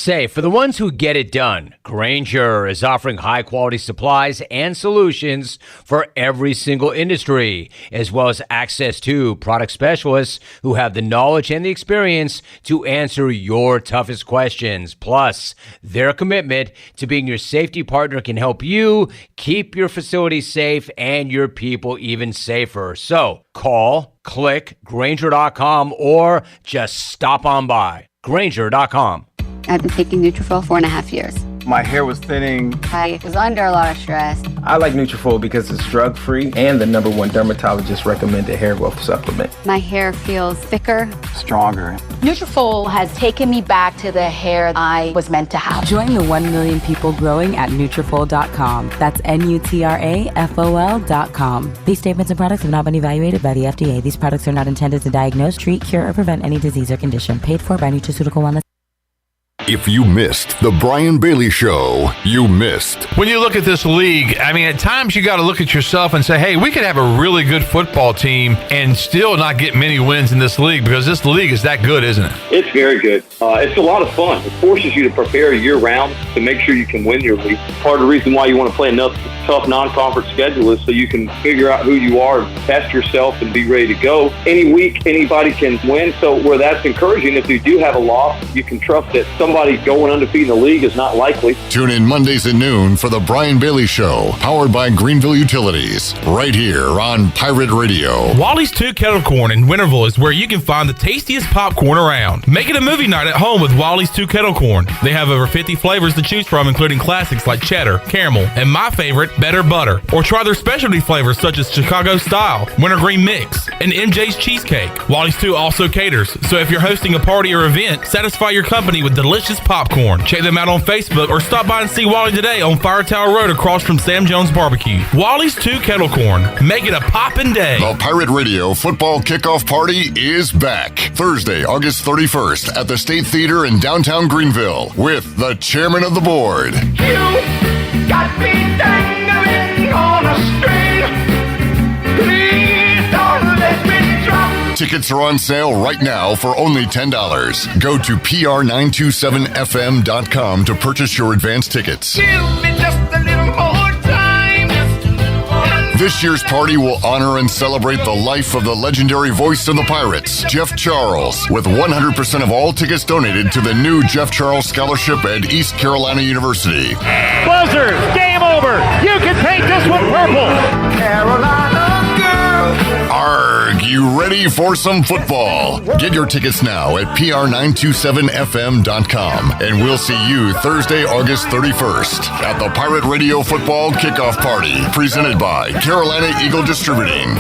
Say, for the ones who get it done, Grainger is offering high-quality supplies and solutions for every single industry, as well as access to product specialists who have the knowledge and the experience to answer your toughest questions. Plus, their commitment to being your safety partner can help you keep your facility safe and your people even safer. So, call, click, Grainger.com, or just stop on by. Grainger.com. I've been taking Nutrafol 4.5 years. My hair was thinning. I was under a lot of stress. I like Nutrafol because it's drug-free and the #1 dermatologist recommended hair growth supplement. My hair feels thicker, stronger. Nutrafol has taken me back to the hair I was meant to have. Join the 1 million people growing at Nutrafol.com. That's Nutrafol.com. These statements and products have not been evaluated by the FDA. These products are not intended to diagnose, treat, cure, or prevent any disease or condition. Paid for by Nutraceutical Wellness. If you missed the Brian Bailey Show, you missed. When you look at this league, I mean, at times you got to look at yourself and say, hey, we could have a really good football team and still not get many wins in this league because this league is that good, isn't it? It's very good. It's a lot of fun. It forces you to prepare year-round to make sure you can win your league. Part of the reason why you want to play enough tough non-conference schedule is so you can figure out who you are, test yourself, and be ready to go. Any week, anybody can win. So where that's encouraging, if you do have a loss, you can trust that somebody going undefeated in the league is not likely. Tune in Mondays at noon for the Brian Bailey Show, powered by Greenville Utilities, right here on Pirate Radio. Wally's 2 Kettle Corn in Winterville is where you can find the tastiest popcorn around. Make it a movie night at home with Wally's 2 Kettle Corn. They have over 50 flavors to choose from, including classics like cheddar, caramel, and my favorite, better butter. Or try their specialty flavors such as Chicago Style, Wintergreen Mix, and MJ's Cheesecake. Wally's 2 also caters, so if you're hosting a party or event, satisfy your company with delicious popcorn. Check them out on Facebook or stop by and see Wally today on Fire Tower Road across from Sam Jones Barbecue. Wally's 2 Kettle Corn. Make it a poppin' day. The Pirate Radio Football Kickoff Party is back. Thursday, August 31st at the State Theater in downtown Greenville with the chairman of the board. You got me dangling on a string. Please don't let me drop. Tickets are on sale right now for only $10. Go to pr927fm.com to purchase your advance tickets. Give me just a little more time. This year's party will honor and celebrate the life of the legendary voice of the Pirates, Jeff Charles, with 100% of all tickets donated to the new Jeff Charles Scholarship at East Carolina University. Buzzers, game over. You can paint this one purple. Carolina girl. Arg, you ready for some football? Get your tickets now at pr927fm.com, and we'll see you Thursday, August 31st at the Pirate Radio Football Kickoff Party, presented by Carolina Eagle Distributing.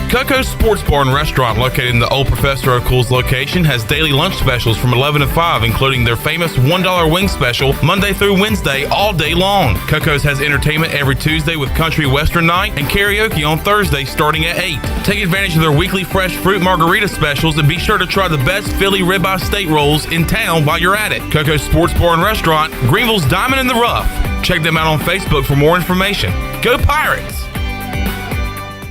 Coco's Sports Bar and Restaurant, located in the old Professor O'Cool's location, has daily lunch specials from 11 to 5, including their famous $1 wing special Monday through Wednesday all day long. Coco's has entertainment every Tuesday with country western night and karaoke on Thursday starting at 8. Take advantage of their weekly fresh fruit margarita specials and be sure to try the best Philly ribeye steak rolls in town while you're at it. Coco's Sports Bar and Restaurant, Greenville's Diamond in the Rough. Check them out on Facebook for more information. Go Pirates!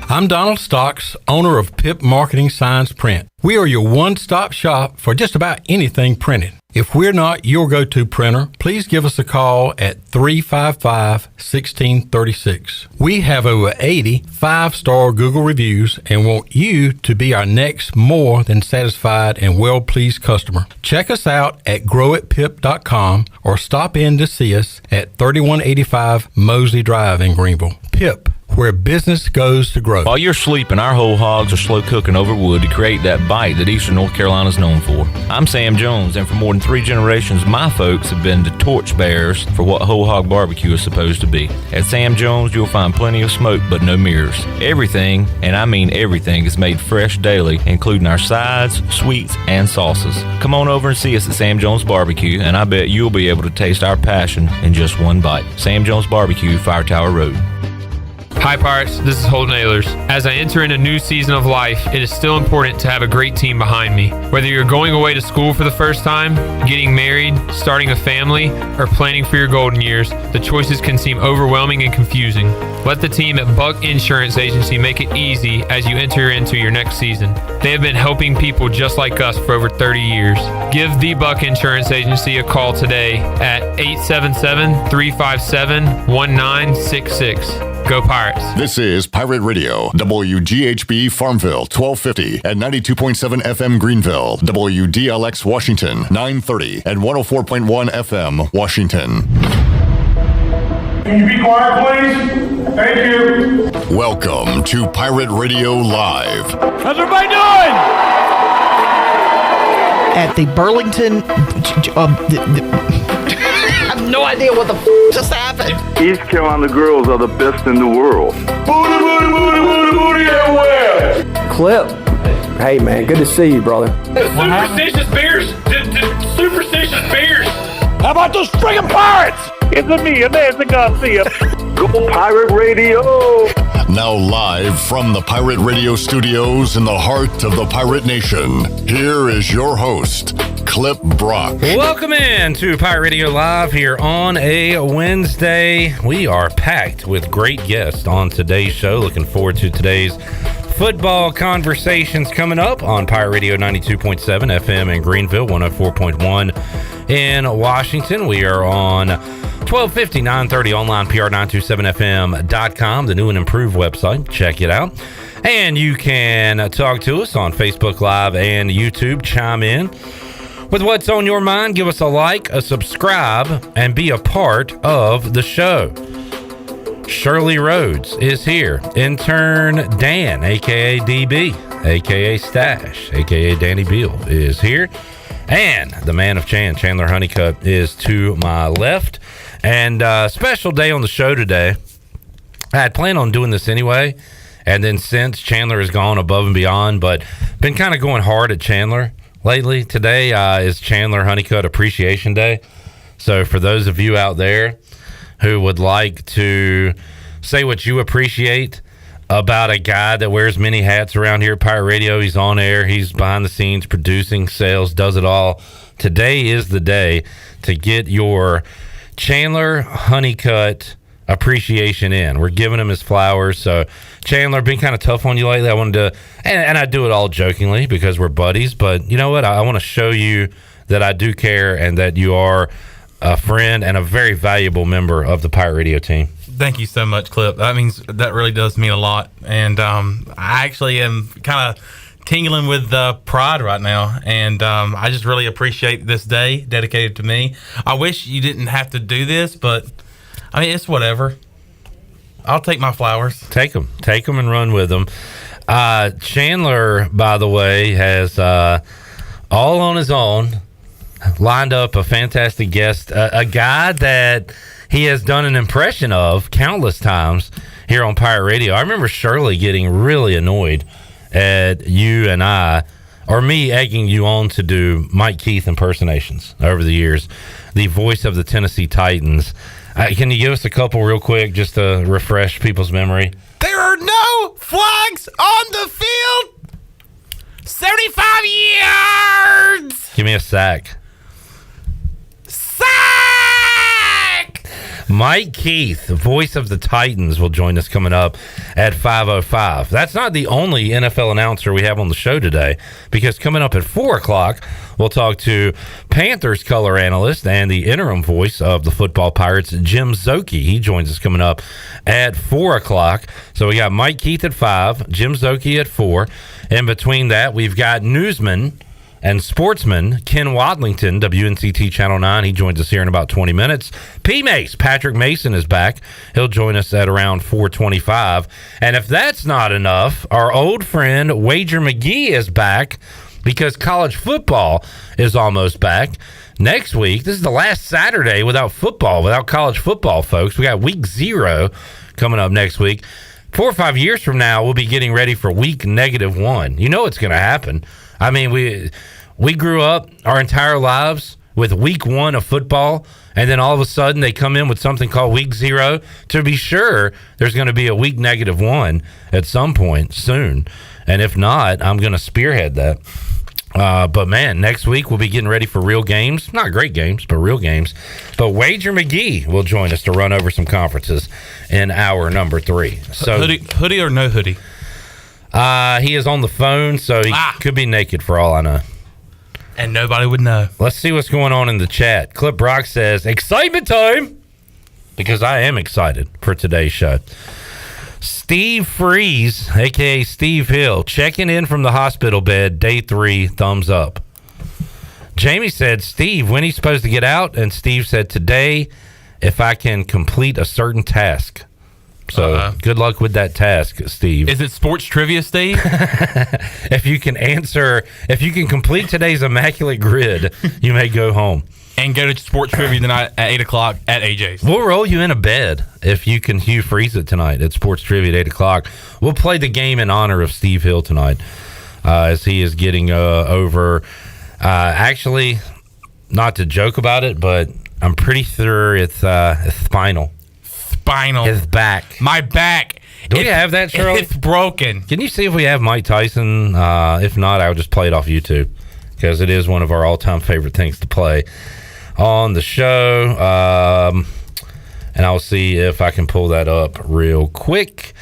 I'm Donald Stocks, owner of Pip Marketing Signs Print. We are your one-stop shop for just about anything printed. If we're not your go-to printer, please give us a call at 355-1636. We have over 80 5-star Google reviews and want you to be our next more than satisfied and well-pleased customer. Check us out at growitpip.com or stop in to see us at 3185 Mosley Drive in Greenville. Pip, where business goes to grow. While you're sleeping, our whole hogs are slow cooking over wood to create that bite that Eastern North Carolina is known for. I'm Sam Jones, and for more than 3 generations, my folks have been the torchbearers for what whole hog barbecue is supposed to be. At Sam Jones, you'll find plenty of smoke, but no mirrors. Everything, and I mean everything, is made fresh daily, including our sides, sweets, and sauces. Come on over and see us at Sam Jones Barbecue, and I bet you'll be able to taste our passion in just one bite. Sam Jones Barbecue, Fire Tower Road. Hi Pirates, this is Holden Ahlers. As I enter in a new season of life, it is still important to have a great team behind me. Whether you're going away to school for the first time, getting married, starting a family, or planning for your golden years, the choices can seem overwhelming and confusing. Let the team at Buck Insurance Agency make it easy as you enter into your next season. They have been helping people just like us for over 30 years. Give the Buck Insurance Agency a call today at 877-357-1966. Go Pirates. This is Pirate Radio, WGHB Farmville, 1250 and 92.7 FM Greenville, WDLX Washington, 930 and 104.1 FM Washington. Can you be quiet, please? Thank you. Welcome to Pirate Radio Live. How's everybody doing? At the Burlington... I have no idea what the just happened. East Carolina girls are the best in the world. Booty, booty, booty, booty, booty everywhere. Clip. Hey, man, good to see you, brother. Superstitious beers. Superstitious beers. How about those friggin' pirates? It's me, Nancy Garcia. Go Pirate Radio. Now live from the Pirate Radio studios in the heart of the Pirate Nation, here is your host, Clip Brock. Welcome in to Pirate Radio Live here on a Wednesday. We are packed with great guests on today's show. Looking forward to today's football conversations coming up on Pirate Radio 92.7 FM in Greenville, 104.1 in Washington. We are on 1250, 930 online, PR927FM.com, the new and improved website. Check it out. And you can talk to us on Facebook Live and YouTube. Chime in with what's on your mind. Give us a like, a subscribe, and be a part of the show. Shirley Rhodes is here. Intern Dan, a.k.a. DB, a.k.a. Stash, a.k.a. Danny Beal is here. And the man of Chandler Honeycutt, is to my left. And special day on the show today. I had planned on doing this anyway. And then since Chandler has gone above and beyond, but been kind of going hard at Chandler lately. Today is Chandler Honeycutt Appreciation Day. So for those of you out there who would like to say what you appreciate about a guy that wears many hats around here at Pirate Radio. He's on air, he's behind the scenes, producing, sales, does it all. Today is the day to get your Chandler Honeycutt appreciation in. We're giving him his flowers. So Chandler, been kind of tough on you lately. I wanted to, and I do it all jokingly because we're buddies, but you know what? I want to show you that I do care and that you are a friend and a very valuable member of the Pirate Radio team. Thank you so much, Clip. That really does mean a lot. And I actually am kind of tingling with pride right now. And I just really appreciate this day dedicated to me. I wish you didn't have to do this, but I mean, it's whatever. I'll take my flowers. Take them and run with them. Chandler, by the way, has all on his own lined up a fantastic guest, a guy that he has done an impression of countless times here on Pirate Radio. I remember Shirley getting really annoyed at you and I, or me egging you on to do Mike Keith impersonations over the years, the voice of the Tennessee Titans. Can you give us a couple real quick just to refresh people's memory? There are no flags on the field. 75 yards. Give me a sack. Mike Keith, the voice of the Titans, will join us coming up at 5:05. That's not the only NFL announcer we have on the show today, because coming up at 4 o'clock, we'll talk to Panthers color analyst and the interim voice of the football Pirates, Jim Szoke. He joins us coming up at 4 o'clock. So we got Mike Keith at 5, Jim Szoke at 4. In between that, we've got newsman and sportsman Ken Watlington, WNCT Channel 9. He joins us here in about 20 minutes. P-Mace, Patrick Mason, is back. He'll join us at around 4:25. And if that's not enough, our old friend Wager McGhee is back because college football is almost back. Next week, this is the last Saturday without football, without college football, folks. We got week 0 coming up next week. 4 or 5 years from now, we'll be getting ready for week -1. You know what's going to happen. I mean, we grew up our entire lives with week 1 of football, And then all of a sudden they come in with something called week 0 to be sure there's going to be a week -1 at some point soon. And if not, I'm going to spearhead that. But man, next week we'll be getting ready for real games. Not great games, but real games. But Wager McGhee will join us to run over some conferences in hour number 3. So hoodie or no hoodie? He is on the phone, so he could be naked for all I know. And nobody would know. Let's see what's going on in the chat. Clip Brock says, excitement time! Because I am excited for today's show. Steve Freeze, a.k.a. Steve Hill, checking in from the hospital bed, day 3, thumbs up. Jamie said, Steve, when he's supposed to get out? And Steve said, today, if I can complete a certain task. So good luck with that task, Steve. Is it sports trivia, Steve? If you can complete today's immaculate grid, you may go home. And go to sports trivia tonight at 8 o'clock at AJ's. We'll roll you in a bed if you can Hugh Freeze it tonight at sports trivia at 8 o'clock. We'll play the game in honor of Steve Hill tonight as he is getting over. Actually, not to joke about it, but I'm pretty sure it's spinal. His back. My back. Do we have that, Charlie? It's broken. Can you see if we have Mike Tyson? If not, I'll just play it off YouTube because it is one of our all-time favorite things to play on the show. And I'll see if I can pull that up real quick.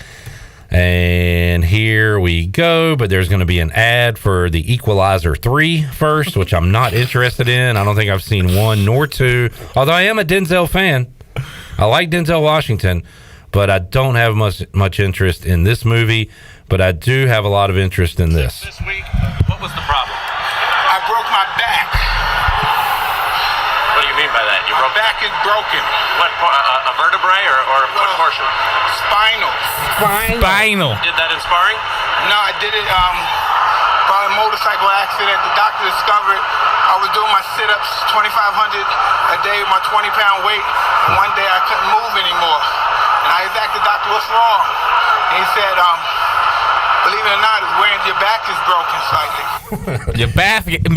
And here we go. But there's going to be an ad for the Equalizer 3 first, which I'm not interested in. I don't think I've seen 1 nor 2, although I am a Denzel fan. I like Denzel Washington, but I don't have much interest in this movie, but I do have a lot of interest in this. This week, what was the problem? I broke my back. What do you mean by that? Your back is broken. What, a vertebrae or what portion? Spinal. Did that in sparring? No, I did it by a motorcycle accident. The doctor discovered I was doing my sit-ups 2,500 a day with my 20-pound weight. And one day I couldn't move anymore. And I asked the doctor, what's wrong? And he said, believe it or not, your back is broken slightly.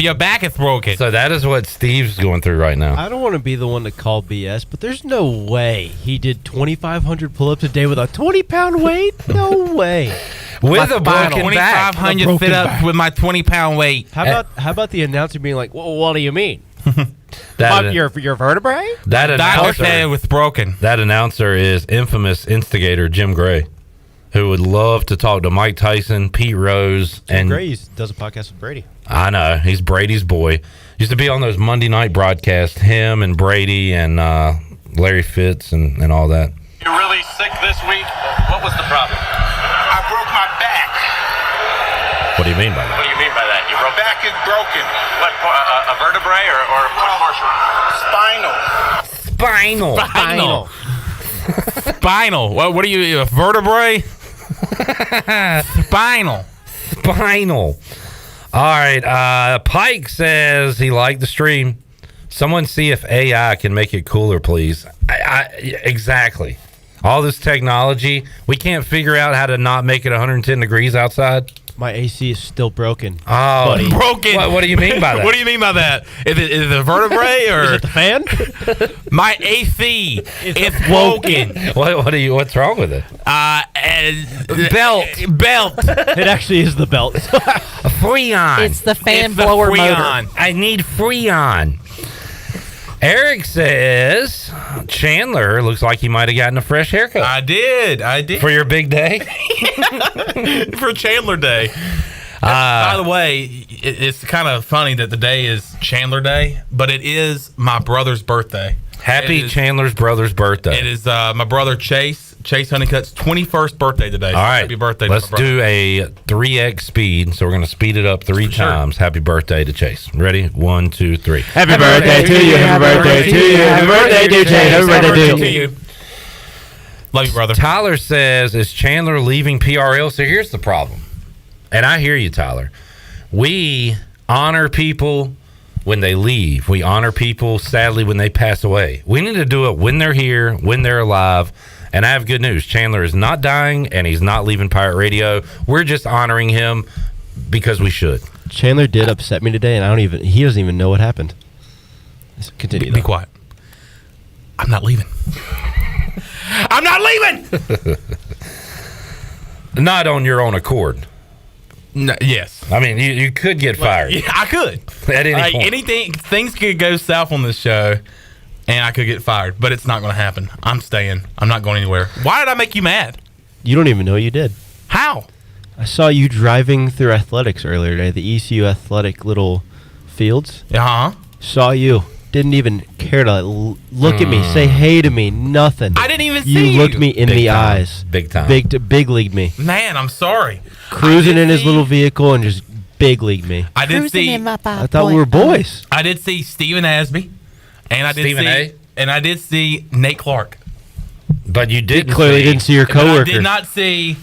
Your back is broken. So that is what Steve's going through right now. I don't want to be the one to call BS, but there's no way he did 2,500 pull-ups a day with a 20-pound weight. No way. With a broken back. 2,500 sit-ups with my 20-pound weight. How about the announcer being like, well, what do you mean? Your vertebrae? That announcer was broken. That announcer is infamous instigator Jim Gray, who would love to talk to Mike Tyson, Pete Rose, and Gray does a podcast with Brady. I know, he's Brady's boy. Used to be on those Monday night broadcasts, him and Brady and Larry Fitz and all that. You're really sick this week. What was the problem? I broke my back. What do you mean by that? What do you mean by that? Your back is broken. What, a vertebrae or what portion? Spinal. What are you, a vertebrae? Spinal. All right. Pike says he liked the stream. Someone see if AI can make it cooler, please. Exactly. All this technology, we can't figure out how to not make it 110 degrees outside. My AC is still broken. Oh, buddy. Broken. What do you mean by that? What do you mean by that? Is it a vertebrae or is it the fan? My AC is broken. What's wrong with it? Belt. It actually is the belt. Freon. It's the fan blower motor. I need Freon. Eric says Chandler looks like he might have gotten a fresh haircut. I did. For your big day? For Chandler Day. By the way, it's kind of funny that the day is Chandler Day, but it is my brother's birthday. Happy Chandler's brother's birthday. It is my brother Chase Honeycutt's 21st birthday today. All right. Happy birthday. Let's do a 3x speed. So we're going to speed it up 3 times. Happy birthday to Chase. Ready? 1, 2, 3. Happy birthday to you. Happy birthday to you. Happy birthday to Chase. Happy birthday to you. Love you, brother. Tyler says, is Chandler leaving PRL? So here's the problem. And I hear you, Tyler. We honor people when they leave. We honor people, sadly, when they pass away. We need to do it when they're here, when they're alive. And I have good news. Chandler is not dying, and he's not leaving Pirate Radio. We're just honoring him because we should. Chandler did upset me today, and he doesn't even know what happened. Continue. Be quiet. I'm not leaving. I'm not leaving. Not on your own accord. No, yes. I mean, you could get fired. Yeah, I could. At any point. Things could go south on this show, and I could get fired, but it's not going to happen. I'm staying. I'm not going anywhere. Why did I make you mad? You don't even know what you did. How? I saw you driving through athletics earlier today, the ECU athletic little fields. Uh-huh. Saw you. Didn't even care to look at me, say hey to me, nothing. I didn't even see you. you. Looked me in the eyes. Big time. Big leagued me. Man, I'm sorry. Cruising in his little vehicle and just big leagued me. I did see. I thought we were boys. I did see Stephen Asby, and I did Stephen see A? and I did see Nate Clark. But you didn't clearly didn't see your coworker. I did not see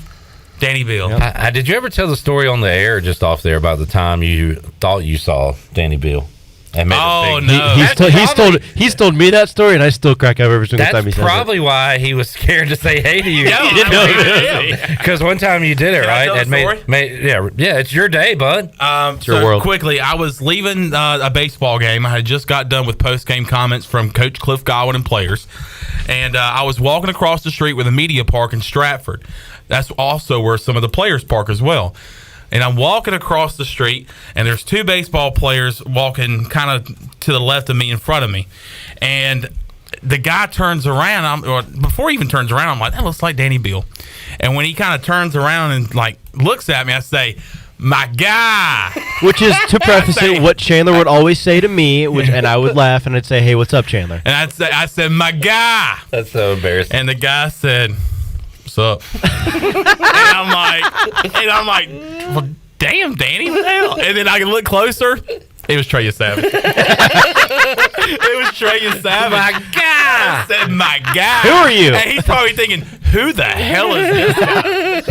Danny Bill. Yep. Did you ever tell the story on the air just off there about the time you thought you saw Danny Bill? Oh no! He's told me that story, and I still crack up every single time he says it. That's probably why he was scared to say hey to you. Because one time you did it, Can right? I tell the story? Yeah, it's your day, bud. It's your world. Quickly, I was leaving a baseball game. I had just got done with post-game comments from Coach Cliff Godwin and players, and I was walking across the street with a media park in Stratford. That's also where some of the players park as well. And I'm walking across the street, and there's two baseball players walking kind of to the left of me, in front of me. And the guy turns around, or before he even turns around, I'm like, that looks like Danny Bill. And when he kind of turns around and like looks at me, I say, my guy. Which is, to preface it, what Chandler would always say to me, and I would laugh, and I'd say, hey, what's up, Chandler? And I said, my guy. That's so embarrassing. And the guy said, what's up? and I'm like, well, damn, Danny, what the hell? And then I look closer. It was Treya Savage. It was Treya Savage. My guy. I said, my guy. Who are you? And he's probably thinking, who the hell is this guy?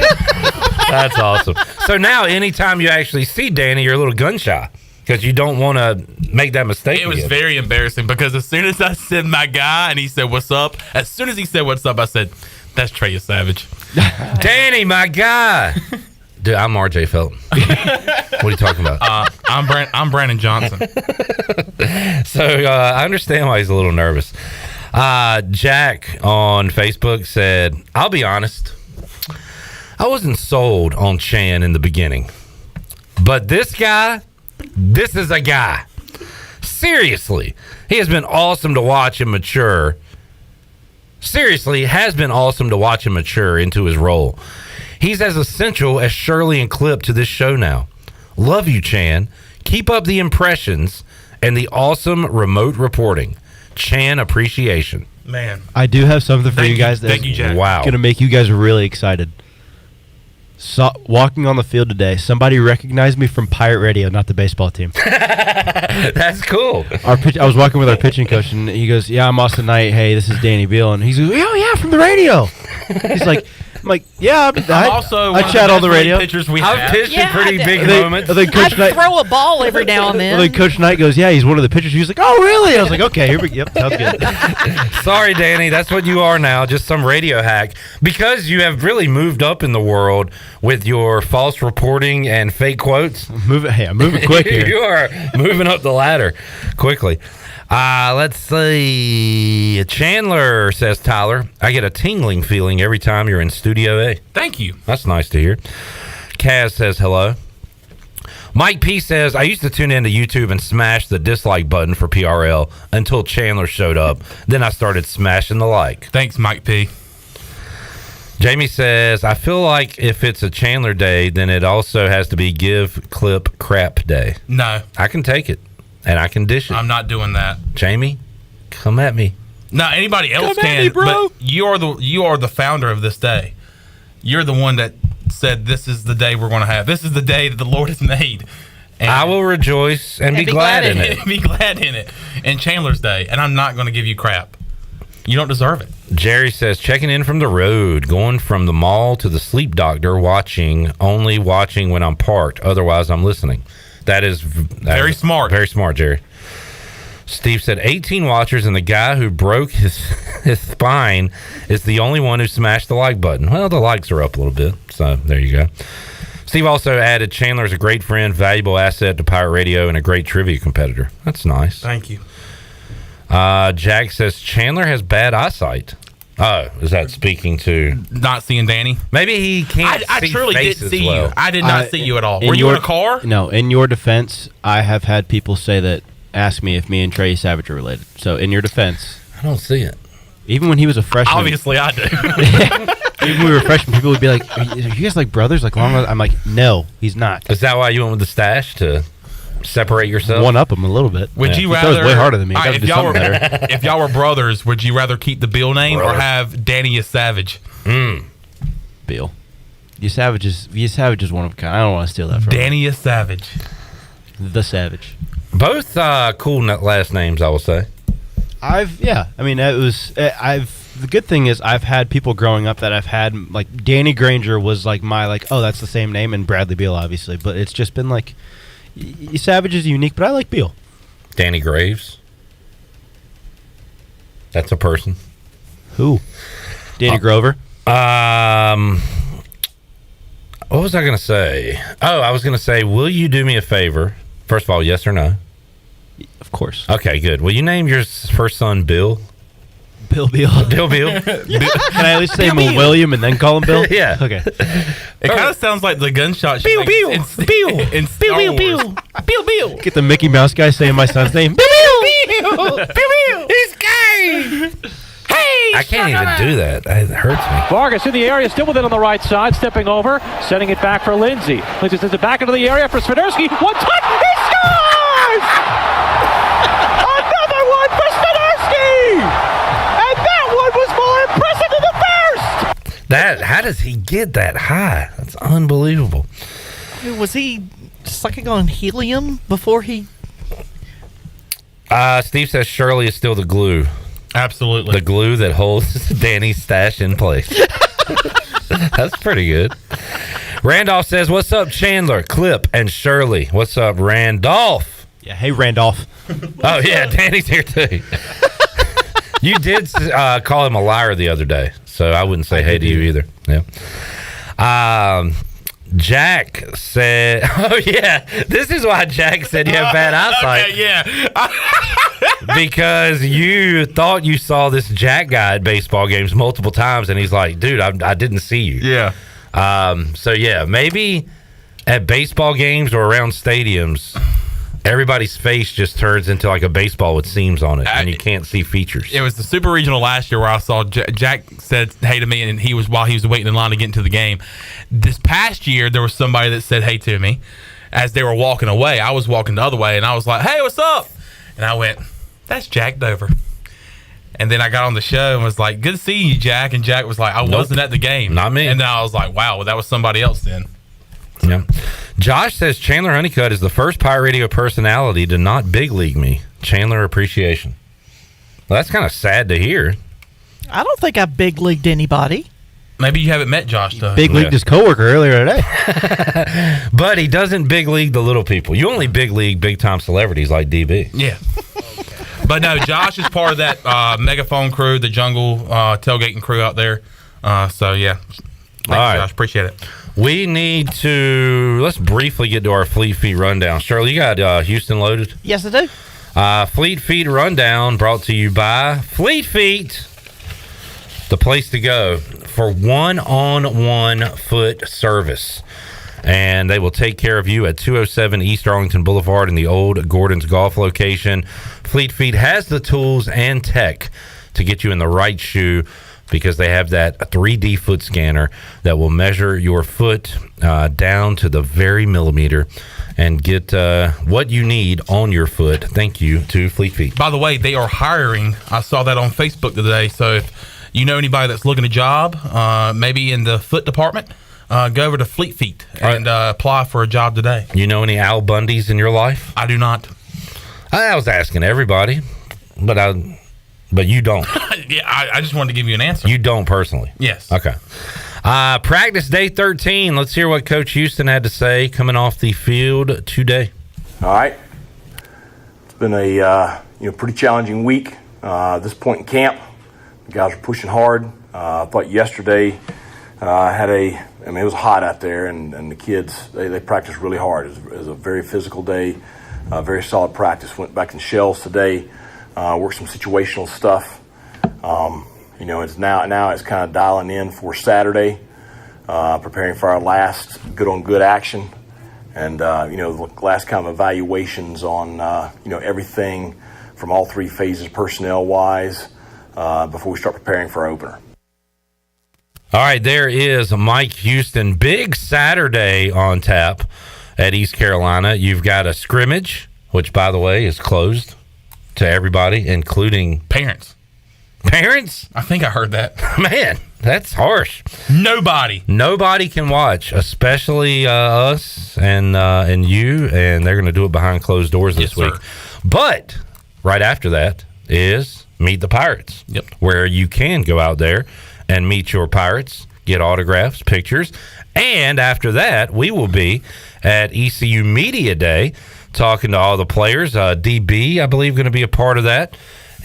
That's awesome. So now, anytime you actually see Danny, you're a little gun shy because you don't want to make that mistake. It was very embarrassing because as soon as I said my guy and he said, what's up? As soon as he said, what's up, I said, that's Treya Savage. Danny, my guy. Dude, I'm RJ Felton. What are you talking about? I'm Brandon Johnson. So I understand why he's a little nervous. Jack on Facebook said, I'll be honest, I wasn't sold on Chan in the beginning. But this is a guy. Seriously, he has been awesome to watch him mature. Seriously, it has been awesome to watch him mature into his role. He's as essential as Shirley and Clip to this show now. Love you, Chan. Keep up the impressions and the awesome remote reporting. Chan appreciation. Man. I do have something for you guys that's wow. going to make you guys really excited. Walking on the field today, somebody recognized me from Pirate Radio, not the baseball team. That's cool. I was walking with our pitching coach, and he goes, yeah, I'm Austin Knight. Hey, this is Danny Beal. And he's like, oh, yeah, from the radio. He's like, I'm like, yeah, I chat on the radio. I've pitched in pretty big moments. I throw a ball every now and then. Then Coach Knight goes, yeah, he's one of the pitchers. He was like, oh, really? I was like, okay, here we go. Yep, sounds good. Sorry, Danny, that's what you are now, just some radio hack. Because you have really moved up in the world with your false reporting and fake quotes. I'm moving quick here. You are moving up the ladder quickly. Let's see. Chandler says, Tyler, I get a tingling feeling every time you're in Studio A. Thank you. That's nice to hear. Kaz says hello. Mike P says, I used to tune into YouTube and smash the dislike button for PRL until Chandler showed up. Then I started smashing the like. Thanks, Mike P. Jamie says, I feel like if it's a Chandler day, then it also has to be give clip crap day. No. I can take it. And I can dish it. I'm not doing that. Jamie, come at me. No, anybody else Come at can, me, bro. but you are the founder of this day. You're the one that said this is the day we're going to have. This is the day that the Lord has made. And I will rejoice and be glad in it. Be glad in it. And Chandler's Day. And I'm not going to give you crap. You don't deserve it. Jerry says, checking in from the road, going from the mall to the sleep doctor, only watching when I'm parked. Otherwise, I'm listening. That is very smart. Very smart, Jerry. Steve said 18 watchers, and the guy who broke his spine is the only one who smashed the like button. Well, the likes are up a little bit, so there you go. Steve also added, Chandler's a great friend, valuable asset to Pirate Radio, and a great trivia competitor. That's nice. Thank you. Jack says Chandler has bad eyesight. Oh, is that speaking to not seeing Danny? Maybe he can't. I truly didn't see well. you. I did not see you at all. Were you in a car? No. In your defense, I have had people say that. Ask me if me and Trey Savage are related. So, in your defense, I don't see it. Even when he was a freshman, obviously I do. Even when we were freshmen, people would be like, "Are you guys like brothers?" Like long. I'm like, no, he's not. Is that why you went with the stash to separate yourself? One up him a little bit. Would you rather? He throws way harder than me. Right, if y'all were brothers, would you rather keep the Bill name or have Danny as Savage? Bill. You Savage is one of a kind. I don't want to steal that from Danny is Savage. The Savage. Both cool last names, I will say. The good thing is I've had people growing up that I've had, like Danny Granger was like my, like, oh, that's the same name, and Bradley Beal, obviously, but it's just been like, Savage is unique, but I like Beal. Danny Graves. That's a person. Who? Danny Grover? What was I going to say? Oh, I was going to say, will you do me a favor? First of all, yes or no? Of course. Okay, good. Will you name your first son Bill? Bill Beal. Bill Beal. Can I at least say William and then call him Bill? Yeah. Okay. It kind of sounds like the gunshot. Bill, Bill, Bill, Bill, Bill, Bill, Bill. Get the Mickey Mouse guy saying my son's name. Bill, Bill, Bill. He's gay. Hey, I can't even do that. It hurts me. Vargas in the area, still with it on the right side, stepping over, sending it back for Lindsay. Lindsay sends it back into the area for Swiderski. One touch, he scores! Another one for Swiderski! And that one was more impressive than the first! How does he get that high? That's unbelievable. Was he sucking on helium before he... Steve says Shirley is still the glue. Absolutely. The glue that holds Danny's stash in place. That's pretty good. Randolph says, what's up, Chandler, Clip, and Shirley? What's up, Randolph? Yeah, hey, Randolph. Oh, yeah, Danny's here, too. You did call him a liar the other day, so I wouldn't say hey to you either. Yeah. Jack said, oh, yeah, this is why Jack said you have bad eyesight. Okay, yeah. Because you thought you saw this Jack guy at baseball games multiple times, and he's like, dude, I didn't see you. Yeah. So, yeah, maybe at baseball games or around stadiums, everybody's face just turns into like a baseball with seams on it, and you can't see features. It was the Super Regional last year where I saw Jack said hey to me, and while he was waiting in line to get into the game. This past year, there was somebody that said hey to me as they were walking away. I was walking the other way, and I was like, hey, what's up? And I went, that's Jack Dover. And then I got on the show and was like, good to see you, Jack. And Jack was like, I wasn't at the game. Not me. And then I was like, wow, well, that was somebody else then. Yeah. Josh says Chandler Honeycutt is the first Pirate Radio personality to not big league me. Chandler appreciation. Well, that's kind of sad to hear. I don't think I big leagued anybody. Maybe you haven't met Josh, though. Big leagued his coworker earlier today. But he doesn't big league the little people. You only big league big time celebrities like DB. Yeah. But no, Josh is part of that megaphone crew, the jungle tailgating crew out there. So, yeah. Thanks, all right. Josh. Appreciate it. We need to, let's briefly get to our Fleet Feet Rundown. Shirley, you got Houston loaded? Yes, I do. Fleet Feet Rundown brought to you by Fleet Feet, the place to go for one-on-one foot service. And they will take care of you at 207 East Arlington Boulevard in the old Gordon's Golf location. Fleet Feet has the tools and tech to get you in the right shoe, because they have that 3D foot scanner that will measure your foot down to the very millimeter and get what you need on your foot. Thank you to Fleet Feet. By the way, they are hiring. I saw that on Facebook today. So if you know anybody that's looking a job, maybe in the foot department, go over to Fleet Feet and apply for a job today. You know any Al Bundys in your life? I do not. I was asking everybody, but you don't. Yeah, I just wanted to give you an answer. You don't personally? Yes. Okay. Practice day 13. Let's hear what Coach Houston had to say coming off the field today. All right. It's been a pretty challenging week. This point in camp, the guys are pushing hard. I thought yesterday it was hot out there, and the kids, they practiced really hard. It was a very physical day, very solid practice. Went back in shells today. work some situational stuff. It's now it's kind of dialing in for Saturday, preparing for our last good action, and the last kind of evaluations on everything from all three phases personnel wise before we start preparing for our opener. All right, there is Mike Houston. Big Saturday on tap at East Carolina. You've got a scrimmage, which, by the way, is closed to everybody, including parents. Parents? I think I heard that. Man, that's harsh. Nobody can watch, especially us and you, and they're going to do it behind closed doors this week. But right after that is Meet the Pirates, where you can go out there and meet your Pirates, get autographs, pictures. And after that, we will be at ECU Media Day talking to all the players. DB, I believe, going to be a part of that.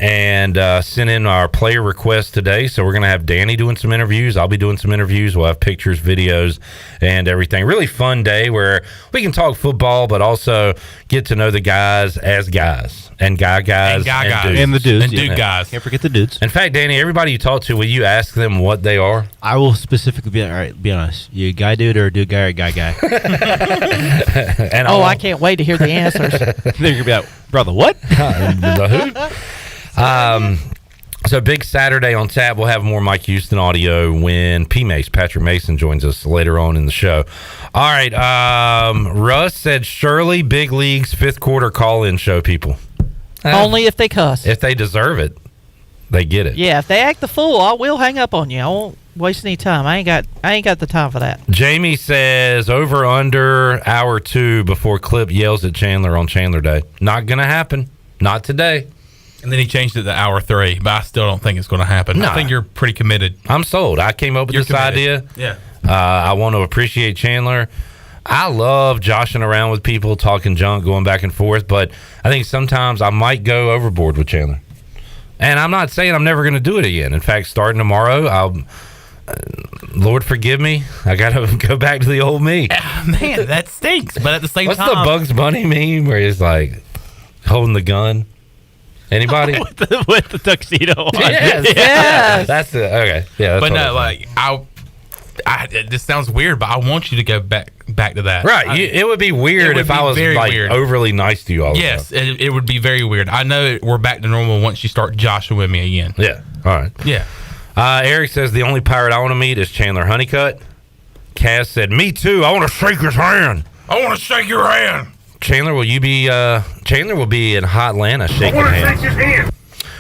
And sent in our player request today. So we're going to have Danny doing some interviews. I'll be doing some interviews. We'll have pictures, videos, and everything. Really fun day where we can talk football, but also get to know the guys as guys. And guys. Dudes. And the dudes. And dude guys. Can't forget the dudes. In fact, Danny, everybody you talk to, will you ask them what they are? I will specifically be, all right, be honest. You a guy dude or a dude guy or a guy guy? And I can't wait to hear the answers. They're going to be like, brother, what? The who? So big Saturday on tap. We'll have more Mike Houston audio when Patrick Mason joins us later on in the show. All right. Russ said Shirley, big leagues, fifth quarter call-in show people. Only if they cuss. If they deserve it, they get it. Yeah, if they act the fool, I will hang up on you. I won't waste any time. I ain't got the time for that. Jamie says over under hour 2 before Clip yells at Chandler on Chandler Day. Not gonna happen. Not today. And then he changed it to hour 3, but I still don't think it's going to happen. No. I think you're pretty committed. I'm sold. I came up with this idea. Yeah. I want to appreciate Chandler. I love joshing around with people, talking junk, going back and forth, but I think sometimes I might go overboard with Chandler. And I'm not saying I'm never going to do it again. In fact, starting tomorrow, Lord forgive me, I got to go back to the old me. Man, that stinks. But at the same What's time. the Bugs Bunny meme where he's like holding the gun? Anybody? with the tuxedo on. Yes. That's it. Okay. Yeah. That's but no, like this sounds weird, but I want you to go back to that. Right. It would be weird if I was like overly nice to you all the time. Yes, it would be very weird. I know we're back to normal once you start joshing with me again. Yeah. All right. Yeah. Eric says the only pirate I want to meet is Chandler Honeycutt. Kaz said, me too. I want to shake his hand. I want to shake your hand. Chandler, will you be? Chandler will be in Hotlanta shaking hands. Shake his hand.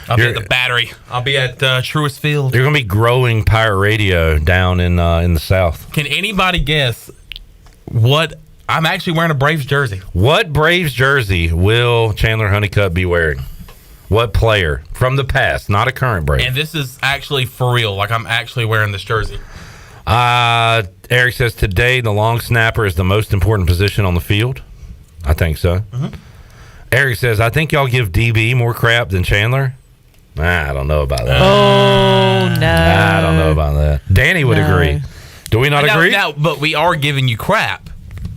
I'll be at the Battery. I'll be at Truist Field. You're going to be growing pirate radio down in the South. Can anybody guess what? I'm actually wearing a Braves jersey. What Braves jersey will Chandler Honeycutt be wearing? What player from the past, not a current Brave? And this is actually for real. Like I'm actually wearing this jersey. Eric says today the long snapper is the most important position on the field. I think so. Mm-hmm. Eric says, I think y'all give DB more crap than Chandler. I don't know about that. Oh, no. I don't know about that. Danny would agree. Do we not agree? Now, but we are giving you crap.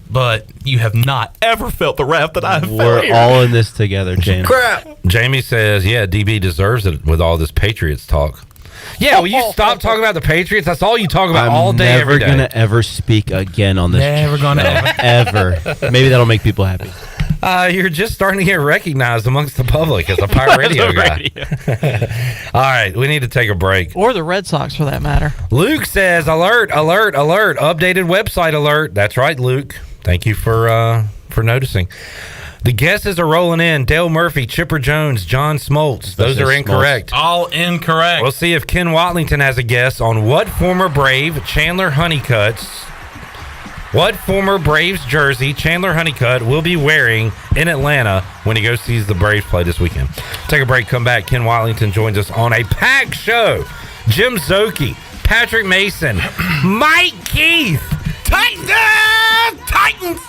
But you have not ever felt the wrath that I've felt. We're all in this together, James. Crap. Jamie says, yeah, DB deserves it with all this Patriots talk. Yeah, will you stop talking about the Patriots? That's all you talk about all day, every day. I'm never going to ever speak again on this. Never going to ever. Maybe that'll make people happy. You're just starting to get recognized amongst the public as a pirate radio guy. All right, we need to take a break. Or the Red Sox, for that matter. Luke says, alert, alert, alert, updated website alert. That's right, Luke. Thank you for noticing. The guesses are rolling in. Dale Murphy, Chipper Jones, John Smoltz. Those are incorrect. All incorrect. We'll see if Ken Watlington has a guess on what former Brave Chandler Honeycutt's jersey Chandler Honeycutt will be wearing in Atlanta when he goes sees the Braves play this weekend. Take a break, come back. Ken Watlington joins us on a packed show. Jim Szoke, Patrick Mason, Mike Keith, Titans,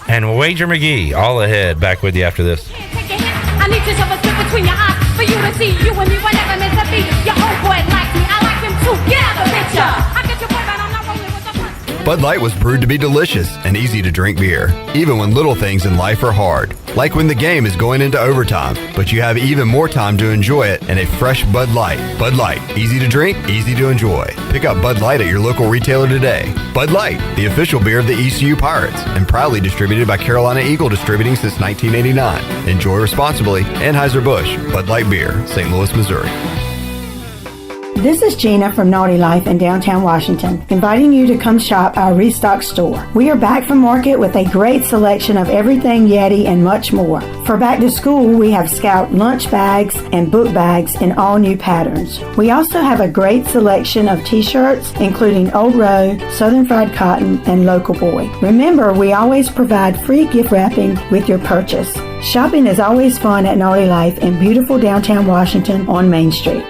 and Wager McGhee all ahead. Back with you after this. I need to shove a slip between your eyes for you to see you and me were never meant to be. Your homeboy likes me, I like him too. Get out the picture. I get your boy, but I'm not rolling with the punch. Bud Light was brewed to be delicious and easy to drink beer, even when little things in life are hard. Like when the game is going into overtime, but you have even more time to enjoy it in a fresh Bud Light. Bud Light, easy to drink, easy to enjoy. Pick up Bud Light at your local retailer today. Bud Light, the official beer of the ECU Pirates, and proudly distributed by Carolina Eagle Distributing since 1989. Enjoy responsibly. Anheuser-Busch, Bud Light Beer, St. Louis, Missouri. This is Gina from Naughty Life in downtown Washington, inviting you to come shop our Restock store. We are back from market with a great selection of everything Yeti and much more. For back to school, we have Scout lunch bags and book bags in all new patterns. We also have a great selection of t-shirts, including Old Row, Southern Fried Cotton, and Local Boy. Remember, we always provide free gift wrapping with your purchase. Shopping is always fun at Naughty Life in beautiful downtown Washington on Main Street.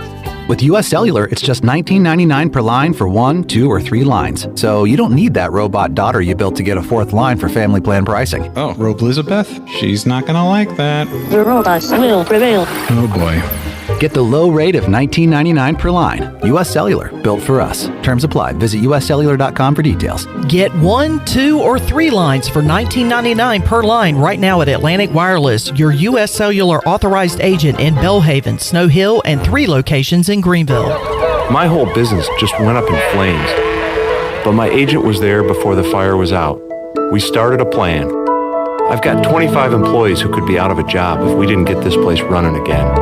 With US Cellular, it's just $19.99 per line for 1, 2, or 3 lines. So you don't need that robot daughter you built to get a 4th line for family plan pricing. Oh, Robe Elizabeth? She's not gonna like that. The robots will prevail. Oh boy. Get the low rate of $19.99 per line. US Cellular, built for us. Terms apply. Visit uscellular.com for details. Get 1, 2, or 3 lines for $19.99 per line right now at Atlantic Wireless, your U.S. Cellular authorized agent in Bellhaven, Snow Hill, and 3 locations in Greenville. My whole business just went up in flames, but my agent was there before the fire was out. We started a plan. I've got 25 employees who could be out of a job if we didn't get this place running again.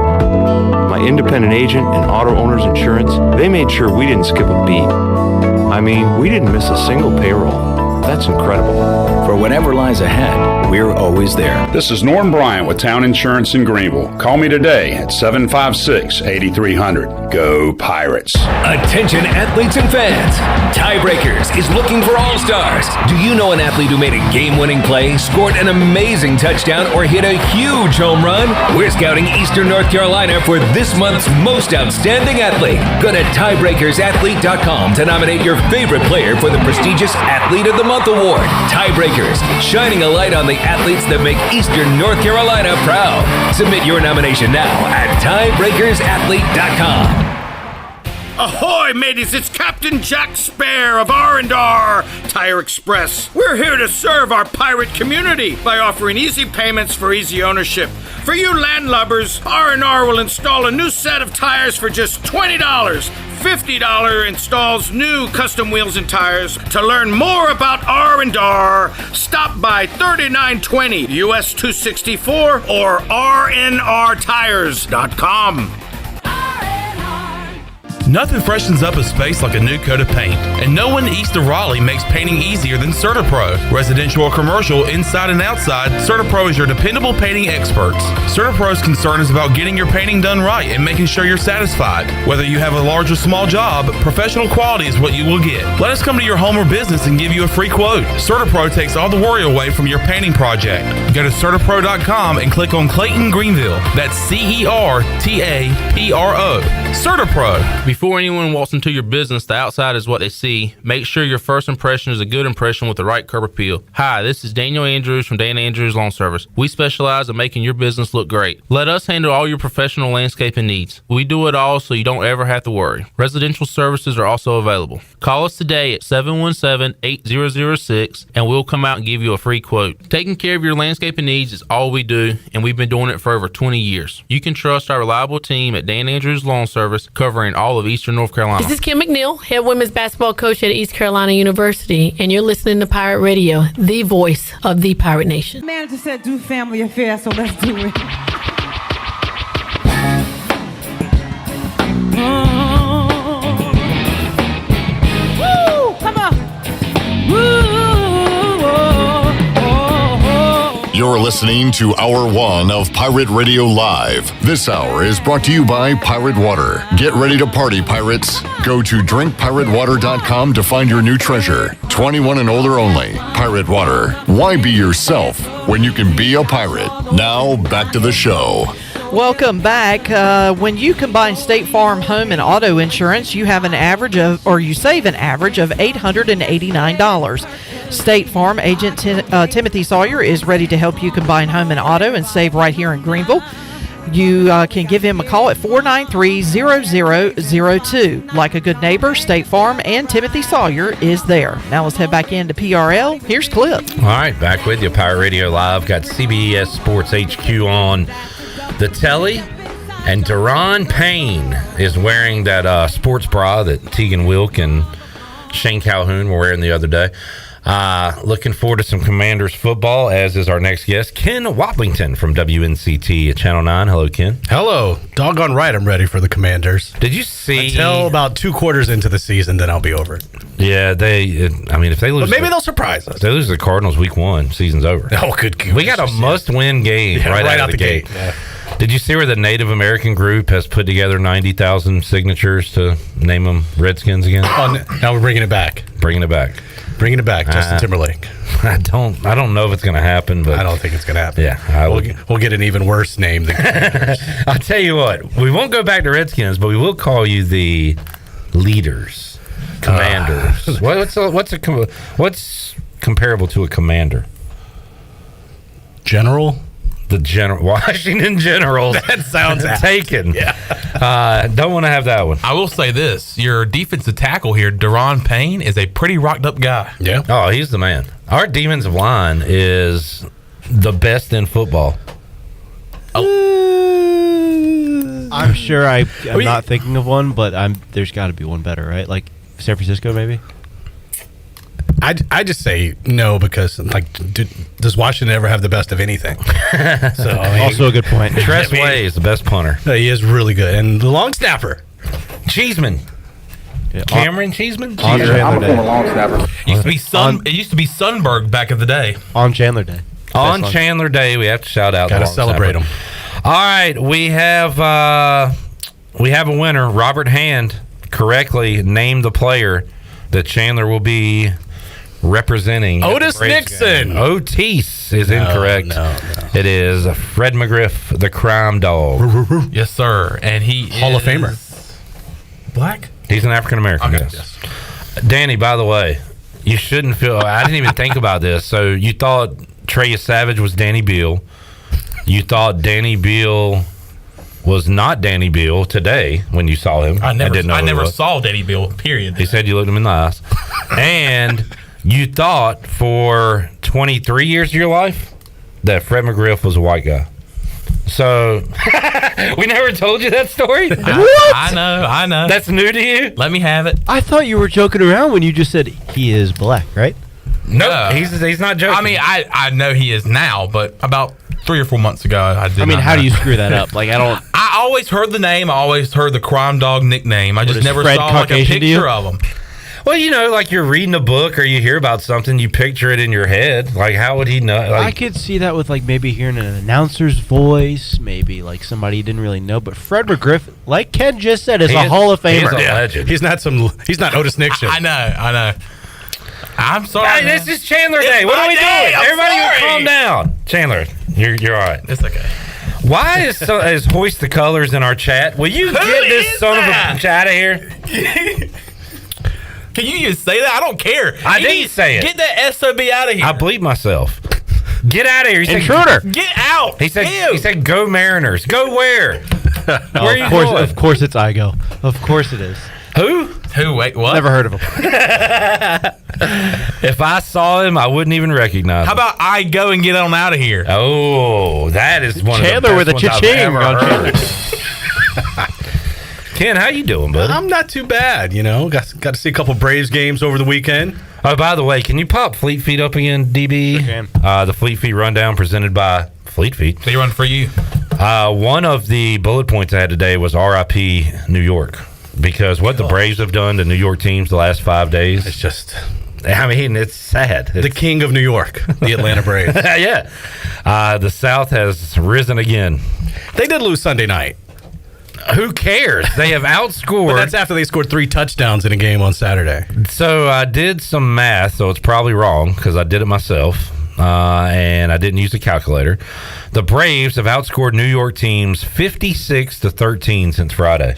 My independent agent and auto owner's insurance, they made sure we didn't skip a beat. I mean, we didn't miss a single payroll. That's incredible. For whatever lies ahead, we're always there. This is Norm Bryant with Town Insurance in Greenville. Call me today at 756-8300. Go Pirates. Attention athletes and fans. Tiebreakers is looking for all-stars. Do you know an athlete who made a game-winning play, scored an amazing touchdown, or hit a huge home run? We're scouting Eastern North Carolina for this month's most outstanding athlete. Go to tiebreakersathlete.com to nominate your favorite player for the prestigious Athlete of the Month Award. Tiebreakers, shining a light on the athletes that make Eastern North Carolina proud. Submit your nomination now at tiebreakersathlete.com. Ahoy, mateys! It's Captain Jack Spare of R&R Tire Express. We're here to serve our pirate community by offering easy payments for easy ownership. For you landlubbers, R&R will install a new set of tires for just $20. $50 installs new custom wheels and tires. To learn more about R&R, stop by 3920 US 264 or rnrtires.com. Nothing freshens up a space like a new coat of paint, and no one east of Raleigh makes painting easier than CertaPro. Residential or commercial, inside and outside, CertaPro is your dependable painting experts. CertaPro's concern is about getting your painting done right and making sure you're satisfied. Whether you have a large or small job, professional quality is what you will get. Let us come to your home or business and give you a free quote. CertaPro takes all the worry away from your painting project. Go to CertaPro.com and click on Clayton Greenville. That's CertaPro. CertaPro. Before anyone walks into your business, the outside is what they see. Make sure your first impression is a good impression with the right curb appeal. Hi, this is Daniel Andrews from Dan Andrews Lawn Service. We specialize in making your business look great. Let us handle all your professional landscaping needs. We do it all so you don't ever have to worry. Residential services are also available. Call us today at 717-8006 and we'll come out and give you a free quote. Taking care of your landscaping needs is all we do, and we've been doing it for over 20 years. You can trust our reliable team at Dan Andrews Lawn Service, covering all of Eastern North Carolina. This is Kim McNeil, head women's basketball coach at East Carolina University, and you're listening to Pirate Radio, the voice of the Pirate Nation. The manager said do family affairs, so let's do it. Woo! Come on! Woo! You're listening to Hour 1 of Pirate Radio Live. This hour is brought to you by Pirate Water. Get ready to party, pirates. Go to drinkpiratewater.com to find your new treasure. 21 and older only. Pirate Water. Why be yourself when you can be a pirate? Now, back to the show. Welcome back. When you combine State Farm home and auto insurance, you have an average of, or you save an average of $889. State Farm agent Timothy Sawyer is ready to help you combine home and auto and save right here in Greenville. You can give him a call at 493-0002. Like a good neighbor, State Farm and Timothy Sawyer is there. Now let's head back into PRL. Here's Cliff. All right, back with you, Pirate Radio Live. Got CBS Sports HQ on the telly, and Deron Payne is wearing that sports bra that Tegan Wilk and Shane Calhoun were wearing the other day. Looking forward to some Commanders football, as is our next guest, Ken Watlington from WNCT at Channel 9. Hello, Ken. Hello. Doggone right, I'm ready for the Commanders. Did you see? Until about 2 quarters into the season, then I'll be over it. Yeah, if they lose... But maybe they'll surprise us. If they lose the Cardinals week 1, season's over. Oh, good. We got a must-win game right out of the gate. Yeah. Did you see where the Native American group has put together 90,000 signatures to name them Redskins again? Oh, now we're bringing it back. Bringing it back, Justin Timberlake. I don't know if it's going to happen, but I don't think it's going to happen. Yeah, we'll get an even worse name than I'll tell you what, we won't go back to Redskins, but we will call you the leaders, commanders. What's comparable to a commander? General. The Washington Generals. That sounds taken. Yeah. Don't want to have that one. I will say this: your defensive tackle here, Deron Payne, is a pretty rocked up guy. Yeah. Oh, he's the man. Our defensive line is the best in football. I'm sure I'm not thinking of one, but there's got to be one better, right? Like San Francisco, maybe. I just say no because does Washington ever have the best of anything? So also a good point. Tress Way is the best punter. He is really good, and the long snapper, Cheeseman. Yeah, Cameron Cheeseman. I'm a former long snapper. It used to be Sunberg back in the day. On Chandler Day. On Chandler Day, we have to shout out. Got to celebrate them. All right, we have a winner. Robert Hand correctly named the player that Chandler will be representing. Otis Nixon. Otis is incorrect. No. It is Fred McGriff, the crime dog. Yes, sir. And he Hall of Famer. Black? He's an African American. Okay, yes. Danny, by the way, you shouldn't feel. I didn't even think about this. So you thought Trey Savage was Danny Beal. You thought Danny Beal was not Danny Beal today when you saw him. I never was. saw Danny Beal, period. He said you looked him in the eyes. And you thought for 23 years of your life that Fred McGriff was a white guy. So we never told you that story? I know. That's new to you? Let me have it. I thought you were joking around when you just said he is black, right? No, he's not joking. I mean, I know he is now, but about 3 or 4 months ago, I did. I mean, not how know. do you screw that up? Like, I always heard the name. I always heard the crime dog nickname. I just never Fred saw like a Caucasian to you? picture of him. Well, you know, like you're reading a book or you hear about something, you picture it in your head. Like, how would he know? Like, I could see that with, like, maybe hearing an announcer's voice, maybe, like, somebody you didn't really know. But Fred McGriff, like Ken just said, is a Hall of Famer. He's a legend. He's not Otis Nixon. I know. I'm sorry. Hey, this is Chandler Day. What are we doing? Everybody calm down. Chandler, you're all right. It's okay. Why is Hoist the Colors in our chat? Will you get this son of a bitch out of here? Can you even say that? I don't care. I didn't say it. Get that SOB out of here. I bleep myself. Get out of here. Intruder. Get out. He said, go Mariners. Go where? Where are you going? Of course it's Igo. Of course it is. Who? Wait, what? Never heard of him. If I saw him, I wouldn't even recognize him. How about I go and get on out of here? Oh, that is one Chandler of the best with a ones cha-ching I've ever on heard. Ken, how you doing, buddy? I'm not too bad, you know. Got to see a couple Braves games over the weekend. Oh, by the way, can you pop Fleet Feet up again, DB? Okay. The Fleet Feet rundown presented by Fleet Feet. They run for you. One of the bullet points I had today was RIP New York. Because what the Braves have done to New York teams the last 5 days. It's just... I mean, it's sad. The king of New York, the Atlanta Braves. Yeah. The South has risen again. They did lose Sunday night. Who cares? They have outscored. But that's after they scored 3 touchdowns in a game on Saturday. So I did some math, so it's probably wrong because I did it myself. And I didn't use a calculator. The Braves have outscored New York teams 56-13 since Friday.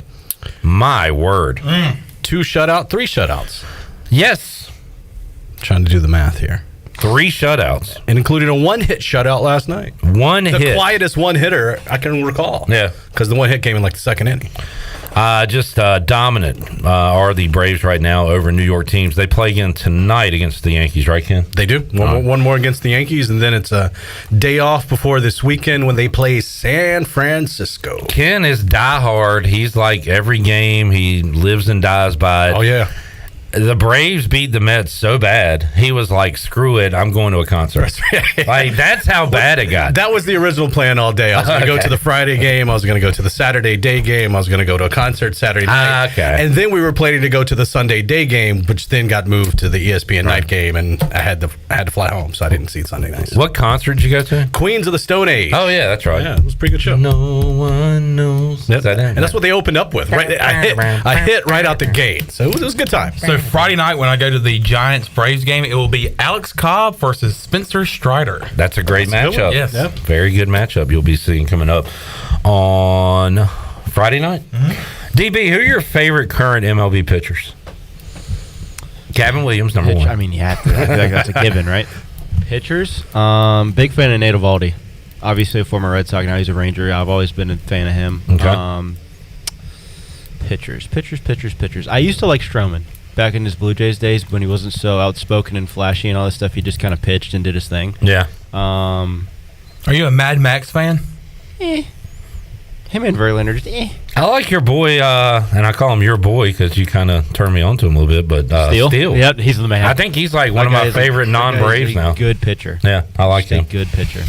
My word. 2 shutout, 3 shutouts. Yes. Trying to do the math here. 3 shutouts. And included a one-hit shutout last night. The quietest one-hitter I can recall. Yeah. Because the one hit came in like the second inning. Just dominant are the Braves right now over New York teams. They play again tonight against the Yankees, right, Ken? They do. One more against the Yankees, and then it's a day off before this weekend when they play San Francisco. Ken is diehard. He's like every game. He lives and dies by it. Oh, yeah. The Braves beat the Mets so bad, he was like, screw it, I'm going to a concert. Like, that's how bad it got. That was the original plan all day. I was going to go to the Friday game. I was going to go to the Saturday day game. I was going to go to a concert Saturday night. And then we were planning to go to the Sunday day game, which then got moved to the ESPN night game, and I had to fly home, so I didn't see Sunday night. What concert did you go to? Queens of the Stone Age. Oh, yeah, that's right. Yeah, it was a pretty good show. No one knows. Yep. And that's what they opened up with. Right, I hit right out the gate, so it was a good time. So Friday night when I go to the Giants-Braves game, it will be Alex Cobb versus Spencer Strider. That's a great matchup. Yes. Yep. Very good matchup you'll be seeing coming up on Friday night. Mm-hmm. DB, who are your favorite current MLB pitchers? Gavin Williams, number one. I mean, you have to. I feel like that's a given, right? Pitchers. Big fan of Nate Eovaldi. Obviously a former Red Sox. Now he's a Ranger. I've always been a fan of him. Okay. Pitchers. I used to like Stroman. Back in his Blue Jays days when he wasn't so outspoken and flashy and all this stuff, he just kind of pitched and did his thing. Yeah. Are you a Mad Max fan? Him and Verlander, just I like your boy, and I call him your boy because you kind of turned me on to him a little bit, but Steele. Yep, he's the man. I think he's like one of my favorite non-Braves now. Good pitcher. Yeah, I like him. Good pitcher.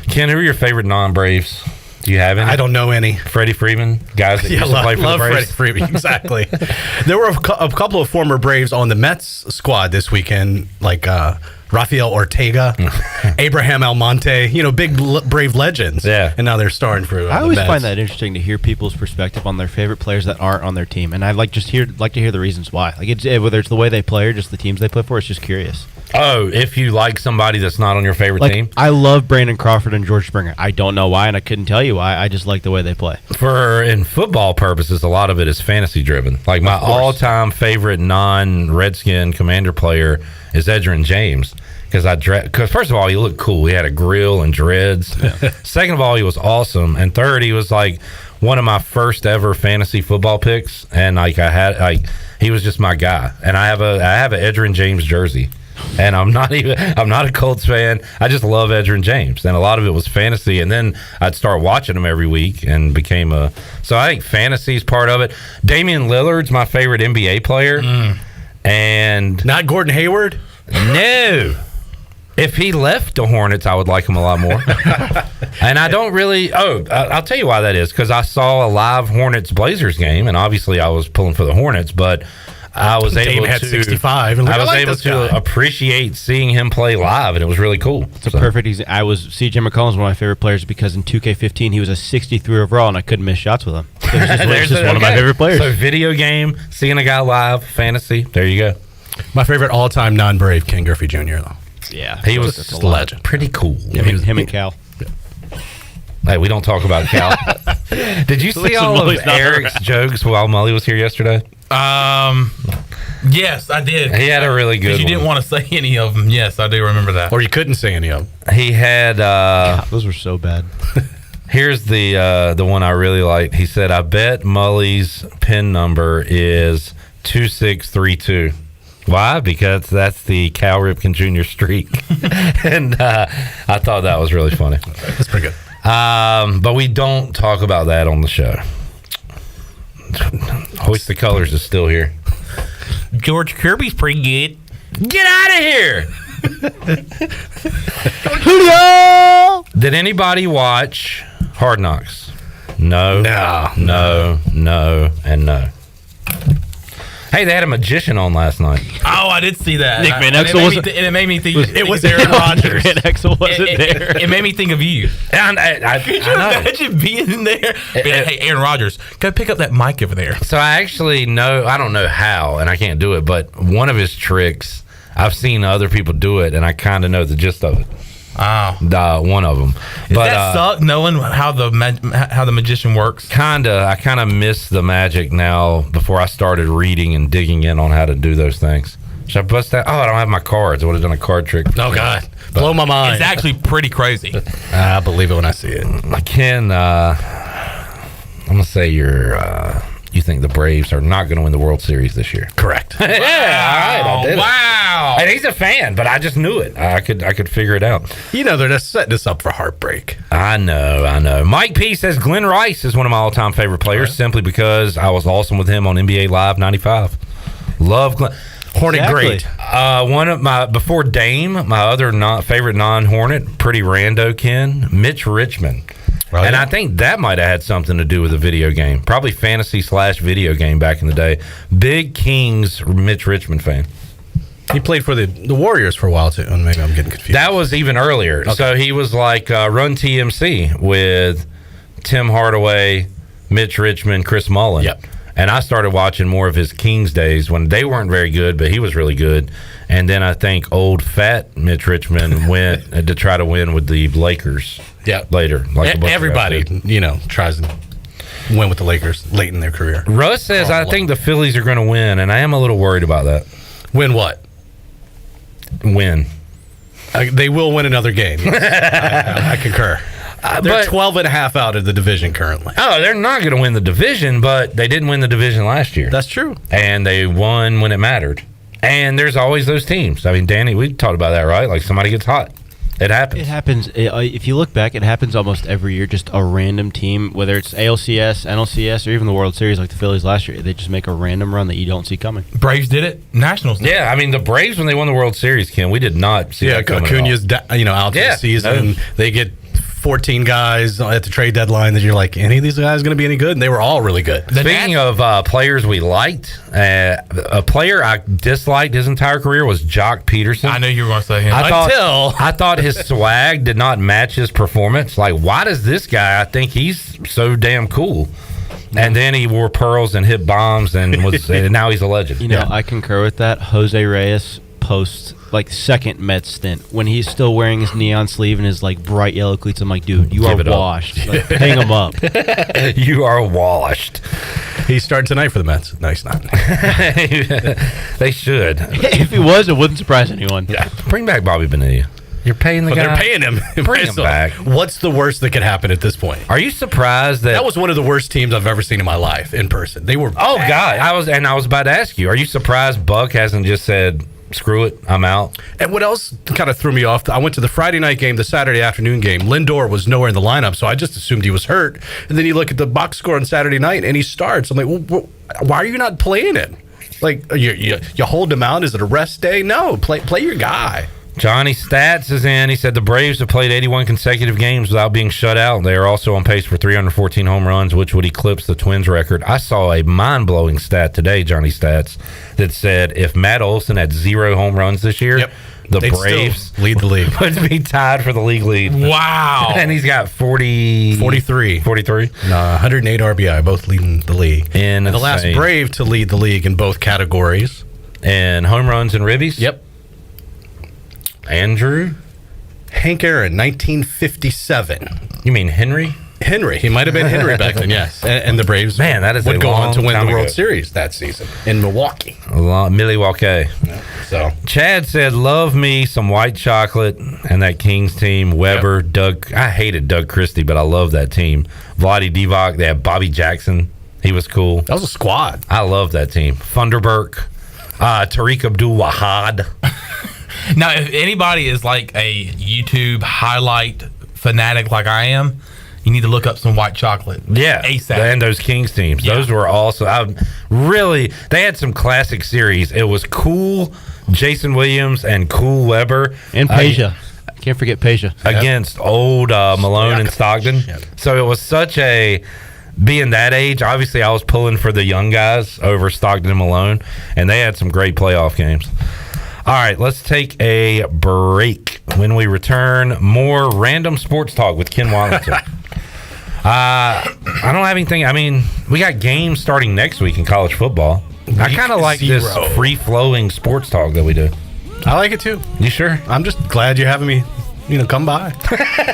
Ken, who are your favorite non-Braves? Do you have any? I don't know any. Freddie Freeman, guys that used to play for the Braves. Freddie Freeman, exactly. There were a couple of former Braves on the Mets squad this weekend, like Rafael Ortega, Abraham Almonte, big Brave legends. Yeah. And now they're starring for I always the Mets. find that interesting to hear people's perspective on their favorite players that aren't on their team, and I like to hear the reasons why. Like whether it's the way they play or just the teams they play for. It's just curious. Oh, if you like somebody that's not on your favorite team? I love Brandon Crawford and George Springer. I don't know why, and I couldn't tell you why. I just like the way they play. In football purposes, a lot of it is fantasy driven. Like my all-time favorite non-Redskin Commander player is Edgerrin James. Because first of all, he looked cool. He had a grill and dreads. Yeah. Second of all, he was awesome. And third, he was like one of my first ever fantasy football picks. And he was just my guy. And I have an Edgerrin James jersey. And I'm not a Colts fan. I just love Edgerrin James, and a lot of it was fantasy. And then I'd start watching him every week, and so I think fantasy is part of it. Damian Lillard's my favorite NBA player, and not Gordon Hayward. No, if he left the Hornets, I would like him a lot more. And I don't really. I'll tell you why that is, because I saw a live Hornets Blazers game, and obviously I was pulling for the Hornets, but I was able had 65. And I was able to appreciate seeing him play live, and it was really cool. It's a perfect example. CJ McCollum's one of my favorite players because in 2K15 he was a 63 overall, and I couldn't miss shots with him. It was just one of my favorite players. So video game, seeing a guy live, fantasy. There you go. My favorite all-time non-Brave, Ken Griffey Jr. though. Yeah, he was just a legend. Pretty cool. Yeah, him and Cal. Hey, we don't talk about Cal. Did you see all of Eric's jokes while Mully was here yesterday? Yes, I did. He had a really good one. You didn't want to say any of them. Yes, I do remember that. Or you couldn't say any of them. He had those were so bad. Here's the one I really liked. He said, "I bet Mully's PIN number is 2632." Why? Because that's the Cal Ripken Jr. streak. And I thought that was really funny. That's pretty good. But we don't talk about that on the show. Hoist the Colors is still here. George Kirby's pretty good. Get out of here! Julio! Did anybody watch Hard Knocks? No, and no. Hey, they had a magician on last night. Oh, I did see that. Nick Van Exel wasn't. And it made me think. It was Aaron Rodgers. Van Exel wasn't there. It made me think of you. And Could you imagine being in there? Hey, Aaron Rodgers, go pick up that mic over there. So I actually know. I don't know how, and I can't do it. But one of his tricks, I've seen other people do it, and I kind of know the gist of it. Oh, one of them. Does that suck knowing how the magician works? I kind of miss the magic now. Before I started reading and digging in on how to do those things. Should I bust that? Oh, I don't have my cards. I would have done a card trick. Oh, God. Blow my mind. It's actually pretty crazy. I believe it when I see it. Ken, I'm going to say you think the Braves are not going to win the World Series this year. Correct. Yeah, all right, I did it. Wow. And he's a fan, but I just knew it. I could figure it out. You know, they're just setting us up for heartbreak. I know. Mike P says Glenn Rice is one of my all-time favorite players simply because I was awesome with him on NBA Live 95. Love Glenn. Hornet great. One of my, before Dame, my other favorite non-Hornet, pretty rando Ken, Mitch Richmond. Right. And I think that might have had something to do with a video game. Probably fantasy/video game back in the day. Big Kings Mitch Richmond fan. He played for the Warriors for a while, too. And maybe I'm getting confused. That was even earlier. Okay. So he was like Run TMC with Tim Hardaway, Mitch Richmond, Chris Mullin. Yep. And I started watching more of his Kings days when they weren't very good, but he was really good. And then I think old fat Mitch Richmond went to try to win with the Lakers. Yeah, later. Like everybody, tries to win with the Lakers late in their career. Russ says, I think the Phillies are going to win, and I am a little worried about that. Win what? Win. They will win another game. Yes. I concur. They're 12 and a half out of the division currently. Oh, they're not going to win the division, but they didn't win the division last year. That's true. And they won when it mattered. And there's always those teams. I mean, Danny, we talked about that, right? Like somebody gets hot. It happens. It happens. If you look back, it happens almost every year. Just a random team, whether it's ALCS, NLCS, or even the World Series like the Phillies last year, they just make a random run that you don't see coming. Braves did it. Nationals did it. Yeah, I mean, the Braves, when they won the World Series, Ken, we did not see that coming Acuna's out for the season. They get 14 guys at the trade deadline that you're like, any of these guys going to be any good? And they were all really good. Speaking of players we liked, a player I disliked his entire career was Jock Peterson. I knew you were going to say him. I thought his swag did not match his performance. Like, why does this guy, I think he's so damn cool. And then he wore pearls and hit bombs and was and now he's a legend. I concur with that. Jose Reyes post second Mets stint when he's still wearing his neon sleeve and his bright yellow cleats. I'm like, dude, you are washed. Hang him up. You are washed. He's starting tonight for the Mets. No, he's not. They should. If he was, it wouldn't surprise anyone. Yeah. Bring back Bobby Bonilla. You're paying the guy. They're paying him. Bring him back. What's the worst that could happen at this point? Are you surprised that was one of the worst teams I've ever seen in my life in person? They were. Oh God, I was about to ask you. Are you surprised Buck hasn't just said, screw it, I'm out? And what else kind of threw me off? I went to the Friday night game, the Saturday afternoon game. Lindor was nowhere in the lineup, so I just assumed he was hurt. And then you look at the box score on Saturday night, and he starts. I'm like, well, why are you not playing him? Like, you hold him out? Is it a rest day? No, play your guy. Johnny Stats is in. He said the Braves have played 81 consecutive games without being shut out. They are also on pace for 314 home runs, which would eclipse the Twins record. I saw a mind-blowing stat today, Johnny Stats, that said if Matt Olson had 0 home runs this year, the Braves lead the league. Would be tied for the league lead. Wow. And he's got 43. 108 RBI, both leading the league. And the last Brave to lead the league in both categories. And home runs and ribbies? Yep. Andrew? Hank Aaron, 1957. You mean Henry? Henry. He might have been Henry back then, yes. And the Braves would go on to win the World Series that season in Milwaukee. Milwaukee. Yeah, so Chad said, love me some white chocolate and that Kings team. Weber, Doug. I hated Doug Christie, but I love that team. Vlade Divac. They had Bobby Jackson. He was cool. That was a squad. I love that team. Funderburk. Tariq Abdul-Wahad. Now, if anybody is like a YouTube highlight fanatic like I am, you need to look up some white chocolate. Yeah. ASAP. And those Kings teams. Yeah. Those were also they had some classic series. It was Cool Jason Williams and Cool Weber. And Peja. Can't forget Peja. Against old Malone and Stockton. Yep. So it was such a... Being that age, obviously I was pulling for the young guys over Stockton and Malone, and they had some great playoff games. All right, let's take a break. When we return, more random sports talk with Ken Watlington. I don't have anything. I mean, we got games starting next week in college football. I kind of like this free-flowing sports talk that we do. I like it too. You sure? I'm just glad you're having me come by.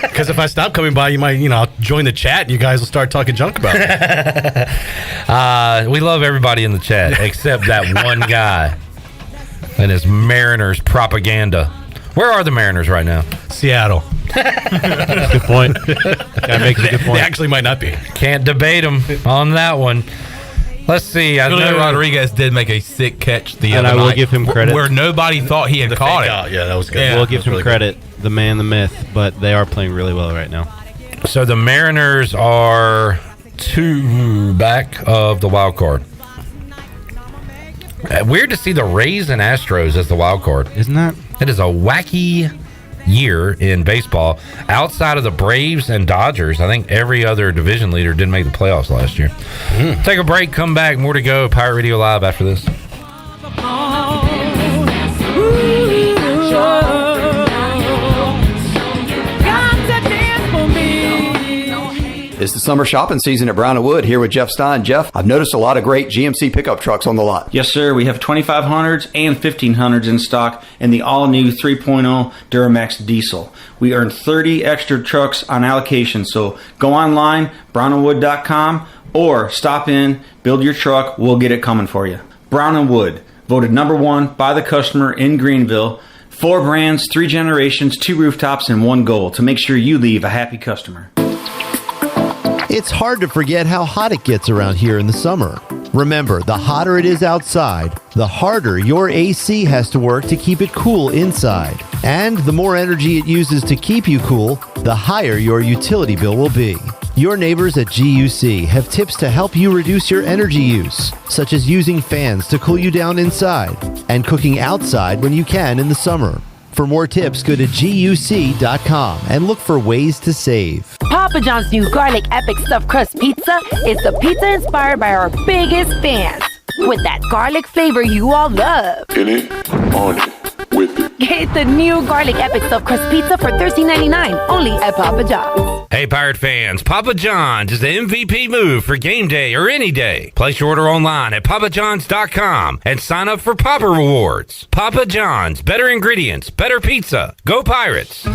Because if I stop coming by, you might, I'll join the chat and you guys will start talking junk about it. We love everybody in the chat except that one guy. And his Mariners propaganda. Where are the Mariners right now? Seattle. Good point. That makes a good point. They actually might not be. Can't debate them on that one. Let's see. I Julio know Rodriguez did make a sick catch the And other I will night give him credit. where nobody thought he had caught it. Yeah, that was good. We'll give him credit, the man, the myth, but they are playing really well right now. So the Mariners are 2 back of the wild card. Weird to see the Rays and Astros as the wild card. Isn't that? It is a wacky year in baseball. Outside of the Braves and Dodgers, I think every other division leader didn't make the playoffs last year. Take a break, come back, more to go. Pirate Radio Live after this. It's the summer shopping season at Brown & Wood. Here with Jeff Stein. Jeff, I've noticed a lot of great GMC pickup trucks on the lot. Yes, sir. We have 2500s and 1500s in stock and the all-new 3.0 Duramax diesel. We earn 30 extra trucks on allocation, so go online, brownandwood.com, or stop in, build your truck, we'll get it coming for you. Brown & Wood, voted #1 by the customer in Greenville. 4 brands, 3 generations, 2 rooftops, and 1 goal to make sure you leave a happy customer. It's hard to forget how hot it gets around here in the summer. Remember, the hotter it is outside, the harder your AC has to work to keep it cool inside. And the more energy it uses to keep you cool, the higher your utility bill will be. Your neighbors at GUC have tips to help you reduce your energy use, such as using fans to cool you down inside and cooking outside when you can in the summer. For more tips, go to GUC.com and look for ways to save. Papa John's new Garlic Epic Stuffed Crust Pizza is the pizza inspired by our biggest fans. With that garlic flavor you all love. In it, on it, with it. Get the new Garlic Epic Stuffed Crust Pizza for $13.99 only at Papa John's. Hey, Pirate fans, Papa John's is the MVP move for game day or any day. Place your order online at papajohns.com and sign up for Papa Rewards. Papa John's, better ingredients, better pizza. Go Pirates!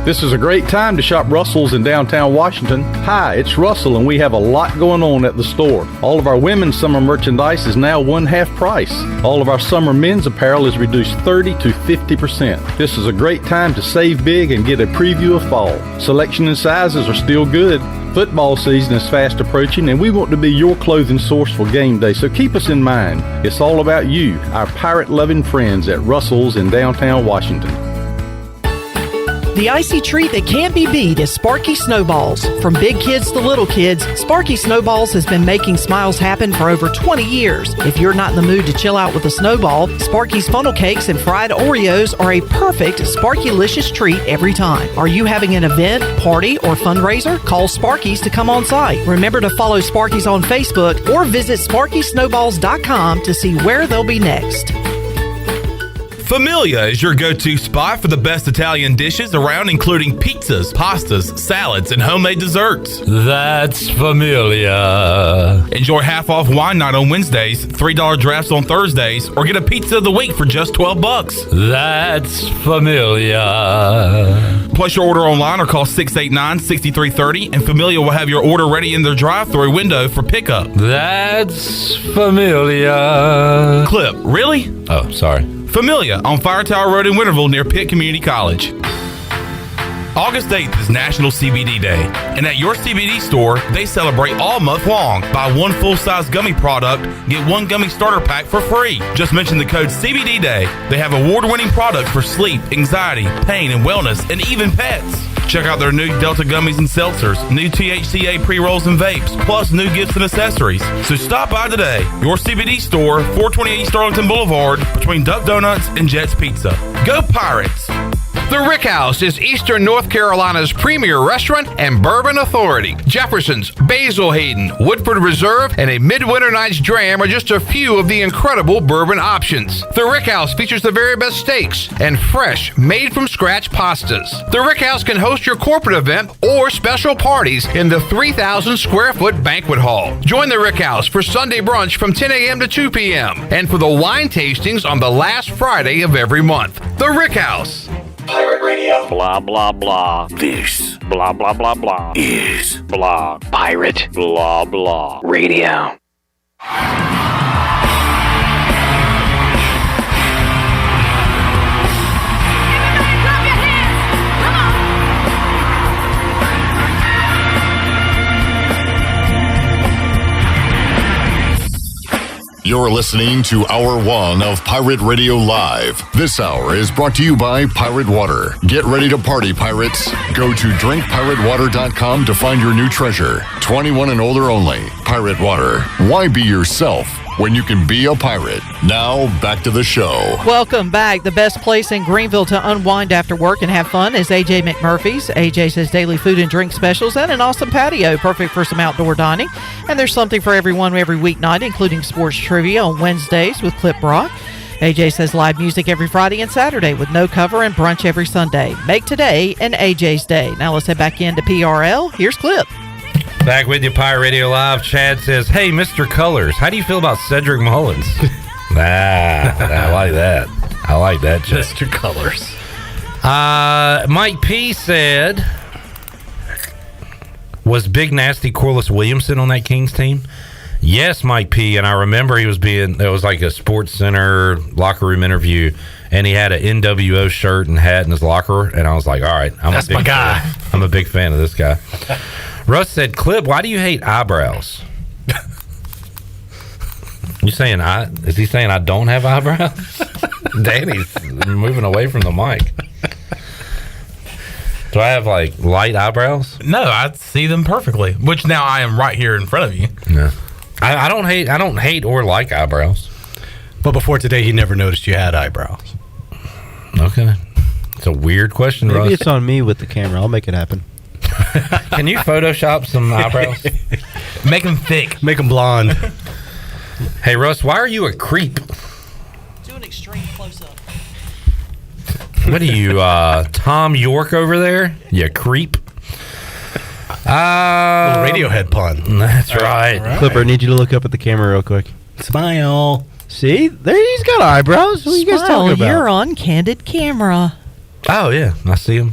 This is a great time to shop Russell's in downtown Washington. Hi, it's Russell, and we have a lot going on at the store. All of our women's summer merchandise is now 1/2 price. All of our summer men's apparel is reduced 30 to 50%. This is a great time to save big and get a preview of fall. Selection and sizes are still good. Football season is fast approaching, and we want to be your clothing source for game day, so keep us in mind. It's all about you, our pirate-loving friends at Russell's in downtown Washington. The icy treat that can't be beat is Sparky Snowballs. From big kids to little kids, Sparky Snowballs has been making smiles happen for over 20 years. If you're not in the mood to chill out with a snowball, Sparky's funnel cakes and fried Oreos are a perfect Sparky-licious treat every time. Are you having an event, party, or fundraiser? Call Sparky's to come on site. Remember to follow Sparky's on Facebook or visit SparkySnowballs.com to see where they'll be next. Familia is your go-to spot for the best Italian dishes around, including pizzas, pastas, salads, and homemade desserts. That's Familia. Enjoy half-off wine night on Wednesdays, $3 drafts on Thursdays, or get a pizza of the week for just $12. That's Familia. Place your order online or call 689-6330, and Familia will have your order ready in their drive-thru window for pickup. That's Familia. Clip, really? Oh, sorry. Familia on Fire Tower Road in Winterville near Pitt Community College. August 8th is National CBD Day, and at your CBD store, they celebrate all month long. Buy 1 full-size gummy product, get 1 gummy starter pack for free. Just mention the code CBD Day. They have award-winning products for sleep, anxiety, pain, and wellness, and even pets. Check out their new Delta gummies and seltzers, new THCA pre-rolls and vapes, plus new gifts and accessories. So stop by today. Your CBD store, 428 East Arlington Boulevard, between Duck Donuts and Jet's Pizza. Go Pirates! The Rick House is Eastern North Carolina's premier restaurant and bourbon authority. Jefferson's, Basil Hayden, Woodford Reserve, and a Midwinter Night's Dram are just a few of the incredible bourbon options. The Rick House features the very best steaks and fresh, made-from-scratch pastas. The Rick House can host your corporate event or special parties in the 3,000-square-foot banquet hall. Join the Rick House for Sunday brunch from 10 a.m. to 2 p.m. and for the wine tastings on the last Friday of every month. The Rick House. Pirate Radio. Blah, blah, blah. This. Blah, blah, blah, blah. Is. Blah. Pirate. Blah, blah. Radio. You're listening to Hour 1 of Pirate Radio Live. This hour is brought to you by Pirate Water. Get ready to party, pirates. Go to drinkpiratewater.com to find your new treasure. 21 and older only. Pirate Water. Why be yourself when you can be a pirate? Now, back to the show. Welcome back. The best place in Greenville to unwind after work and have fun is AJ McMurphy's. AJ says daily food and drink specials and an awesome patio, perfect for some outdoor dining. And there's something for everyone every weeknight, including sports trivia on Wednesdays with Clip Brock. AJ says live music every Friday and Saturday with no cover and brunch every Sunday. Make today an AJ's day. Now let's head back into PRL. Here's Clip. Back with you, Pirate Radio Live. Chad says, hey, Mr. Colors, how do you feel about Cedric Mullins? I like that. I like that, Chad. Mr. Colors. Mike P said, was Big Nasty Corliss Williamson on that Kings team? Yes, Mike P. And I remember he was it was like a Sports Center locker room interview, and he had an NWO shirt and hat in his locker. And I was like, all right, that's my guy. I'm a big fan of this guy. Russ said, Clip, why do you hate eyebrows? You saying is he saying I don't have eyebrows? Danny's moving away from the mic. Do I have like light eyebrows? No, I see them perfectly. Which now I am right here in front of you. Yeah. I don't hate or like eyebrows. But before today, he never noticed you had eyebrows. Okay. It's a weird question, Maybe Russ. it's on me with the camera. I'll make it happen. Can you Photoshop some eyebrows? Make them thick. Make them blonde. Hey, Russ, why are you a creep? Do an extreme close-up. What are you, Tom York over there? You creep. Radiohead pun. That's right. Clipper, I need you to look up at the camera real quick. Smile. See? There, he's got eyebrows. What are you guys talking about? You're on candid camera. Oh, yeah. I see him.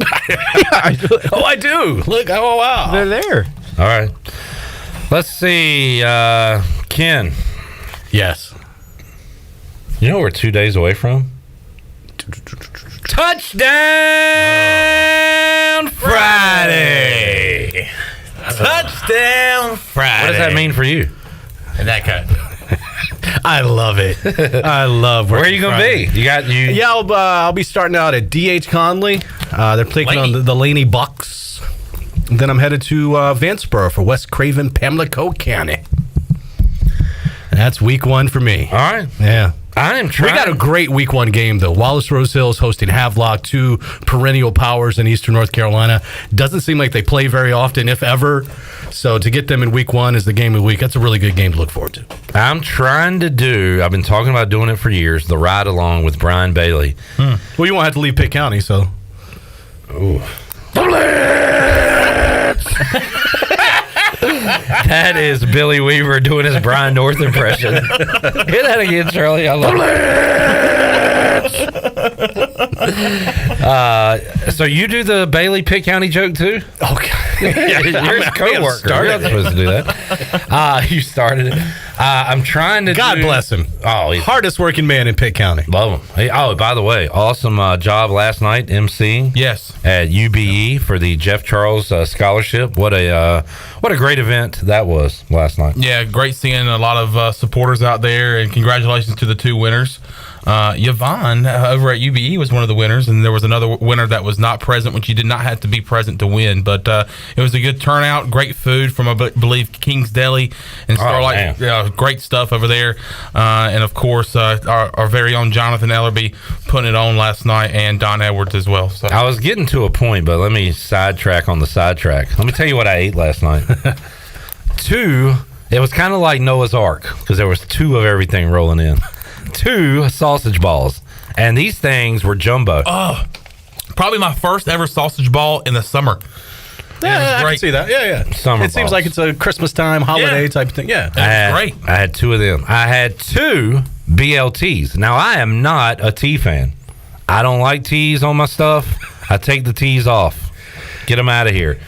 I do. Look. Oh, wow. They're there. All right. Let's see. Ken. Yes. You know what we're 2 days away from? Touchdown Friday. Touchdown Friday. What does that mean for you? And that kind. I love it. I love where are you going to be? Yeah, I'll be starting out at D.H. Conley. They're taking on the Laney Bucks. And then I'm headed to Vanceboro for West Craven, Pamlico County. And that's week 1 for me. All right. Yeah. I am trying. We got a great week 1 game, though. Wallace Rose Hills hosting Havelock, 2 perennial powers in Eastern North Carolina. Doesn't seem like they play very often, if ever. So to get them in week 1 is the game of the week. That's a really good game to look forward to. I'm trying to I've been talking about doing it for years, the ride along with Brian Bailey. Well, you won't have to leave Pitt County, so. Ooh. That is Billy Weaver doing his Brian North impression. Hear that again, Charlie? I love it. So you do the Bailey Pitt County joke too? Okay. You're his co-worker. You're not supposed to do that. You started it. I'm trying to God bless him. Oh, he's hardest working man in Pitt County. Love him. Hey, by the way, awesome job last night emceeing. Yes. At UBE for the Jeff Charles Scholarship. What a great event that was last night. Yeah, great seeing a lot of supporters out there, and congratulations to the 2 winners. Yvonne over at UBE was one of the winners, and there was another winner that was not present, which you did not have to be present to win. But it was a good turnout, great food from, I believe, King's Deli and Starlight. Great stuff over there. And, of course, our very own Jonathan Ellerby putting it on last night, and Don Edwards as well. So I was getting to a point, but let me sidetrack on the sidetrack. Let me tell you what I ate last night. 2, it was kind of like Noah's Ark because there was 2 of everything rolling in. 2 sausage balls, and these things were jumbo. Oh, probably my first ever sausage ball in the summer. Yeah, I can see that. Yeah. Summer seems like it's a Christmas time, holiday type of thing. Yeah, that's great. I had 2 of them. I had 2 BLTs. Now, I am not a tea fan. I don't like teas on my stuff. I take the teas off. Get them out of here.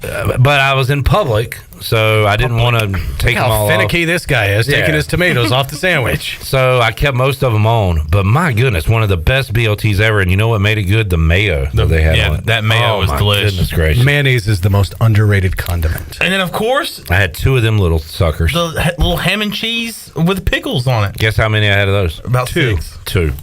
But I was in public so I didn't want to take them all How finicky off. this guy is, taking his tomatoes off the sandwich. So I kept most of them on, but my goodness, one of the best BLTs ever. And you know what made it good? The mayo that they had on it. that mayo was my delicious. Goodness gracious. Mayonnaise is the most underrated condiment. And then, of course, I had 2 of them little suckers. the little ham and cheese with pickles on it. Guess how many I had of those? About 6. 2.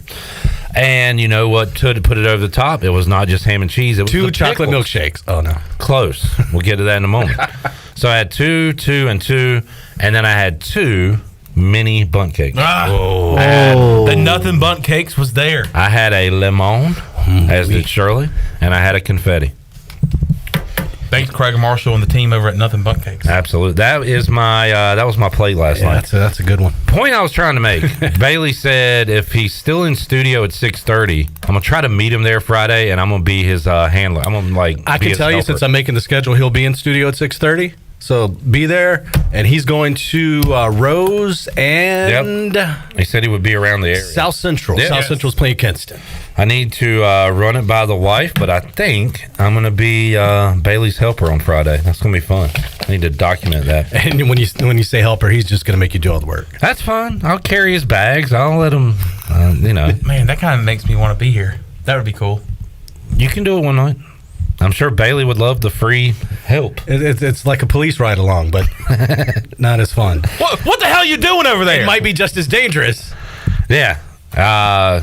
And you know what? To put it over the top, it was not just ham and cheese. It was 2 the chocolate pickles. milkshakes. Oh, no. Close. We'll get to that in a moment. So I had 2, 2, and 2, and then I had 2 mini bundt cakes. The nothing bundt cakes was there. I had a lemon, as did Shirley, and I had a confetti. Thanks, Craig Marshall and the team over at Nothing Bundt Cakes. Absolutely. That is my that was my plate last night. That's a good one. Point I was trying to make. Bailey said if he's still in studio at 6:30, I'm gonna try to meet him there Friday, and I'm gonna be his handler. I'm gonna I can tell you, since I'm making the schedule, he'll be in studio at 6:30. So be there, and he's going to Rose and he said he would be around the area. South Central. Yeah. South Central's playing Kinston. I need to run it by the wife, but I think I'm going to be Bailey's helper on Friday. That's going to be fun. I need to document that. And when you say helper, he's just going to make you do all the work. That's fun. I'll carry his bags. I'll let him, Man, that kind of makes me want to be here. That would be cool. You can do it one night. I'm sure Bailey would love the free help. It's like a police ride along, but not as fun. What the hell are you doing over there? It might be just as dangerous. Yeah. Yeah.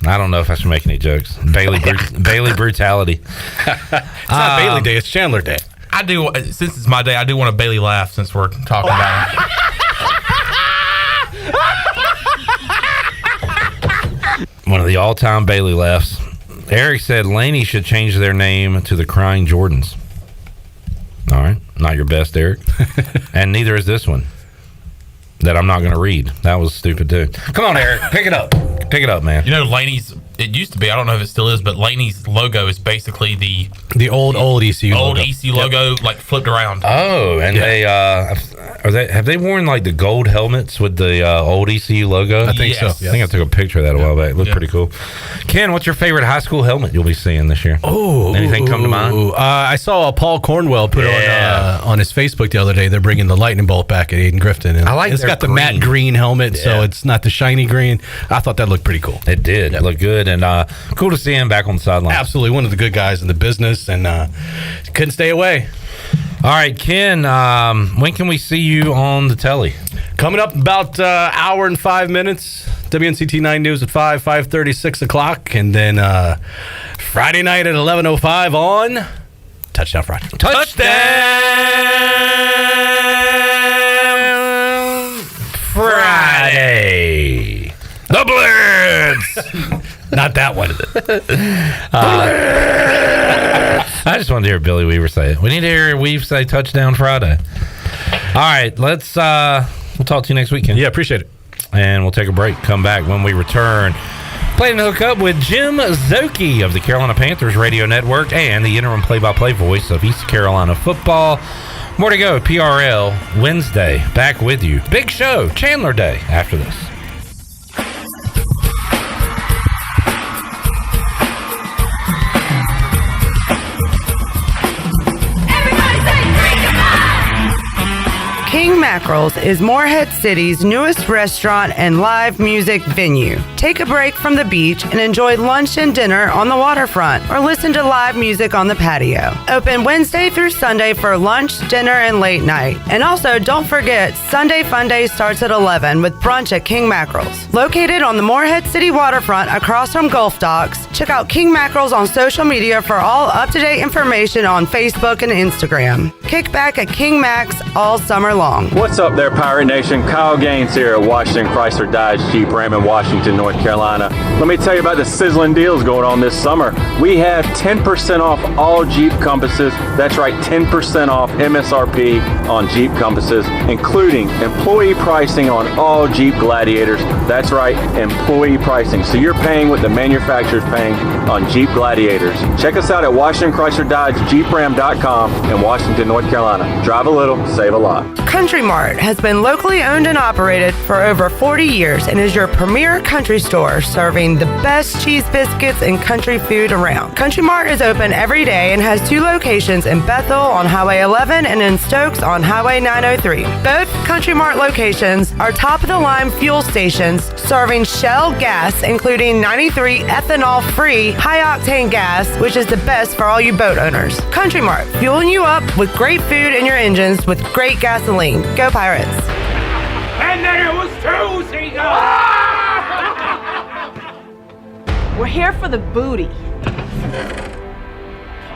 I don't know if I should make any jokes. Bailey brutality. It's not Bailey Day. It's Chandler Day. I do. Since it's my day, I do want a Bailey laugh since we're talking about it. One of the all-time Bailey laughs. Eric said Laney should change their name to the Crying Jordans. All right. Not your best, Eric. And neither is this one that I'm not going to read. That was stupid, too. Come on, Eric. Pick it up. Pick it up, man. You know, Laney's, it used to be, I don't know if it still is, but Laney's logo is basically the old ECU old logo. ECU logo, like flipped around. Oh, and they have they worn like the gold helmets with the old ECU logo? I think so. I think I took a picture of that a while back. It looked pretty cool. Ken, what's your favorite high school helmet you'll be seeing this year? Oh, anything come to mind? I saw Paul Cornwell put on his Facebook the other day. They're bringing the lightning bolt back at Aiden Grifton, and I like it's their got the green. matte green helmet, so it's not the shiny green. I thought that looked pretty cool. It did. It looked good, and cool to see him back on the sideline. Absolutely, one of the good guys in the business, and couldn't stay away. All right, Ken, when can we see you on the telly? Coming up about hour and 5 minutes. WNCT 9 News at 5, 5:30, 6 o'clock. And then Friday night at 11:05 on Touchdown Friday. Touchdown Friday. The Blitz. Not that one. I just wanted to hear Billy Weaver say it. We need to hear Weave say Touchdown Friday. All right, let's we'll talk to you next weekend. Yeah, appreciate it. And we'll take a break. Come back when we return. Playing the hook up with Jim Szoke of the Carolina Panthers Radio Network and the interim play-by-play voice of East Carolina football. More to go. PRL Wednesday. Back with you. Big show. Chandler Day after this. King Mackerel's is Morehead City's newest restaurant and live music venue. Take a break from the beach and enjoy lunch and dinner on the waterfront or listen to live music on the patio. Open Wednesday through Sunday for lunch, dinner, and late night. And also, don't forget, Sunday Fun Day starts at 11 with brunch at King Mackerel's. Located on the Morehead City waterfront across from Gulf Docks, check out King Mackerel's on social media for all up-to-date information on Facebook and Instagram. Kick back at King Mac's all summer long. What's up there, Pirate Nation? Kyle Gaines here at Washington Chrysler Dodge Jeep Ram in Washington, North Carolina. Let me tell you about the sizzling deals going on this summer. We have 10% off all Jeep Compasses. That's right, 10% off MSRP on Jeep Compasses, including employee pricing on all Jeep Gladiators. That's right, employee pricing. So you're paying what the manufacturer's paying on Jeep Gladiators. Check us out at WashingtonChrysler Dodge JeepRam.com in Washington, North Carolina. Drive a little, save a lot. Country Mart Mart has been locally owned and operated for over 40 years and is your premier country store serving the best cheese biscuits and country food around. Country Mart is open every day and has 2 locations in Bethel on Highway 11 and in Stokes on Highway 903. Both Country Mart locations are top-of-the-line fuel stations serving Shell gas, including 93 ethanol-free high-octane gas, which is the best for all you boat owners. Country Mart, fueling you up with great food in your engines with great gasoline. Go Pirates! And then it was 2 seagulls! We're here for the booty.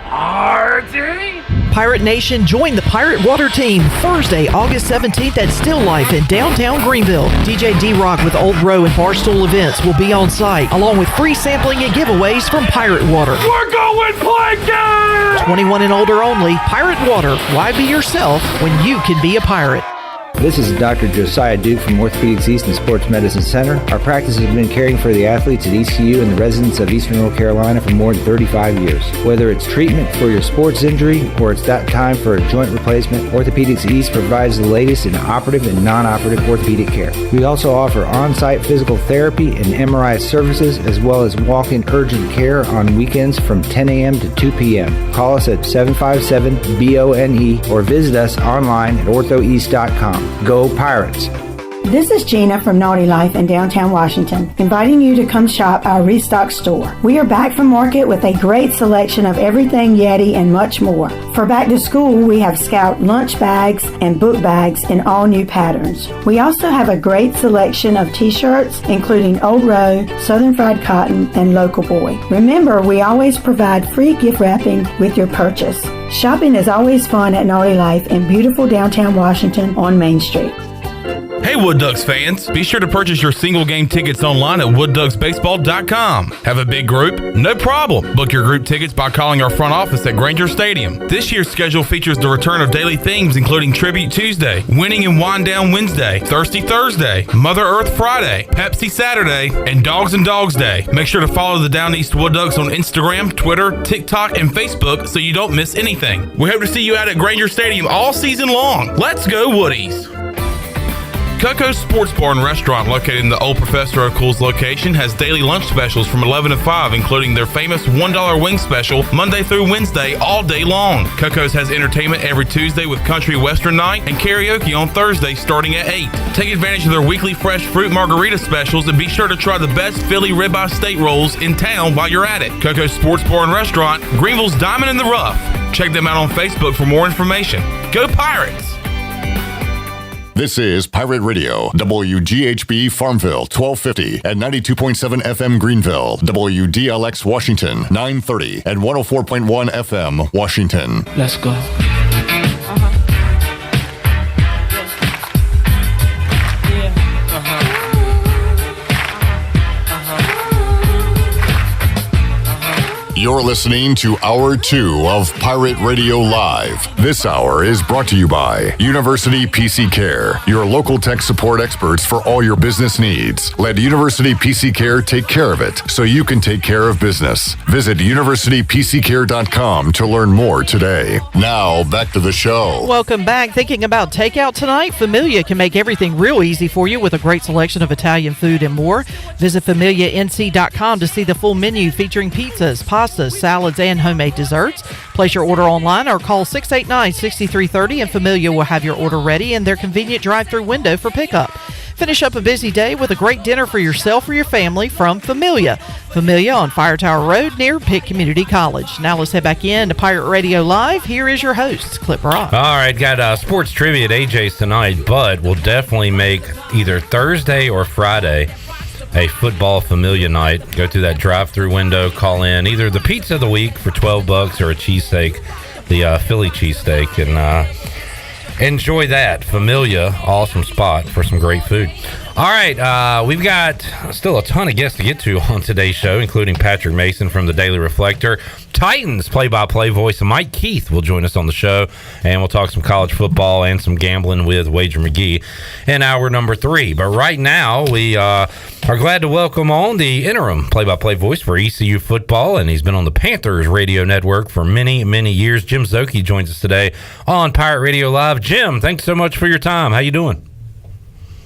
Party! Pirate Nation, join the Pirate Water Team Thursday, August 17th at Still Life in downtown Greenville. DJ D-Rock with Old Row and Barstool Events will be on site, along with free sampling and giveaways from Pirate Water. We're going plankton! 21 and older only. Pirate Water. Why be yourself when you can be a pirate? This is Dr. Josiah Duke from Orthopedics East and Sports Medicine Center. Our practice has been caring for the athletes at ECU and the residents of Eastern North Carolina for more than 35 years. Whether it's treatment for your sports injury or it's that time for a joint replacement, Orthopedics East provides the latest in operative and non-operative orthopedic care. We also offer on-site physical therapy and MRI services, as well as walk-in urgent care on weekends from 10 a.m. to 2 p.m. Call us at 757-BONE or visit us online at orthoeast.com. Go Pirates! This is Gina from Naughty Life in downtown Washington, inviting you to come shop our Restock store. We are back from market with a great selection of everything Yeti and much more. For back to school, we have Scout lunch bags and book bags in all new patterns. We also have a great selection of t-shirts, including Old Row, Southern Fried Cotton, and Local Boy. Remember, we always provide free gift wrapping with your purchase. Shopping is always fun at Naughty Life in beautiful downtown Washington on Main Street. Hey Wood Ducks fans, be sure to purchase your single game tickets online at woodducksbaseball.com. Have a big group? No problem. Book your group tickets by calling our front office at Granger Stadium. This year's schedule features the return of daily themes including Tribute Tuesday, Winning and Wind Down Wednesday, Thirsty Thursday, Mother Earth Friday, Pepsi Saturday, and Dogs and Dogs Day. Make sure to follow the Down East Wood Ducks on Instagram, Twitter, TikTok, and Facebook so you don't miss anything. We hope to see you out at Granger Stadium all season long. Let's go Woodies! Coco's Sports Bar and Restaurant, located in the Old Professor O'Cool's location, has daily lunch specials from 11 to 5, including their famous $1 wing special Monday through Wednesday all day long. Coco's has entertainment every Tuesday with country western night and karaoke on Thursday starting at 8. Take advantage of their weekly fresh fruit margarita specials and be sure to try the best Philly ribeye steak rolls in town while you're at it. Coco's Sports Bar and Restaurant, Greenville's Diamond in the Rough. Check them out on Facebook for more information. Go Pirates! This is Pirate Radio, WGHB Farmville, 1250 and 92.7 FM Greenville, WDLX Washington, 930 and 104.1 FM Washington. Let's go. You're listening to Hour 2 of Pirate Radio Live. This hour is brought to you by University PC Care, your local tech support experts for all your business needs. Let University PC Care take care of it so you can take care of business. Visit universitypccare.com to learn more today. Now, back to the show. Welcome back. Thinking about takeout tonight? Familia can make everything real easy for you with a great selection of Italian food and more. Visit FamiliaNC.com to see the full menu featuring pizzas, pastas, salads, and homemade desserts. Place your order online or call 689-6330 and Familia will have your order ready in their convenient drive-thru window for pickup. Finish up a busy day with a great dinner for yourself or your family from Familia. Familia on Fire Tower Road near Pitt Community College. Now let's head back in to Pirate Radio Live. Here is your host, Clip Rock. All right, got sports trivia at AJ's tonight, but we'll definitely make either Thursday or Friday a football Familia night. Go through that drive-through window, call in either the pizza of the week for $12 or a cheesesteak, the Philly cheesesteak, and enjoy that. Familia, awesome spot for some great food. All right, we've got still a ton of guests to get to on today's show, including Patrick Mason from the Daily Reflector. Titans play-by-play voice Mike Keith will join us on the show, and we'll talk some college football and some gambling with Wager McGhee in hour number 3. But right now, we are glad to welcome on the interim play-by-play voice for ECU football, and he's been on the Panthers radio network for many, many years. Jim Szoke joins us today on Pirate Radio Live. Jim, thanks so much for your time. How you doing?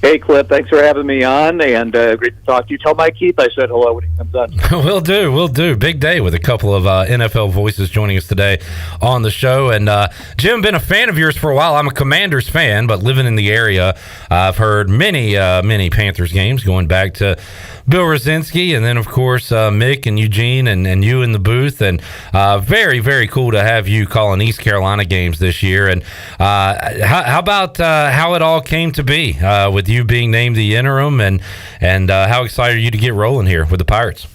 Hey, Cliff, thanks for having me on, and great to talk to you. Tell Mike Keith I said hello when he comes on. Will do. Big day with a couple of NFL voices joining us today on the show. And Jim, been a fan of yours for a while. I'm a Commanders fan, but living in the area, I've heard many Panthers games going back to Bill Rosinski, and then, of course, Mick and Eugene and you in the booth. And very, very cool to have you calling East Carolina games this year. And how about how it all came to be with you being named the interim, and how excited are you to get rolling here with the Pirates?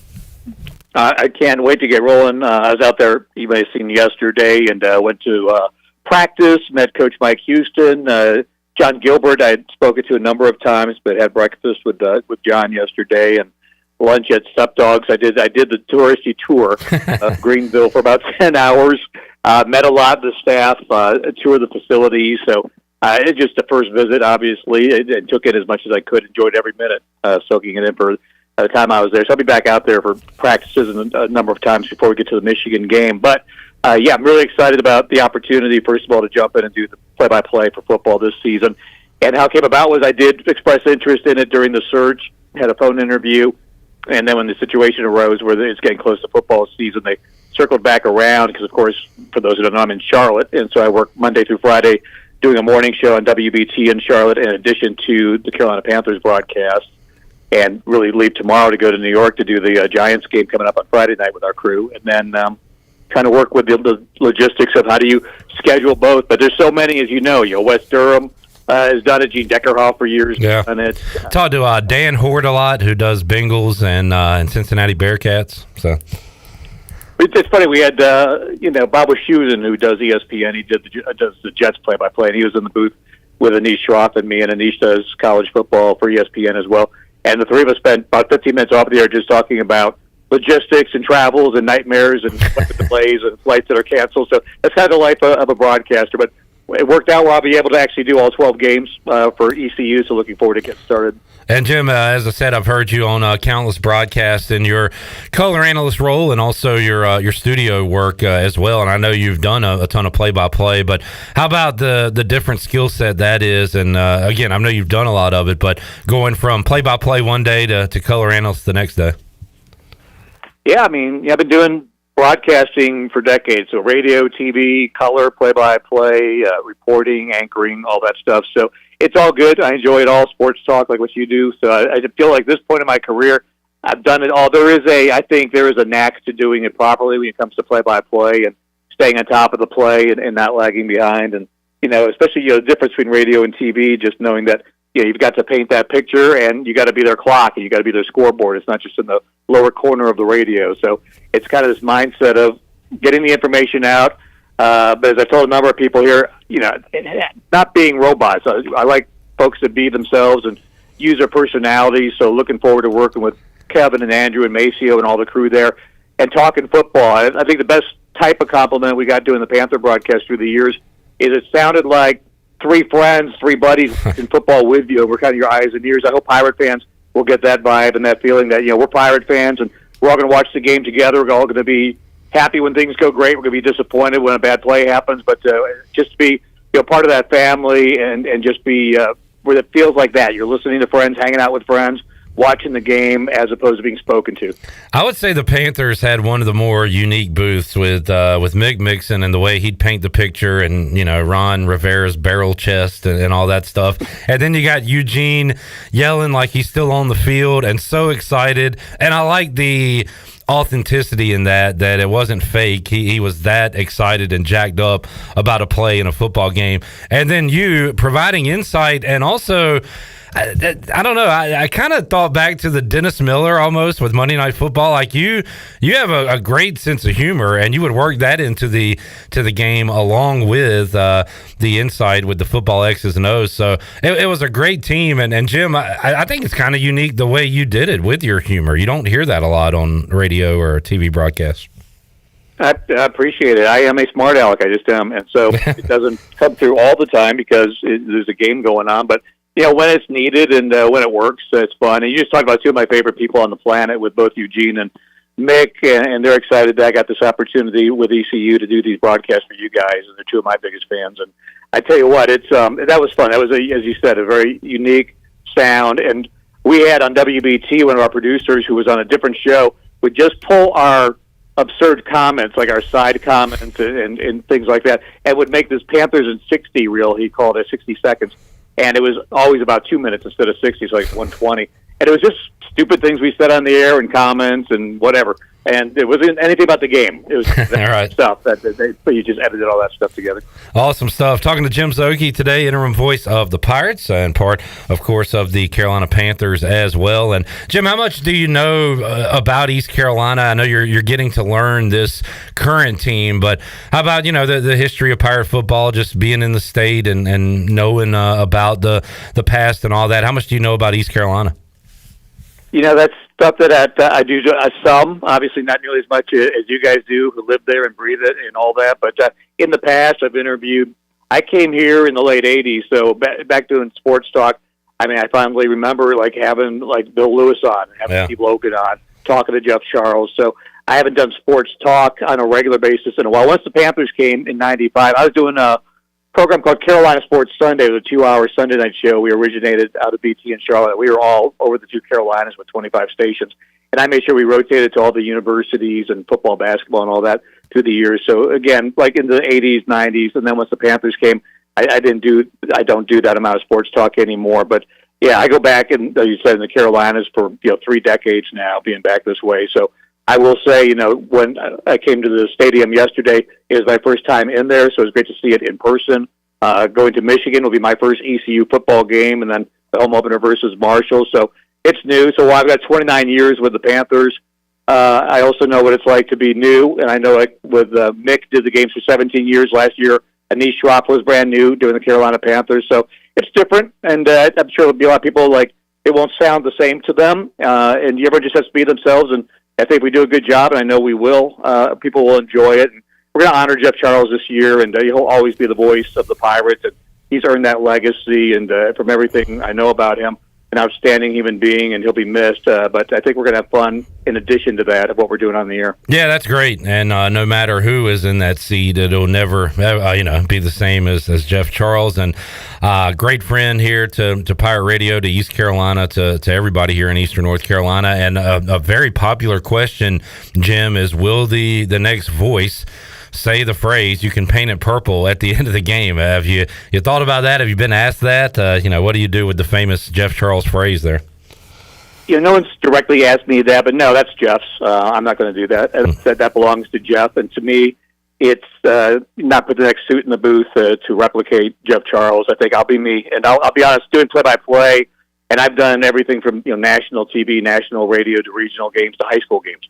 I can't wait to get rolling. I was out there, you may have seen yesterday, and went to practice, met Coach Mike Houston. John Gilbert I had spoken to a number of times, but had breakfast with John yesterday, and lunch at Sup Dogs. I did the touristy tour of Greenville for about 10 hours. Met a lot of the staff, toured the facilities. So it's just a first visit, obviously. It took it as much as I could. Enjoyed every minute, soaking it in for the time I was there. So I'll be back out there for practices a number of times before we get to the Michigan game. But yeah, I'm really excited about the opportunity, first of all, to jump in and do the play-by-play for football this season. And how it came about was I did express interest in it during the search, had a phone interview, and then when the situation arose where it's getting close to football season, they circled back around because, of course, for those who don't know, I'm in Charlotte, and so I work Monday through Friday doing a morning show on WBT in Charlotte in addition to the Carolina Panthers broadcast, and really leave tomorrow to go to New York to do the Giants game coming up on Friday night with our crew, and then kind of work with the logistics of how do you schedule both. But there's so many, as you know, West Durham has done it. Gene Deckerhoff for years. Yeah. Done it. Talked to Dan Horde a lot, who does Bengals and Cincinnati Bearcats. So it's funny. We had Bob Wischusen, who does ESPN. He does the Jets play-by-play, and he was in the booth with Anish Shroff and me. And Anish does college football for ESPN as well. And the three of us spent about 15 minutes off the air just talking about logistics and travels and nightmares and delays and flights that are canceled. So that's kind of the life of a broadcaster. But it worked out where I'll be able to actually do all 12 games for ECU, so looking forward to getting started. And Jim, as I said, I've heard you on countless broadcasts in your color analyst role and also your studio work as well. And I know you've done a ton of play-by-play, but how about the different skill set that is? And again, I know you've done a lot of it, but going from play-by-play one day to color analyst the next day. Yeah, I mean, I've been doing broadcasting for decades, so radio, TV, color, play-by-play, reporting, anchoring, all that stuff. So it's all good. I enjoy it all, sports talk like what you do. So I feel like this point in my career, I've done it all. I think there is a knack to doing it properly when it comes to play-by-play and staying on top of the play and not lagging behind. And, especially, the difference between radio and TV, just knowing that, you've got to paint that picture, and you got to be their clock, and you got to be their scoreboard. It's not just in the lower corner of the radio. So it's kind of this mindset of getting the information out. But as I told a number of people here, not being robots. I like folks to be themselves and use their personalities. So looking forward to working with Kevin and Andrew and Maceo and all the crew there and talking football. I think the best type of compliment we got doing the Panther broadcast through the years is it sounded like three friends, three buddies in football with you. We're kind of your eyes and ears. I hope Pirate fans will get that vibe and that feeling that, we're Pirate fans and we're all going to watch the game together. We're all going to be happy when things go great. We're going to be disappointed when a bad play happens. But just to be part of that family and just be where it feels like that. You're listening to friends, hanging out with friends, watching the game as opposed to being spoken to. I would say the Panthers had one of the more unique booths with Mick Mixon and the way he'd paint the picture and, Ron Rivera's barrel chest and all that stuff. And then you got Eugene yelling like he's still on the field and so excited. And I like the authenticity in that it wasn't fake. He was that excited and jacked up about a play in a football game. And then you providing insight and also I don't know. I kind of thought back to the Dennis Miller almost with Monday Night Football. Like you have a great sense of humor, and you would work that into the game along with the insight with the football X's and O's. So it was a great team. And Jim, I think it's kind of unique the way you did it with your humor. You don't hear that a lot on radio or TV broadcasts. I appreciate it. I am a smart aleck. I just am. And so it doesn't come through all the time because there's a game going on. But when it's needed and when it works, it's fun. And you just talked about two of my favorite people on the planet with both Eugene and Mick, and they're excited that I got this opportunity with ECU to do these broadcasts for you guys, and they're two of my biggest fans. And I tell you what, it's that was fun. That was, as you said, a very unique sound. And we had on WBT, one of our producers who was on a different show, would just pull our absurd comments, like our side comments and things like that, and would make this Panthers in 60 reel, he called it, 60 seconds. And it was always about 2 minutes instead of 60, so like 120. And it was just stupid things we said on the air and comments and whatever. And it wasn't anything about the game. It was that stuff that you just edited all that stuff together. Awesome stuff. Talking to Jim Szoke today, interim voice of the Pirates and part, of course, of the Carolina Panthers as well. And Jim, how much do you know about East Carolina? I know you're getting to learn this current team, but how about the history of Pirate football, just being in the state and knowing about the past and all that? How much do you know about East Carolina? That's stuff that I do some, obviously not nearly as much as you guys do, who live there and breathe it and all that. But in the past, I've interviewed. I came here in the late '80s, so back doing sports talk. I mean, I fondly remember having Bill Lewis on, having Steve Logan on, talking to Jeff Charles. So I haven't done sports talk on a regular basis in a while. Once the Panthers came in '95, I was doing a program called Carolina Sports Sunday. It was a 2-hour Sunday night show. We originated out of BT in Charlotte. We were all over the two Carolinas with 25 stations. And I made sure we rotated to all the universities and football, basketball, and all that through the years. So, again, in the 80s, 90s, and then once the Panthers came, I don't do that amount of sports talk anymore. But, yeah, I go back, and as you said, in the Carolinas for 3 decades now, being back this way. So I will say, when I came to the stadium yesterday, it was my first time in there, so it was great to see it in person. Going to Michigan will be my first ECU football game, and then the home opener versus Marshall. So it's new. So while I've got 29 years with the Panthers, I also know what it's like to be new, and I know with Mick did the games for 17 years. Last year, Anish Shroff was brand new doing the Carolina Panthers. So it's different, and I'm sure there'll be a lot of people it won't sound the same to them, and everyone just has to be themselves. And I think if we do a good job, and I know we will, people will enjoy it. And we're going to honor Jeff Charles this year, and he'll always be the voice of the Pirates. And he's earned that legacy, and from everything I know about him, an outstanding human being, and he'll be missed. But I think we're going to have fun in addition to that of what we're doing on the air. Yeah, that's great. And no matter who is in that seat, it'll never be the same as Jeff Charles. And great friend here to Pirate Radio, to East Carolina, to everybody here in Eastern North Carolina. And a very popular question, Jim, is will the next voice say the phrase, "You can paint it purple" at the end of the game? Have you thought about that? Have you been asked that? What do you do with the famous Jeff Charles phrase there? No one's directly asked me that, but no, that's Jeff's. I'm not going to do that. That belongs to Jeff, and to me, it's not put the next suit in the booth to replicate Jeff Charles. I think I'll be me, and I'll be honest, doing play-by-play, and I've done everything from national TV, national radio, to regional games to high school games.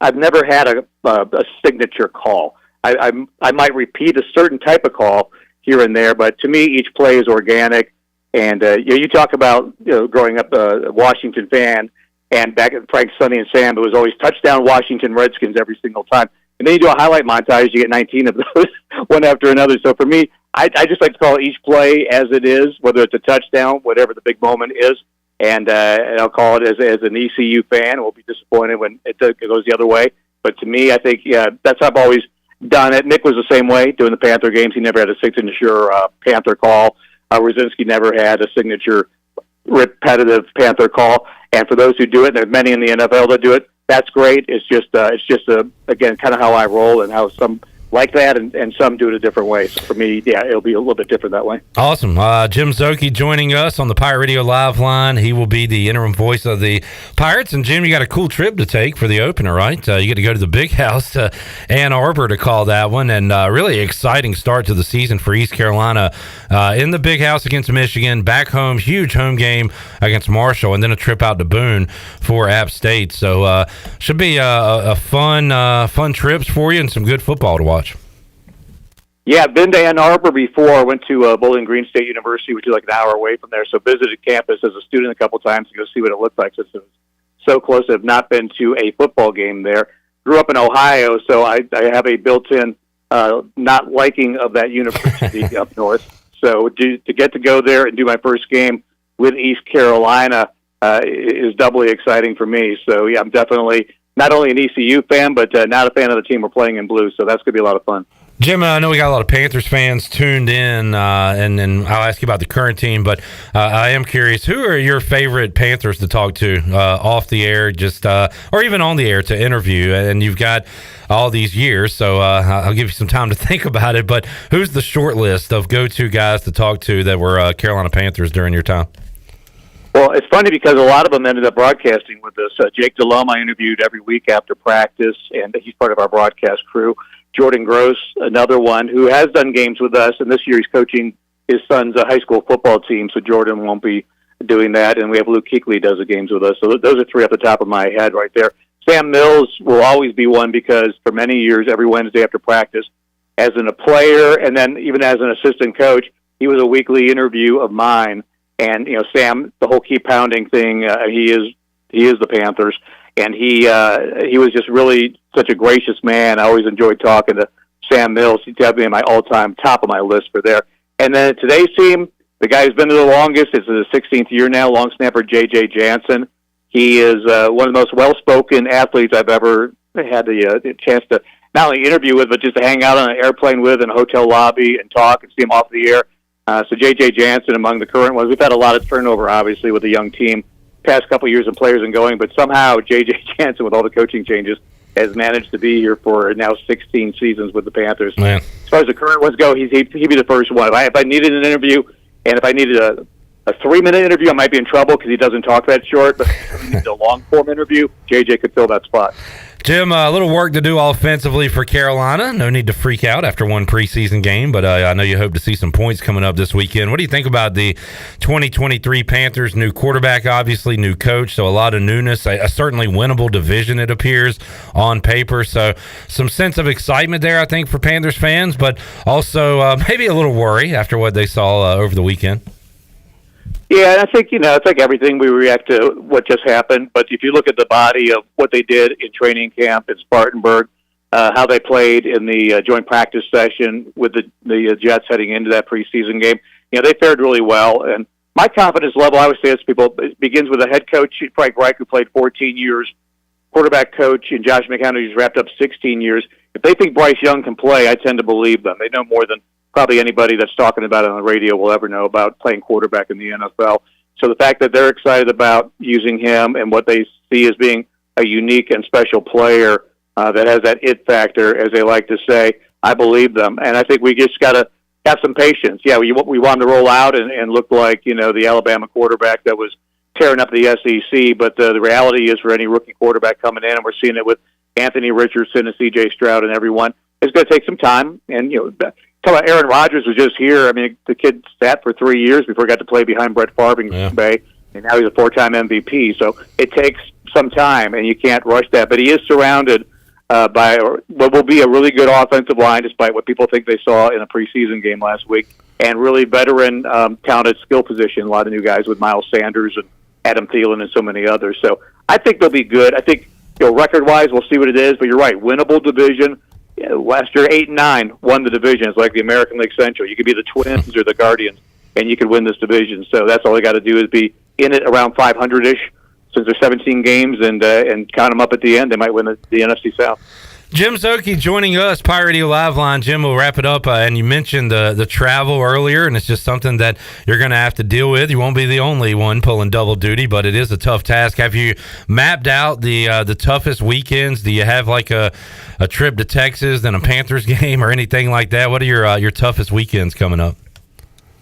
I've never had a signature call. I might repeat a certain type of call here and there, but to me, each play is organic. And you talk about growing up a Washington fan, and back at Frank, Sonny, and Sam, it was always touchdown Washington Redskins every single time. And then you do a highlight montage, you get 19 of those, one after another. So for me, I just like to call each play as it is, whether it's a touchdown, whatever the big moment is. And I'll call it as an ECU fan. We'll be disappointed when it goes the other way. But to me, I think, that's how I've always done it. Nick was the same way doing the Panther games. He never had a signature Panther call. Rosinski never had a signature repetitive Panther call. And for those who do it, and there's many in the NFL that do it, that's great. It's just again, kind of how I roll and how a like that, and some do it a different way. So for me, yeah, it'll be a little bit different that way. Awesome. Jim Szoke joining us on the Pirate Radio Live line. He will be the interim voice of the Pirates. And, Jim, you got a cool trip to take for the opener, right? You get to go to the Big House, Ann Arbor, to call that one. And really exciting start to the season for East Carolina in the Big House against Michigan. Back home, huge home game against Marshall, and then a trip out to Boone for App State. So should be a fun trips for you and some good football to watch. Yeah, I've been to Ann Arbor before. I went to Bowling Green State University, which is like an hour away from there. So visited campus as a student a couple times to go see what it looked like. Since it was so close, I've not been to a football game there. Grew up in Ohio, so I have a built-in not liking of that university up north. So to get to go there and do my first game with East Carolina is doubly exciting for me. So yeah, I'm definitely not only an ECU fan, but not a fan of the team we're playing in blue. So that's going to be a lot of fun. Jim, I know we got a lot of Panthers fans tuned in, and I'll ask you about the current team, but I am curious, who are your favorite Panthers to talk to off the air, or even on the air to interview? And you've got all these years, so I'll give you some time to think about it, but who's the short list of go-to guys to talk to that were Carolina Panthers during your time? Well, it's funny because a lot of them ended up broadcasting with us. Jake Delhomme I interviewed every week after practice, and he's part of our broadcast crew. Jordan Gross, another one who has done games with us, and this year he's coaching his son's high school football team, so Jordan won't be doing that. And we have Luke Kuechly does the games with us. So those are three off the top of my head right there. Sam Mills will always be one because for many years, every Wednesday after practice, as a player and then even as an assistant coach, he was a weekly interview of mine. And, Sam, the whole keep pounding thing, he is the Panthers. And he was just really such a gracious man. I always enjoyed talking to Sam Mills. He's definitely my all-time top of my list for there. And then today's team, the guy who's been there the longest, is his 16th year now, long snapper J.J. Jansen. He is one of the most well-spoken athletes I've ever had the chance to not only interview with, but just to hang out on an airplane with in a hotel lobby and talk and see him off the air. So J.J. Jansen among the current ones. We've had a lot of turnover, obviously, with the young team past couple years of players and going, but somehow J.J. Jansen, with all the coaching changes, has managed to be here for now 16 seasons with the Panthers. Man. As far as the current ones go, he'd be the first one. If I needed an interview, and if I needed a 3-minute interview, I might be in trouble because he doesn't talk that short, but if I needed a long-form interview, J.J. could fill that spot. Jim, a little work to do offensively for Carolina. No need to freak out after one preseason game, but I know you hope to see some points coming up this weekend. What do you think about the 2023 Panthers? New quarterback, obviously, new coach, so a lot of newness. A certainly winnable division, it appears, on paper. So some sense of excitement there, I think, for Panthers fans, but also maybe a little worry after what they saw over the weekend. Yeah, and I think, it's like everything. We react to what just happened. But if you look at the body of what they did in training camp in Spartanburg, how they played in the joint practice session with the Jets heading into that preseason game, they fared really well. And my confidence level, I always say this to people, it begins with a head coach, Frank Reich, who played 14 years, quarterback coach, and Josh McCown, who's wrapped up 16 years. If they think Bryce Young can play, I tend to believe them. They know more than probably anybody that's talking about it on the radio will ever know about playing quarterback in the NFL. So the fact that they're excited about using him and what they see as being a unique and special player that has that it factor, as they like to say, I believe them. And I think we just got to have some patience. Yeah, we wanted to roll out and look like, the Alabama quarterback that was tearing up the SEC, but the reality is for any rookie quarterback coming in, and we're seeing it with Anthony Richardson and C.J. Stroud and everyone, it's going to take some time. And, talk about Aaron Rodgers was just here. I mean, the kid sat for 3 years before he got to play behind Brett Favre in Green Bay, and now he's a 4-time MVP. So it takes some time, and you can't rush that. But he is surrounded by what will be a really good offensive line, despite what people think they saw in a preseason game last week, and really veteran, talented skill position. A lot of new guys with Miles Sanders and Adam Thielen and so many others. So I think they'll be good. I think, record-wise, we'll see what it is. But you're right, winnable division. Last year, 8-9 won the division. It's like the American League Central. You could be the Twins or the Guardians, and you could win this division. So that's all they got to do is be in it around 500-ish. Since there's 17 games and count them up at the end, they might win the NFC South. Jim Szoke joining us, Pirate Radio Live Line. Jim, will wrap it up. And you mentioned the travel earlier, and it's just something that you're going to have to deal with. You won't be the only one pulling double duty, but it is a tough task. Have you mapped out the toughest weekends? Do you have like a trip to Texas and a Panthers game or anything like that? What are your toughest weekends coming up?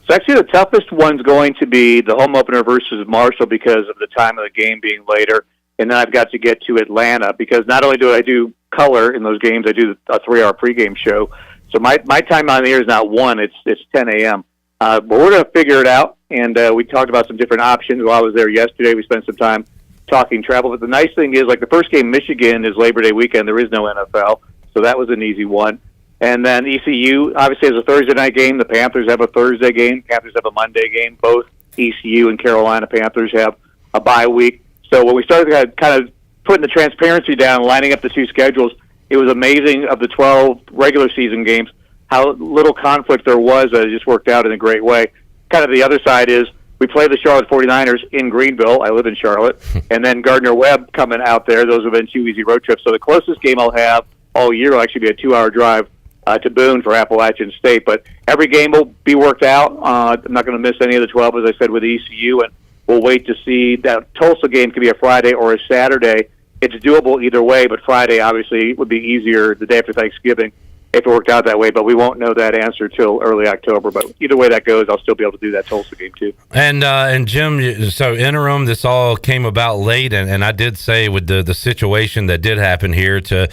So actually the toughest one's going to be the home opener versus Marshall because of the time of the game being later. And then I've got to get to Atlanta because not only do I do color in those games, I do a 3-hour pregame show. So my time on the air is not 1, it's 10 a.m. But we're going to figure it out. And we talked about some different options. While I was there yesterday, we spent some time talking travel. But the nice thing is, like the first game, Michigan, is Labor Day weekend. There is no NFL. So that was an easy one. And then ECU obviously has a Thursday night game. The Panthers have a Thursday game. Panthers have a Monday game. Both ECU and Carolina Panthers have a bye week. So when we started kind of putting the transparency down, lining up the two schedules, it was amazing of the 12 regular season games, how little conflict there was. It just worked out in a great way. Kind of the other side is we play the Charlotte 49ers in Greenville. I live in Charlotte. And then Gardner-Webb coming out there. Those have been 2 easy road trips. So the closest game I'll have all year will actually be a 2-hour drive to Boone for Appalachian State. But every game will be worked out. I'm not going to miss any of the 12, as I said, with ECU. And we'll wait to see. That Tulsa game could be a Friday or a Saturday. It's doable either way, but Friday obviously would be easier the day after Thanksgiving if it worked out that way. But we won't know that answer till early October. But either way that goes, I'll still be able to do that Tulsa game too. And Jim, so interim, this all came about late, and I did say with the situation that did happen here to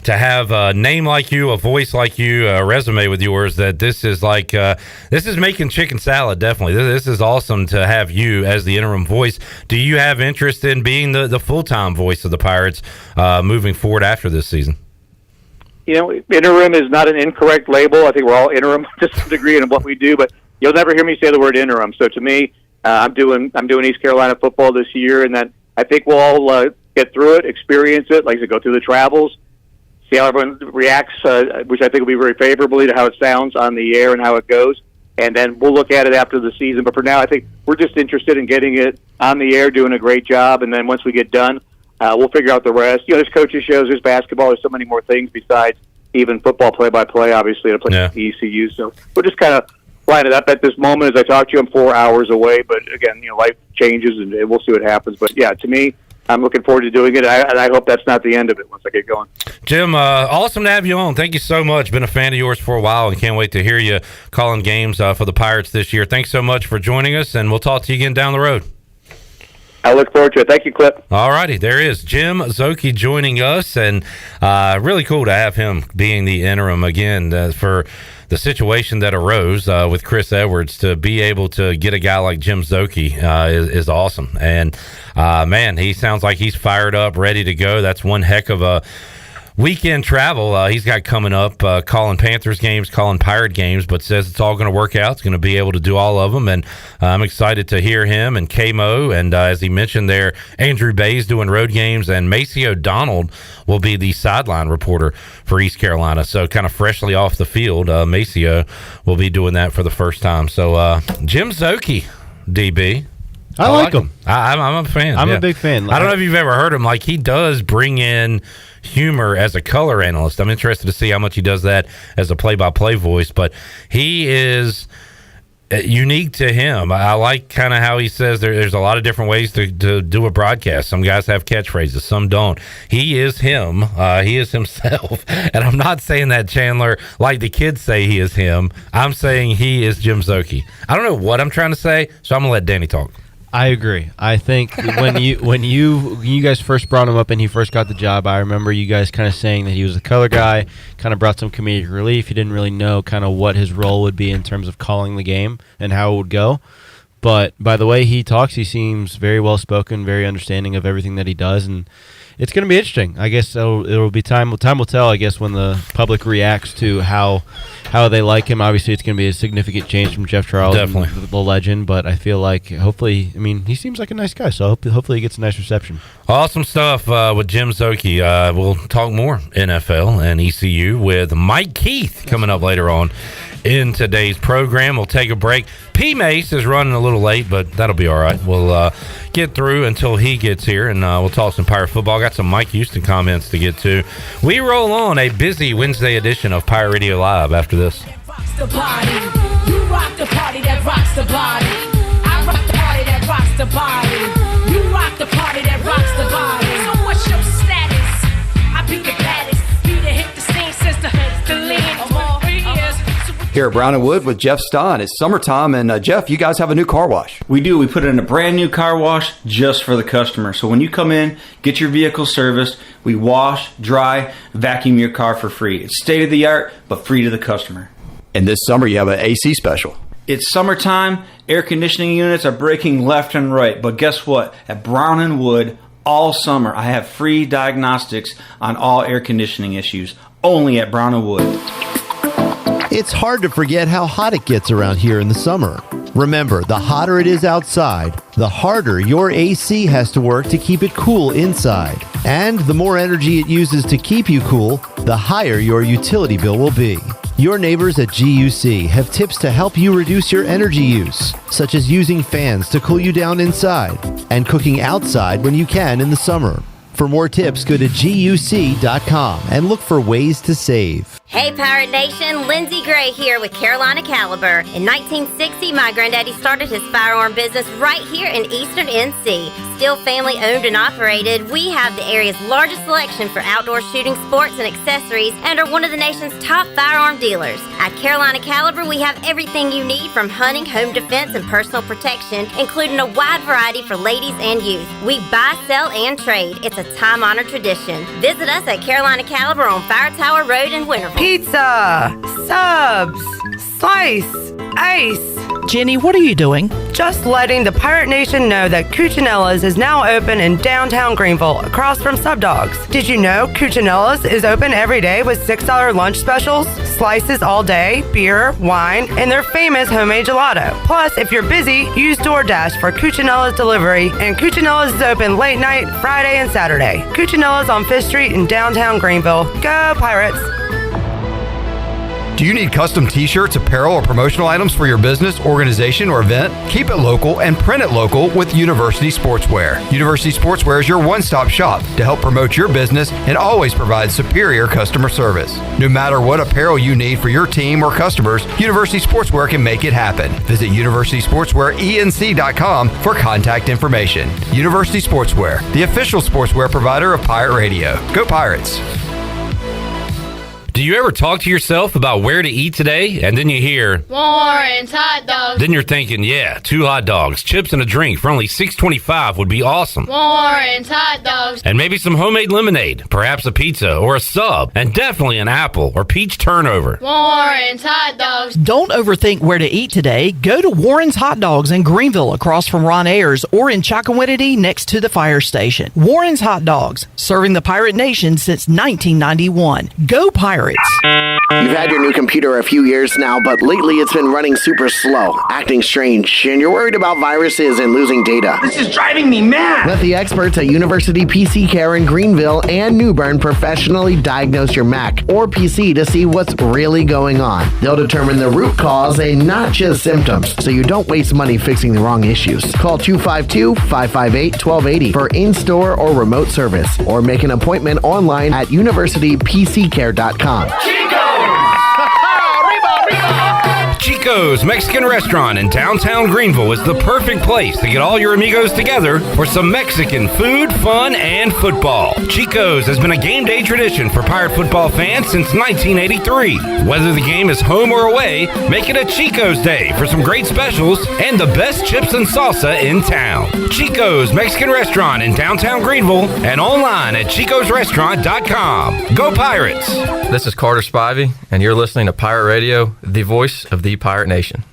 have a name like you, a voice like you, a resume with yours, that this is like this is making chicken salad. Definitely, this is awesome to have you as the interim voice. Do you have interest in being the full-time voice of the Pirates moving forward after this season? You know, interim is not an incorrect label. I think we're all interim to some degree in what we do, but you'll never hear me say the word interim. So to me, I'm doing East Carolina football this year, and then I think we'll all get through it, experience it, like to go through the travels, see how everyone reacts, which I think will be very favorably to how it sounds on the air and how it goes. And then we'll look at it after the season. But for now, I think we're just interested in getting it on the air, doing a great job. And then once we get done, we'll figure out the rest. You know, there's coaches shows, there's basketball, there's so many more things besides even football play-by-play, obviously, to play at the ECU. So we'll just kind of line it up at this moment. As I talk to you, I'm 4 hours away. But again, you know, life changes, and we'll see what happens. But yeah, to me, I'm looking forward to doing it, and I hope that's not the end of it once I get going. Jim, awesome to have you on. Thank you so much. Been a fan of yours for a while, and can't wait to hear you calling games for the Pirates this year. Thanks so much for joining us, and we'll talk to you again down the road. I look forward to it. Thank you, Clip. All righty, there is Jim Szoke joining us, and really cool to have him being the interim again for the situation that arose with Chris Edwards. To be able to get a guy like Jim Szoke is awesome. And, man, he sounds like he's fired up, ready to go. That's one heck of a weekend travel he's got coming up, calling Panthers games, calling Pirate games, but says it's all going to work out. It's going to be able to do all of them, and I'm excited to hear him and K-Mo, and as he mentioned there, Andrew Bay's doing road games, and Macy O'Donnell will be the sideline reporter for East Carolina, so kind of freshly off the field. Maceo will be doing that for the first time. So Jim Szoke, DB. I like him. I'm a fan. I'm a big fan. I don't know if you've ever heard him. Like, he does bring in humor as a color analyst. I'm interested to see how much he does that as a play-by-play voice, but he is unique to him. I like kind of how he says there's a lot of different ways to do a broadcast. Some guys have catchphrases, some don't. He is him. He is himself. And I'm not saying that, Chandler, like the kids say he is him. I'm saying he is Jim Szoke. I don't know what I'm trying to say, so I'm going to let Danny talk. I agree. I think when you guys first brought him up and he first got the job, I remember you guys kind of saying that he was a color guy, kind of brought some comedic relief. You didn't really know kind of what his role would be in terms of calling the game and how it would go. But by the way he talks, he seems very well spoken, very understanding of everything that he does, and it's going to be interesting. I guess it'll be time will tell, I guess, when the public reacts to how they like him. Obviously, it's going to be a significant change from Jeff Charles, definitely the legend, but I feel like hopefully, I mean, he seems like a nice guy, so hopefully he gets a nice reception. Awesome stuff with Jim Szoke. We'll talk more NFL and ECU with Mike Keith coming up later on in today's program. We'll take a break. P. Mace is running a little late, but that'll be all right. We'll get through until he gets here, and we'll talk some Pirate football. Got some Mike Houston comments to get to. We roll on a busy Wednesday edition of Pirate Radio Live after this. The body. You rock the party that rocks the body. I rock the party that rocks the body. You rock the party that rocks the body. So what's your status? I be the baddest. Be the hit the scene since the lean of all years. Here at Brown and Wood with Jeff Stahn. It's summertime, and Jeff, you guys have a new car wash. We do. We put in a brand new car wash just for the customer. So when you come in, get your vehicle serviced, we wash, dry, vacuum your car for free. It's state of the art, but free to the customer. And this summer, you have an AC special. It's summertime. Air conditioning units are breaking left and right. But guess what? At Brown and Wood, all summer, I have free diagnostics on all air conditioning issues. Only at Brown and Wood. It's hard to forget how hot it gets around here in the summer. Remember, the hotter it is outside, the harder your AC has to work to keep it cool inside. And the more energy it uses to keep you cool, the higher your utility bill will be. Your neighbors at GUC have tips to help you reduce your energy use, such as using fans to cool you down inside and cooking outside when you can in the summer. For more tips, go to GUC.com and look for ways to save. Hey Pirate Nation, Lindsay Gray here with Carolina Caliber. In 1960, my granddaddy started his firearm business right here in Eastern NC. Still family owned and operated, we have the area's largest selection for outdoor shooting sports and accessories and are one of the nation's top firearm dealers. At Carolina Caliber, we have everything you need from hunting, home defense, and personal protection, including a wide variety for ladies and youth. We buy, sell, and trade. It's a time-honored tradition. Visit us at Carolina Caliber on Fire Tower Road in Winterville. Pizza, subs, slice, ice. Jenny, what are you doing? Just letting the Pirate Nation know that Cucinella's is now open in downtown Greenville, across from Sub Dogs. Did you know Cucinella's is open every day with $6 lunch specials, slices all day, beer, wine, and their famous homemade gelato. Plus, if you're busy, use DoorDash for Cucinella's delivery, and Cucinella's is open late night, Friday and Saturday. Cucinella's on 5th Street in downtown Greenville. Go Pirates! Do you need custom t-shirts, apparel, or promotional items for your business, organization, or event? Keep it local and print it local with University Sportswear. University Sportswear is your one-stop shop to help promote your business and always provide superior customer service. No matter what apparel you need for your team or customers, University Sportswear can make it happen. Visit universitysportswearenc.com for contact information. University Sportswear, the official sportswear provider of Pirate Radio. Go Pirates! Do you ever talk to yourself about where to eat today, and then you hear Warren's hot dogs. Then you're thinking, yeah, 2 hot dogs, chips, and a drink for only $6.25 would be awesome. Warren's hot dogs. And maybe some homemade lemonade, perhaps a pizza or a sub, and definitely an apple or peach turnover. Warren's hot dogs. Don't overthink where to eat today. Go to Warren's Hot Dogs in Greenville across from Ron Ayers or in Chocowinity next to the fire station. Warren's Hot Dogs, serving the Pirate Nation since 1991. Go Pirates! You've had your new computer a few years now, but lately it's been running super slow, acting strange, and you're worried about viruses and losing data. This is driving me mad! Let the experts at University PC Care in Greenville and New Bern professionally diagnose your Mac or PC to see what's really going on. They'll determine the root cause and not just symptoms, so you don't waste money fixing the wrong issues. Call 252-558-1280 for in-store or remote service, or make an appointment online at universitypccare.com. Chico's Mexican Restaurant in downtown Greenville is the perfect place to get all your amigos together for some Mexican food, fun, and football. Chico's has been a game day tradition for Pirate football fans since 1983. Whether the game is home or away, make it a Chico's Day for some great specials and the best chips and salsa in town. Chico's Mexican Restaurant in downtown Greenville and online at chicosrestaurant.com. Go Pirates! This is Carter Spivey, and you're listening to Pirate Radio, the voice of the Pirate Nation.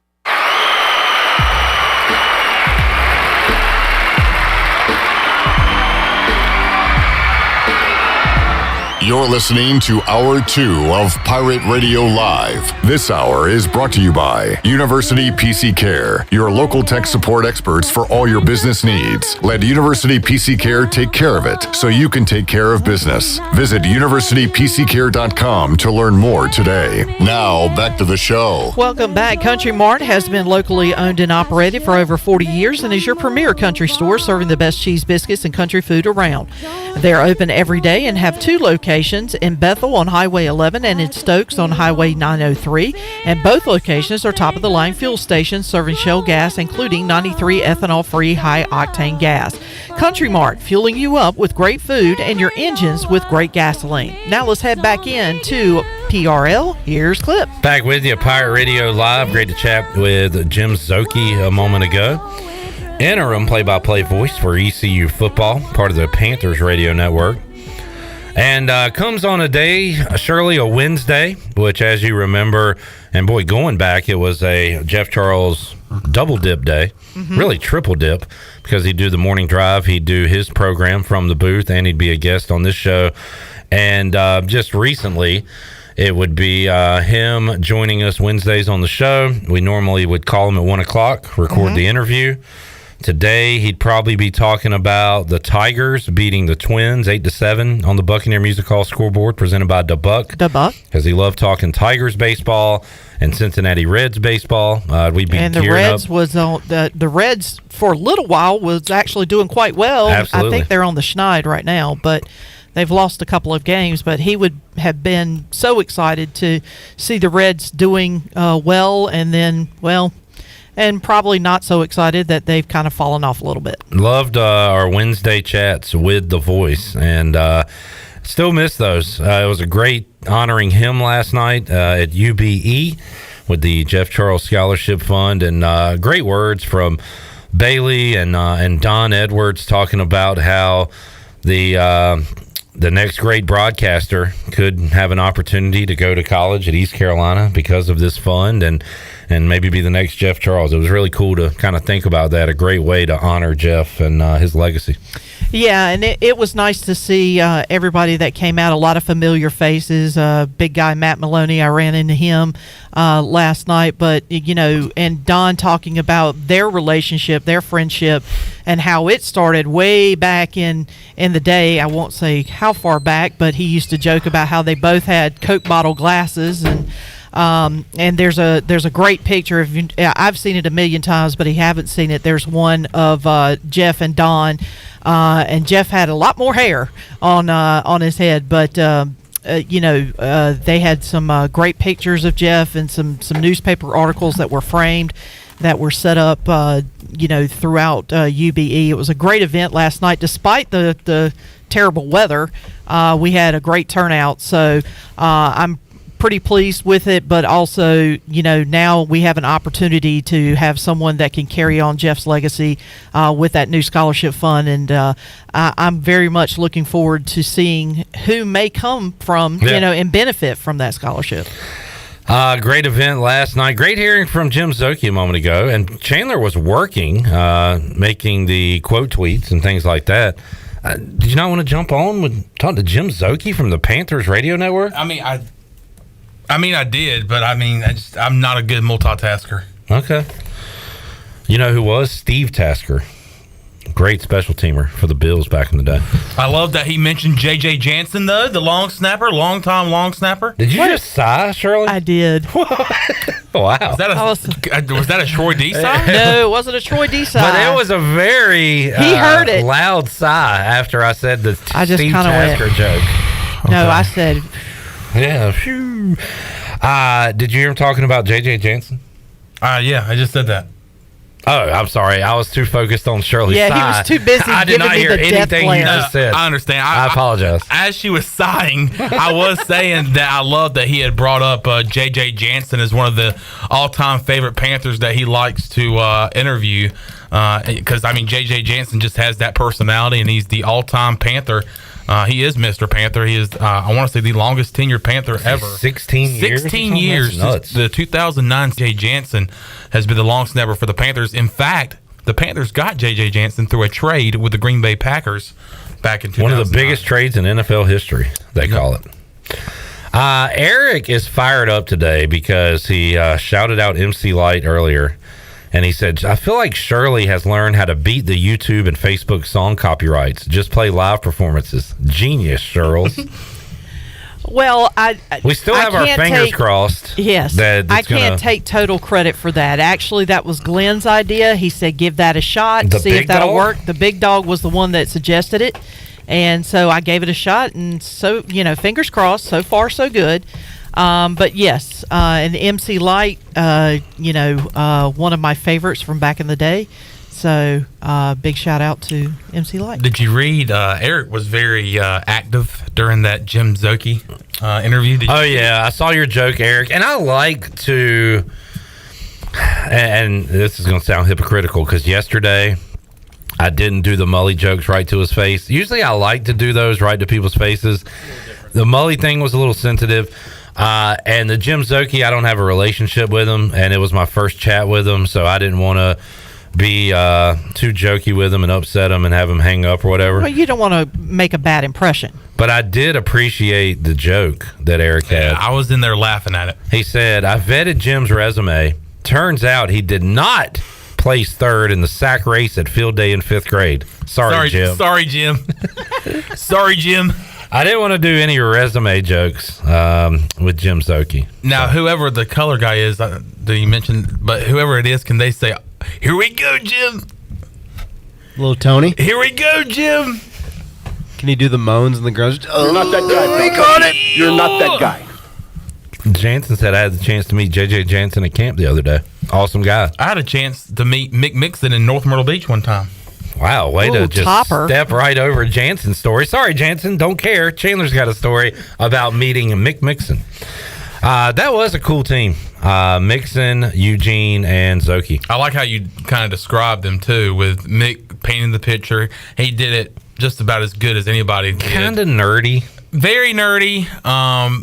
You're listening to Hour 2 of Pirate Radio Live. This hour is brought to you by University PC Care, your local tech support experts for all your business needs. Let University PC Care take care of it so you can take care of business. Visit universitypccare.com to learn more today. Now, back to the show. Welcome back. Country Mart has been locally owned and operated for over 40 years and is your premier country store serving the best cheese, biscuits, and country food around. They're open every day and have 2 locations in Bethel on Highway 11 and in Stokes on Highway 903. And both locations are top-of-the-line fuel stations serving Shell gas, including 93 ethanol-free high-octane gas. Country Mart, fueling you up with great food and your engines with great gasoline. Now let's head back in to PRL. Here's Clip. Back with you, Pirate Radio Live. Great to chat with Jim Szoke a moment ago. Interim play-by-play voice for ECU football, part of the Panthers radio network. And comes on a day, surely a Wednesday, which, as you remember, and boy, going back, it was a Jeff Charles double dip day, really triple dip, because he'd do the morning drive, he'd do his program from the booth, and he'd be a guest on this show. And just recently, it would be him joining us Wednesdays on the show. We normally would call him at 1 o'clock, record the interview. Today, he'd probably be talking about the Tigers beating the Twins 8-7 on the Buccaneer Music Hall scoreboard, presented by Da Buck. Da Buck. Because he loved talking Tigers baseball and Cincinnati Reds baseball. We'd be and the Reds up. Was on the Reds for a little while was actually doing quite well. Absolutely. I think they're on the schneid right now, but they've lost a couple of games. But he would have been so excited to see the Reds doing well, and then and probably not so excited that they've kind of fallen off a little bit. Loved our Wednesday chats with The Voice, and still miss those. It was a great honoring him last night at UBE with the Jeff Charles Scholarship Fund, and great words from Bailey and Don Edwards talking about how the next great broadcaster could have an opportunity to go to college at East Carolina because of this fund, and maybe be the next Jeff Charles. It was really cool to kind of think about that. A great way to honor Jeff and his legacy. Yeah, and it was nice to see everybody that came out, a lot of familiar faces. Big guy Matt Maloney, I ran into him last night, but, and Don talking about their relationship, their friendship, and how it started way back in the day. I won't say how far back, but he used to joke about how they both had Coke bottle glasses, and there's a great picture. I've seen it a million times, but he haven't seen it. There's one of Jeff and Don, and Jeff had a lot more hair on his head, but they had some great pictures of Jeff and some newspaper articles that were framed, that were set up throughout UBE. It was a great event last night, despite the terrible weather. We had a great turnout, so I'm pretty pleased with it, but also, now we have an opportunity to have someone that can carry on Jeff's legacy with that new scholarship fund, and I'm very much looking forward to seeing who may come from, and benefit from that scholarship. Great event last night. Great hearing from Jim Szoke a moment ago, and Chandler was working, making the quote tweets and things like that. Did you not want to jump on with talking to Jim Szoke from the Panthers radio network? I did, but I'm not a good multitasker. Okay. You know who was? Steve Tasker. Great special teamer for the Bills back in the day. I love that he mentioned J.J. Jansen, though, the long snapper, long-time long snapper. Did you just sigh, Shirley? I did. Wow. Was that a Troy D sigh? No, it wasn't a Troy D sigh. But it was a very he heard it. Loud sigh after I said the Steve Tasker joke. No, I said... Yeah. Phew. Did you hear him talking about J.J. Jansen? Yeah, I just said that. Oh, I'm sorry. I was too focused on Shirley's sigh. Yeah, he was too busy I did giving not me hear the anything death you just said. I understand. I apologize. As she was sighing, I was saying that I love that he had brought up J.J. Jansen as one of the all-time favorite Panthers that he likes to interview. Because, J.J. Jansen just has that personality, and he's the all-time Panther. He is Mr. Panther. He is, I want to say, the longest tenured Panther ever. 16 years? 16 years. The 2009 J.J. Jansen has been the long snapper for the Panthers. In fact, the Panthers got J.J. Jansen through a trade with the Green Bay Packers back in 2009. One of the biggest trades in NFL history, they call it. Eric is fired up today because he shouted out MC Light earlier, and he said, I feel like Shirley has learned how to beat the YouTube and Facebook song copyrights. Just play live performances. Genius, Shirls. Well, we still have our fingers crossed. Yes, I can't take total credit for that. Actually, that was Glenn's idea. He said, give that a shot, see if that'll work. The big dog was the one that suggested it. And so I gave it a shot, and so, fingers crossed, so far so good. But yes, and MC Light, one of my favorites from back in the day. So big shout out to MC Light. Did you read, Eric was very active during that Jim Szoke interview? Yeah, I saw your joke, Eric. And I like to, and this is going to sound hypocritical because yesterday I didn't do the Mully jokes right to his face. Usually I like to do those right to people's faces. The Mully thing was a little sensitive. And the Jim Szoke, I don't have a relationship with him, and it was my first chat with him, so I didn't want to be too jokey with him and upset him and have him hang up or whatever. Well, you don't want to make a bad impression. But I did appreciate the joke that Eric had. I was in there laughing at it. He said, I vetted Jim's resume. Turns out he did not place third in the sack race at field day in 5th grade. Sorry, Jim. Sorry, Jim. Sorry, Jim. I didn't want to do any resume jokes with Jim Szoke. Now, whoever the color guy is, you mentioned, but whoever it is, can they say, here we go, Jim? Little Tony? Here we go, Jim. Can he do the moans and the grunts? You're not that guy. We got it. You're not that guy. Jansen said I had the chance to meet JJ Jansen at camp the other day. Awesome guy. I had a chance to meet Mick Mixon in North Myrtle Beach one time. Wow, way to just step right over Jansen's story. Sorry, Jansen, don't care. Chandler's got a story about meeting Mick Mixon. That was a cool team. Mixon, Eugene, and Szoke. I like how you kind of described them, too, with Mick painting the picture. He did it just about as good as anybody did. Kind of nerdy. Very nerdy.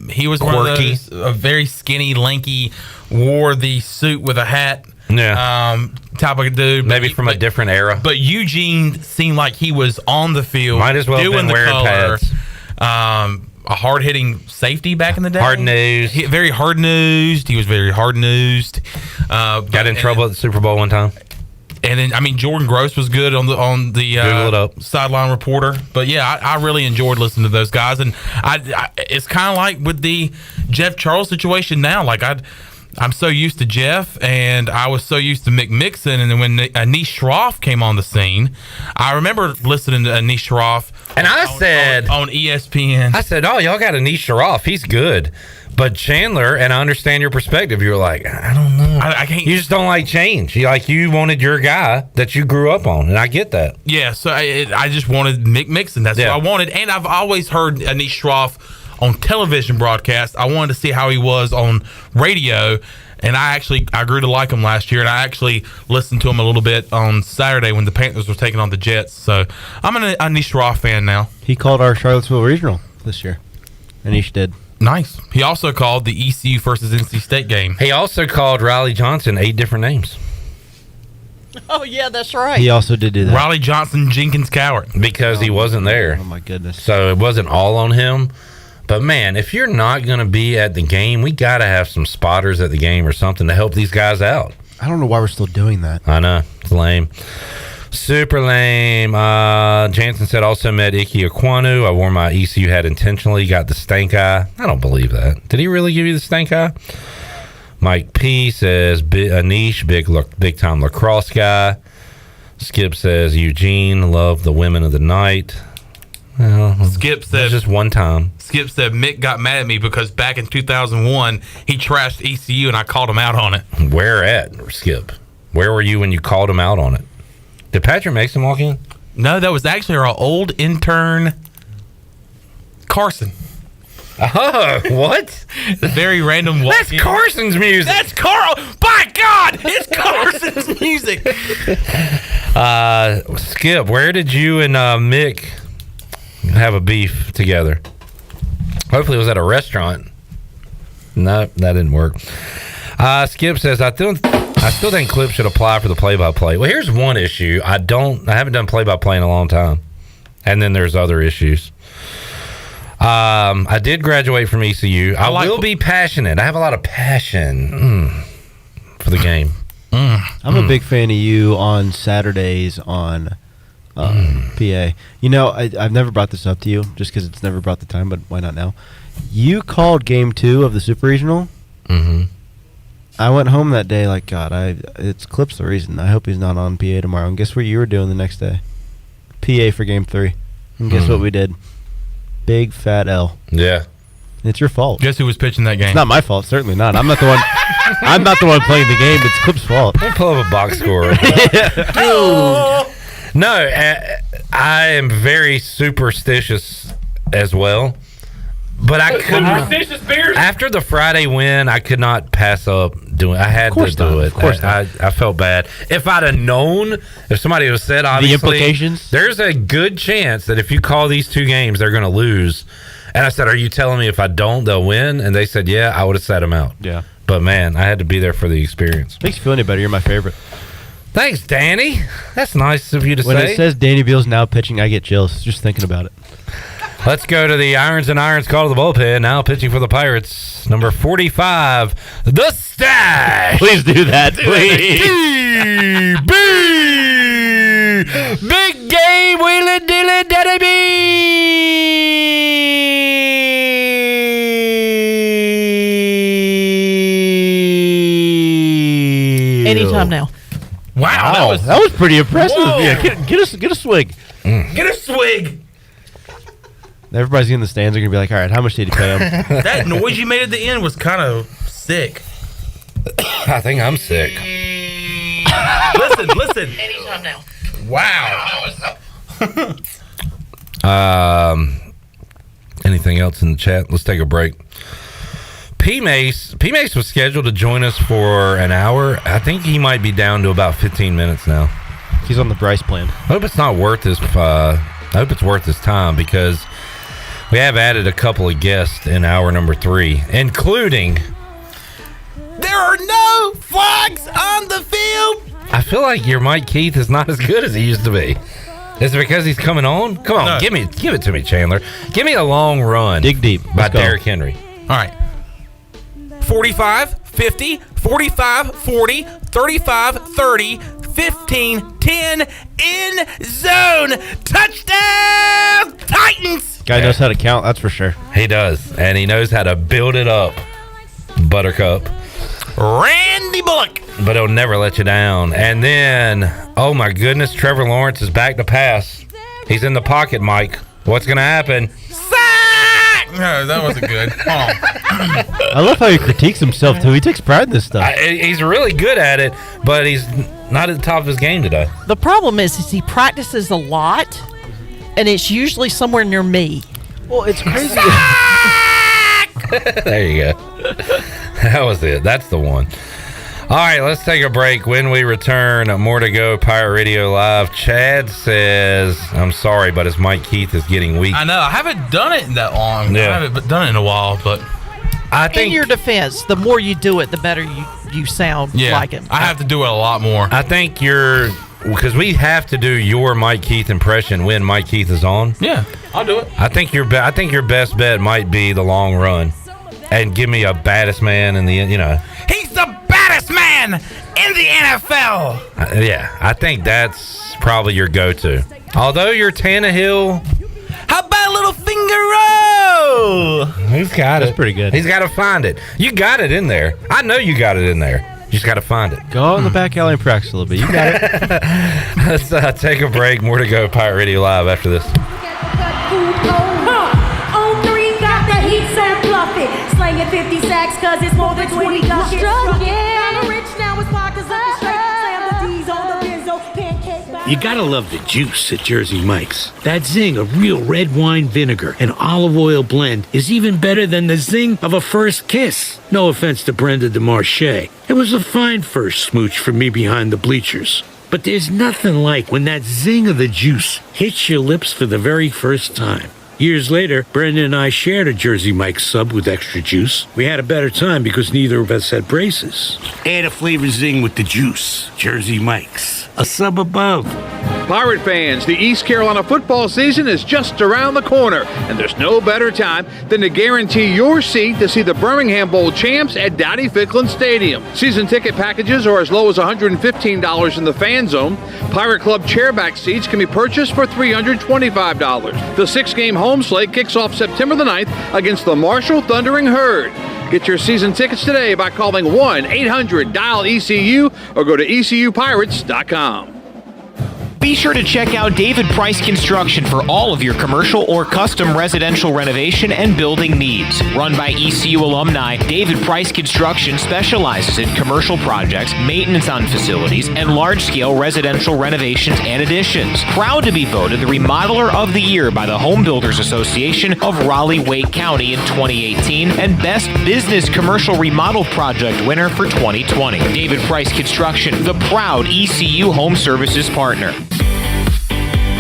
He was quirky. One of those, a very skinny, lanky, wore the suit with a hat. Yeah. Type of dude. Maybe from a different era. But Eugene seemed like he was on the field. Might as well have doing been wearing color. pads. A hard-hitting safety back in the day. Hard-nosed. Very hard-nosed. He was very hard-nosed. Got in trouble at the Super Bowl one time. And then, Jordan Gross was good on the sideline reporter. But yeah, I really enjoyed listening to those guys. And it's kind of like with the Jeff Charles situation now. Like I'm so used to Jeff, and I was so used to Mick Mixon. And then when Anish Shroff came on the scene, I remember listening to Anish Shroff. And I said on ESPN, I said, "Oh, y'all got Anish Shroff. He's good." But Chandler, and I understand your perspective. You're like, I don't know. I can't. You just don't like change. You wanted your guy that you grew up on, and I get that. Yeah. So I just wanted Mick Mixon. That's what I wanted, and I've always heard Anish Shroff on television broadcast. I wanted to see how he was on radio, and I grew to like him last year, and I actually listened to him a little bit on Saturday when the Panthers were taking on the Jets. So I'm an Anish Shroff fan now. He called our Charlottesville Regional this year. Anish did. Nice. He also called the ECU versus NC State game. He also called Riley Johnson 8 different names. Oh, yeah, that's right. He also did do that. Riley Johnson Jenkins Coward. Because he wasn't there. Oh, my goodness. So it wasn't all on him. But, man, if you're not going to be at the game, we got to have some spotters at the game or something to help these guys out. I don't know why we're still doing that. I know. It's lame. Super lame. Jansen said also met Ike Ekwonu. I wore my ECU hat intentionally. Got the stank eye. I don't believe that. Did he really give you the stank eye? Mike P says Anish, big time lacrosse guy. Skip says Eugene, love the women of the night. Well, Skip said just one time. Skip said Mick got mad at me because back in 2001 he trashed ECU and I called him out on it. Where at, Skip? Where were you when you called him out on it? Did Patrick Mason walk in? No, that was actually our old intern, Carson. Oh, what? The very random walk. That's Carson's music. That's Carl. By God, it's Carson's music. Skip, where did you and Mick have a beef together? Hopefully it was at a restaurant. No, that didn't work. Skip says, I still think Clip should apply for the play-by-play. Well, here's one issue. I haven't done play-by-play in a long time. And then there's other issues. I did graduate from ECU. I will be passionate. I have a lot of passion for the game. I'm a big fan of you on Saturdays on PA. You know, I've never brought this up to you just because it's never brought the time, but why not now? You called game 2 of the Super Regional. Mm-hmm. I went home that day like, God, it's Clip's the reason. I hope he's not on PA tomorrow. And guess what you were doing the next day? PA for game 3. And guess what we did? Big fat L. Yeah. It's your fault. Guess who was pitching that game? It's not my fault. Certainly not. I'm not the one. I'm not the one playing the game. It's Clip's fault. We'll pull up a box score. No, I am very superstitious as well. But I couldn't. After the Friday win, I could not pass up doing. I had to do it. Of course, I felt bad. If I'd have known, if somebody would have said, obviously, the implications. There's a good chance that if you call these 2 games, they're going to lose. And I said, "Are you telling me if I don't, they'll win?" And they said, "Yeah." I would have sat them out. Yeah. But man, I had to be there for the experience. Makes you feel any better. You're my favorite. Thanks, Danny. That's nice of you to say. When it says Danny Beal's now pitching, I get chills just thinking about it. Let's go to the Irons and Irons call to the bullpen. Now pitching for the Pirates, number 45, the Stash. Please do that, please. DB! Big game, wheeling, dealing, Daddy B! Anytime now. Wow, that was pretty impressive. Yeah, get a swig. Get a swig. Everybody's in the stands are going to be like, all right, how much did you pay him? That noise you made at the end was kind of sick. I think I'm sick. Listen. Anytime now. Wow. Anything else in the chat? Let's take a break. P Mace was scheduled to join us for an hour. I think he might be down to about 15 minutes now. He's on the Bryce plan. I hope it's not worth his. I hope it's worth his time because we have added a couple of guests in hour number 3, including. There are no flags on the field. I feel like your Mike Keith is not as good as he used to be. Is it because he's coming on? Come on, give it to me, Chandler. Give me a long run. Dig deep by Derrick Henry. All right. 45, 50, 45, 40, 35, 30, 15, 10, in zone. Touchdown, Titans. Guy knows how to count, that's for sure. He does, and he knows how to build it up, Buttercup. Randy Bullock. But he'll never let you down. And then, oh my goodness, Trevor Lawrence is back to pass. He's in the pocket, Mike. What's going to happen? No, that wasn't good. I love how he critiques himself, too. He takes pride in this stuff. He's really good at it, but he's not at the top of his game today. The problem is he practices a lot, and it's usually somewhere near me. Well, it's crazy. There you go. That was it. That's the one. All right, let's take a break. When we return, more to go. Pirate Radio Live. Chad says, I'm sorry, but his Mike Keith is getting weak. I know. I haven't done it that long. Yeah. I haven't done it in a while, but I think in your defense, the more you do it, the better you sound like him. I have to do it a lot more. I think because we have to do your Mike Keith impression when Mike Keith is on. Yeah, I'll do it. I think your best bet might be the long run, and give me a baddest man in the He's the baddest man in the NFL. Yeah, I think that's probably your go-to. Although your Tannehill. How about a little finger roll? He's got it. That's pretty good. He's got to find it. You got it in there. I know you got it in there. You just got to find it. Go out in the back alley and practice a little bit. You got it. Let's take a break. More to go. Pirate Radio Live after this. On 3, got the heat, so fluff it. Slanging 50 sacks, cause it's more than 20 ducats. Kinda rich now, it's pockets looking straight. Slam the D's on the benzo, pancake back. You gotta love the juice at Jersey Mike's. That zing of real red wine vinegar and olive oil blend is even better than the zing of a first kiss. No offense to Brenda DeMarche. It was a fine first smooch for me behind the bleachers. But there's nothing like when that zing of the juice hits your lips for the very first time. Years later, Brenda and I shared a Jersey Mike's sub with extra juice. We had a better time because neither of us had braces. Add a flavor zing with the juice. Jersey Mike's. A sub above. Pirate fans, the East Carolina football season is just around the corner, and there's no better time than to guarantee your seat to see the Birmingham Bowl champs at Dowdy-Ficklin Stadium. Season ticket packages are as low as $115 in the fan zone. Pirate Club chairback seats can be purchased for $325. The 6-game home slate kicks off September the 9th against the Marshall Thundering Herd. Get your season tickets today by calling 1-800-DIAL-ECU or go to ECUPirates.com. Be sure to check out David Price Construction for all of your commercial or custom residential renovation and building needs. Run by ECU alumni, David Price Construction specializes in commercial projects, maintenance on facilities, and large-scale residential renovations and additions. Proud to be voted the Remodeler of the Year by the Home Builders Association of Raleigh-Wake County in 2018 and Best Business Commercial Remodel Project winner for 2020. David Price Construction, the proud ECU Home Services partner.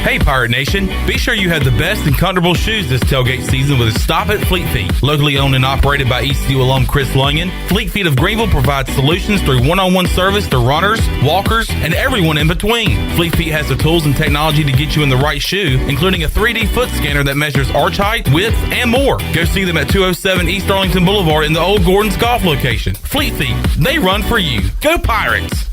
Hey Pirate Nation, be sure you have the best and comfortable shoes this tailgate season with a stop at Fleet Feet. Locally owned and operated by ECU alum Chris Lunyon, Fleet Feet of Greenville provides solutions through one-on-one service to runners, walkers, and everyone in between. Fleet Feet has the tools and technology to get you in the right shoe, including a 3D foot scanner that measures arch height, width, and more. Go see them at 207 East Arlington Boulevard in the old Gordon's Golf location. Fleet Feet, they run for you. Go Pirates!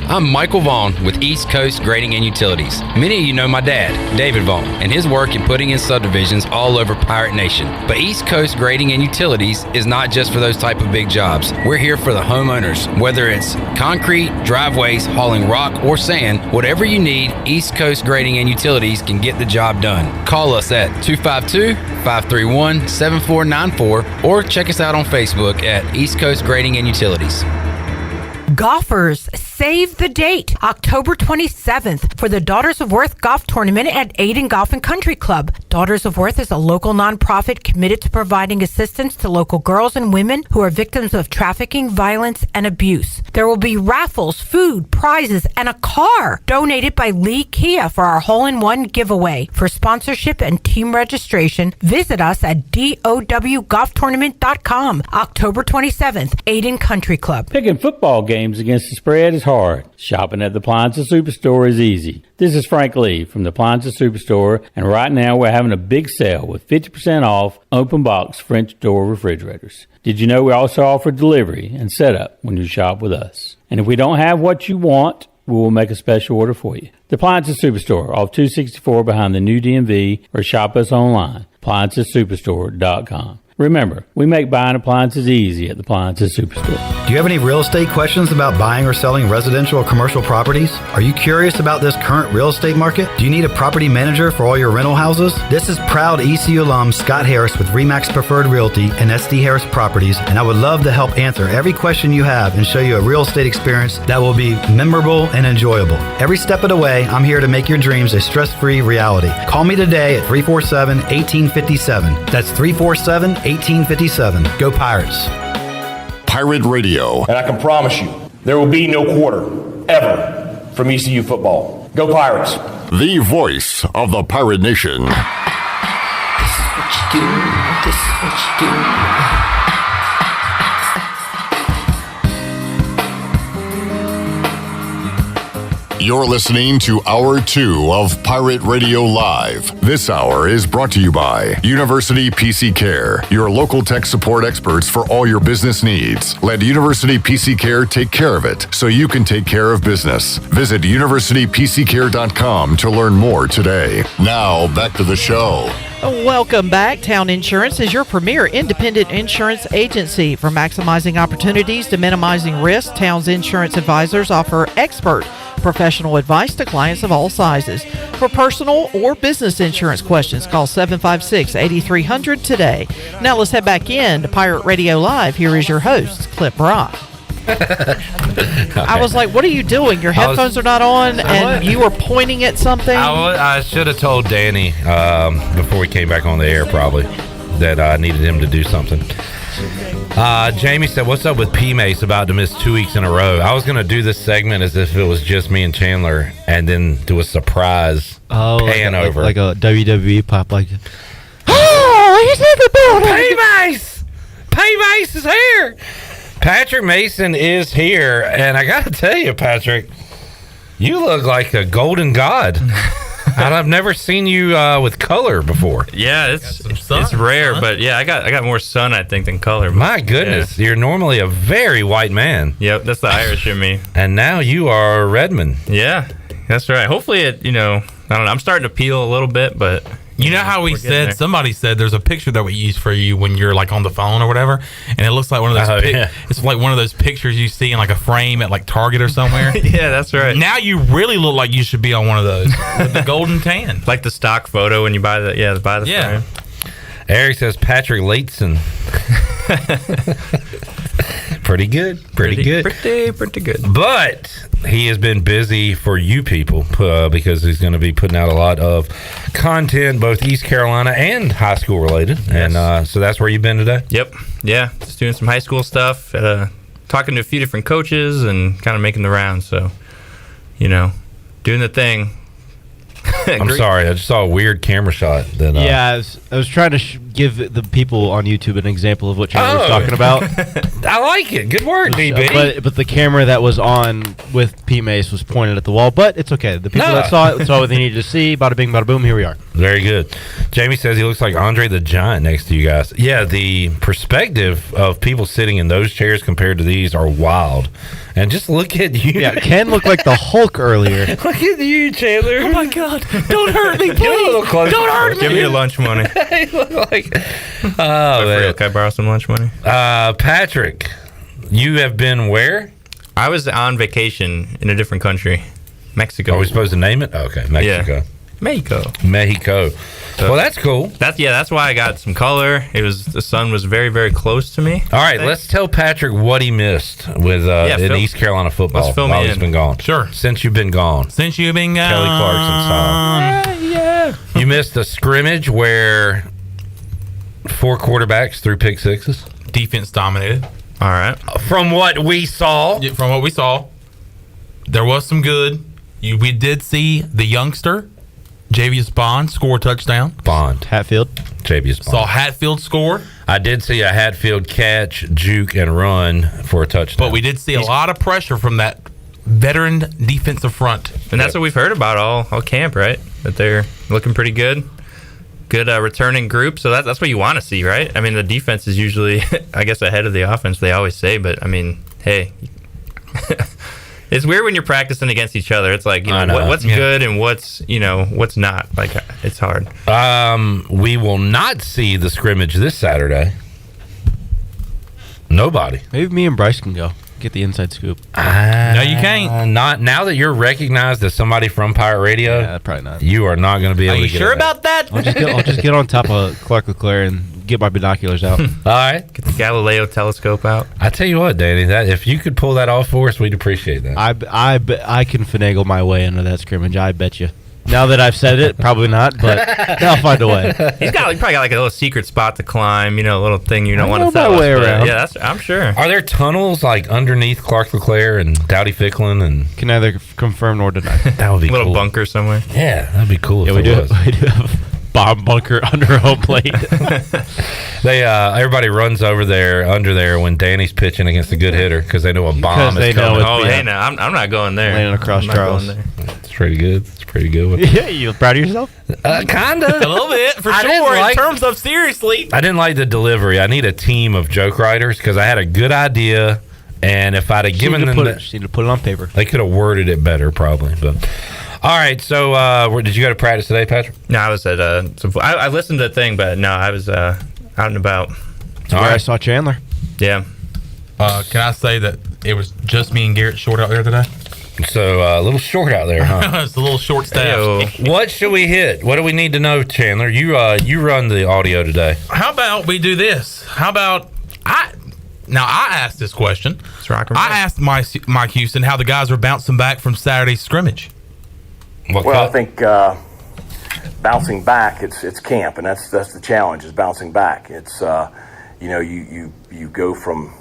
I'm Michael Vaughn with East Coast Grading and Utilities. Many of you know my dad, David Vaughn, and his work in putting in subdivisions all over Pirate Nation. But East Coast Grading and Utilities is not just for those type of big jobs. We're here for the homeowners. Whether it's concrete, driveways, hauling rock, or sand, whatever you need, East Coast Grading and Utilities can get the job done. Call us at 252-531-7494 or check us out on Facebook at East Coast Grading and Utilities. Golfers, save the date, October 27th, for the Daughters of Worth Golf Tournament at Aiden Golf and Country Club. Daughters of Worth is a local nonprofit committed to providing assistance to local girls and women who are victims of trafficking, violence, and abuse. There will be raffles, food, prizes, and a car donated by Lee Kia for our hole-in-one giveaway. For sponsorship and team registration, visit us at dowgolftournament.com. October 27th, Aiden Country Club. Picking football games against the spread is hard. Shopping at the Appliances Superstore is easy. This is Frank Lee from the Appliances Superstore, and right now we're having a big sale with 50% off open box French door refrigerators. Did you know we also offer delivery and setup when you shop with us? And if we don't have what you want, we will make a special order for you. The Appliances Superstore off 264 behind the new DMV, or shop us online, AppliancesSuperstore.com. Remember, we make buying appliances easy at the Appliances Superstore. Do you have any real estate questions about buying or selling residential or commercial properties? Are you curious about this current real estate market? Do you need a property manager for all your rental houses? This is proud ECU alum Scott Harris with RE/MAX Preferred Realty and SD Harris Properties, and I would love to help answer every question you have and show you a real estate experience that will be memorable and enjoyable. Every step of the way, I'm here to make your dreams a stress-free reality. Call me today at 347-1857. That's 347-1857. Go Pirates. Pirate Radio. And I can promise you, there will be no quarter, ever, from ECU football. Go Pirates. The voice of the Pirate Nation. This is what you do. This is what you do. You're listening to Hour 2 of Pirate Radio Live. This hour is brought to you by University PC Care, your local tech support experts for all your business needs. Let University PC Care take care of it so you can take care of business. Visit universitypccare.com to learn more today. Now, back to the show. Welcome back. Town Insurance is your premier independent insurance agency. From maximizing opportunities to minimizing risk, Town's insurance advisors offer expert professional advice to clients of all sizes. For personal or business insurance questions, call 756-8300 today. Now let's head back in to Pirate Radio Live. Here is your host, Clip Brock. I was like, what are you doing? Your headphones are not on, and you were pointing at something? I should have told Danny before we came back on the air, probably, that I needed him to do something. Jamie said, what's up with P-Mace about to miss 2 weeks in a row? I was going to do this segment as if it was just me and Chandler, and then do a surprise pan over. Like a WWE pop, like... Oh, he's in the building! P-Mace! P-Mace is here! Patrick Mason is here, and I got to tell you, Patrick, You look like a golden god. And I've never seen you with color before. Yeah, it's rare, but yeah, I got more sun, I think, than color. My goodness, you're normally a very white man. Yep, that's the Irish in me. And now you are Redmond. Yeah, that's right. Hopefully it, I don't know, I'm starting to peel a little bit, but... You know how we said, somebody said there's a picture that we use for you when you're like on the phone or whatever, and it looks like one of those it's like one of those pictures you see in like a frame at like Target or somewhere. Yeah, that's right. Now you really look like you should be on one of those with the golden tan. Like the stock photo when you buy the frame. Eric says Patrick Latson. Pretty good. Pretty good. But he has been busy for you people because he's going to be putting out a lot of content, both East Carolina and high school related. Yes. And so that's where you've been today? Yep. Yeah. Just doing some high school stuff, talking to a few different coaches and kind of making the rounds. So, doing the thing. I'm sorry, I just saw a weird camera shot. That, I was trying to give the people on YouTube an example of what Chandler was talking about. I like it. Good work, DB. But the camera that was on with P. Mace was pointed at the wall, but it's okay. The people that saw it saw what they needed to see. Bada bing, bada boom, here we are. Very good. Jamie says he looks like Andre the Giant next to you guys. Yeah, the perspective of people sitting in those chairs compared to these are wild. And just look at you. Yeah, Ken looked like the Hulk earlier. Look at you, Chandler. Oh my God! Don't hurt me, please. Don't hurt me. Give me your lunch money. You look like. Can I borrow some lunch money? Patrick, you have been where? I was on vacation in a different country, Mexico. Are we supposed to name it? Okay, Mexico. Yeah. Mexico. So well, that's cool. That's why I got some color. The sun was very, very close to me. All right, let's tell Patrick what he missed with in East Carolina football while he's been gone. Sure. Since you've been gone. Kelly Clarkson style. Yeah. You missed a scrimmage where 4 quarterbacks threw pick sixes. Defense dominated. All right. From what we saw. Yeah, from what we saw, there was some good. We did see the youngster, Javius Bond, score a touchdown. Hatfield. Javius Bond. Saw Hatfield score. I did see a Hatfield catch, juke, and run for a touchdown. But we did see a lot of pressure from that veteran defensive front. And that's what we've heard about all camp, right? That they're looking pretty good. Good returning group. So that's what you want to see, right? I mean, the defense is usually, I guess, ahead of the offense, they always say. But, I mean, hey... It's weird when you're practicing against each other. It's like, what's good and what's not. Like, it's hard. We will not see the scrimmage this Saturday. Nobody. Maybe me and Bryce can go get the inside scoop. No, you can't. Not now that you're recognized as somebody from Pirate Radio. Yeah, probably not. You are not going to be able to get sure about that? I'll just get on top of Clark LeClaire and get my binoculars out. All right. Get the Galileo telescope out. I tell you what, Danny, that if you could pull that off for us, we'd appreciate that. I can finagle my way into that scrimmage. I bet you. Now that I've said it, probably not, but I'll find a way. He probably got like a little secret spot to climb, a little thing you don't want to tell us. Way around. Yeah, I'm sure. Are there tunnels like underneath Clark LeClaire and Dowdy Ficklin? And can neither confirm nor deny. That would be little cool. Bunker somewhere. Yeah, that'd be cool. Yeah, we do have a bomb bunker under home plate. Everybody runs over there under there when Danny's pitching against a good hitter because they know a bomb is coming. I'm not going there. Landing across Charles. It's pretty good. It's pretty good. Yeah, you proud of yourself? Kinda. A little bit, for sure. In terms of seriously. I didn't like the delivery. I need a team of joke writers because I had a good idea, and if I'd have given them just need to put it on paper. They could have worded it better, probably. But all right. So, did you go to practice today, Patrick? No, I was at. I listened to the thing, but no, I was out and about. That's where I saw Chandler. Yeah. Can I say that it was just me and Garrett Short out there today? So a little short out there, huh? It's a little short staff. What should we hit? What do we need to know, Chandler? You run the audio today. How about we do this? How about I asked this question. I asked Mike Houston how the guys were bouncing back from Saturday's scrimmage. I think bouncing back, it's camp, and that's the challenge is bouncing back. It's you go from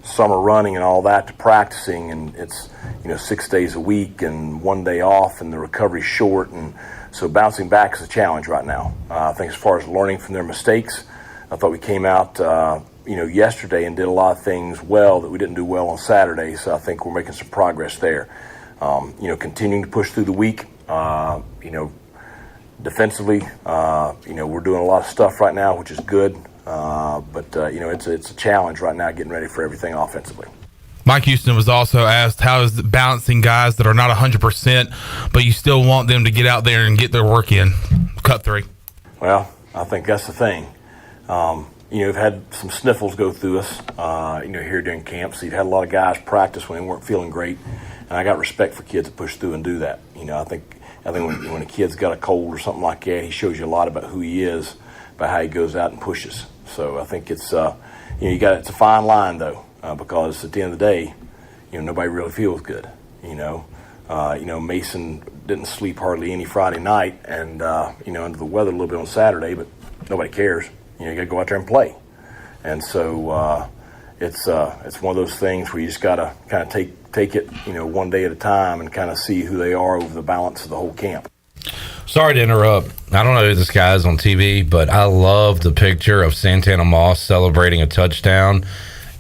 summer running and all that to practicing, and it's 6 days a week and 1 day off, and the recovery's short, and so bouncing back is a challenge right now. I think as far as learning from their mistakes, I thought we came out yesterday and did a lot of things well that we didn't do well on Saturday, so I think we're making some progress there. continuing to push through the week. Defensively, we're doing a lot of stuff right now, which is good. But it's a challenge right now getting ready for everything offensively. Mike Houston was also asked, how is it balancing guys that are not 100%, but you still want them to get out there and get their work in? Cut 3. Well, I think that's the thing. We've had some sniffles go through us, here during camp. So you've had a lot of guys practice when they weren't feeling great. And I got respect for kids that push through and do that. I think when a kid's got a cold or something like that, he shows you a lot about who he is by how he goes out and pushes. So I think it's it's a fine line though, because at the end of the day, nobody really feels good. Mason didn't sleep hardly any Friday night, and under the weather a little bit on Saturday, but nobody cares. You got to go out there and play, and so it's one of those things where you just got to kind of take it one day at a time and kind of see who they are over the balance of the whole camp. Sorry to interrupt. I don't know who this guy is on TV, but I love the picture of Santana Moss celebrating a touchdown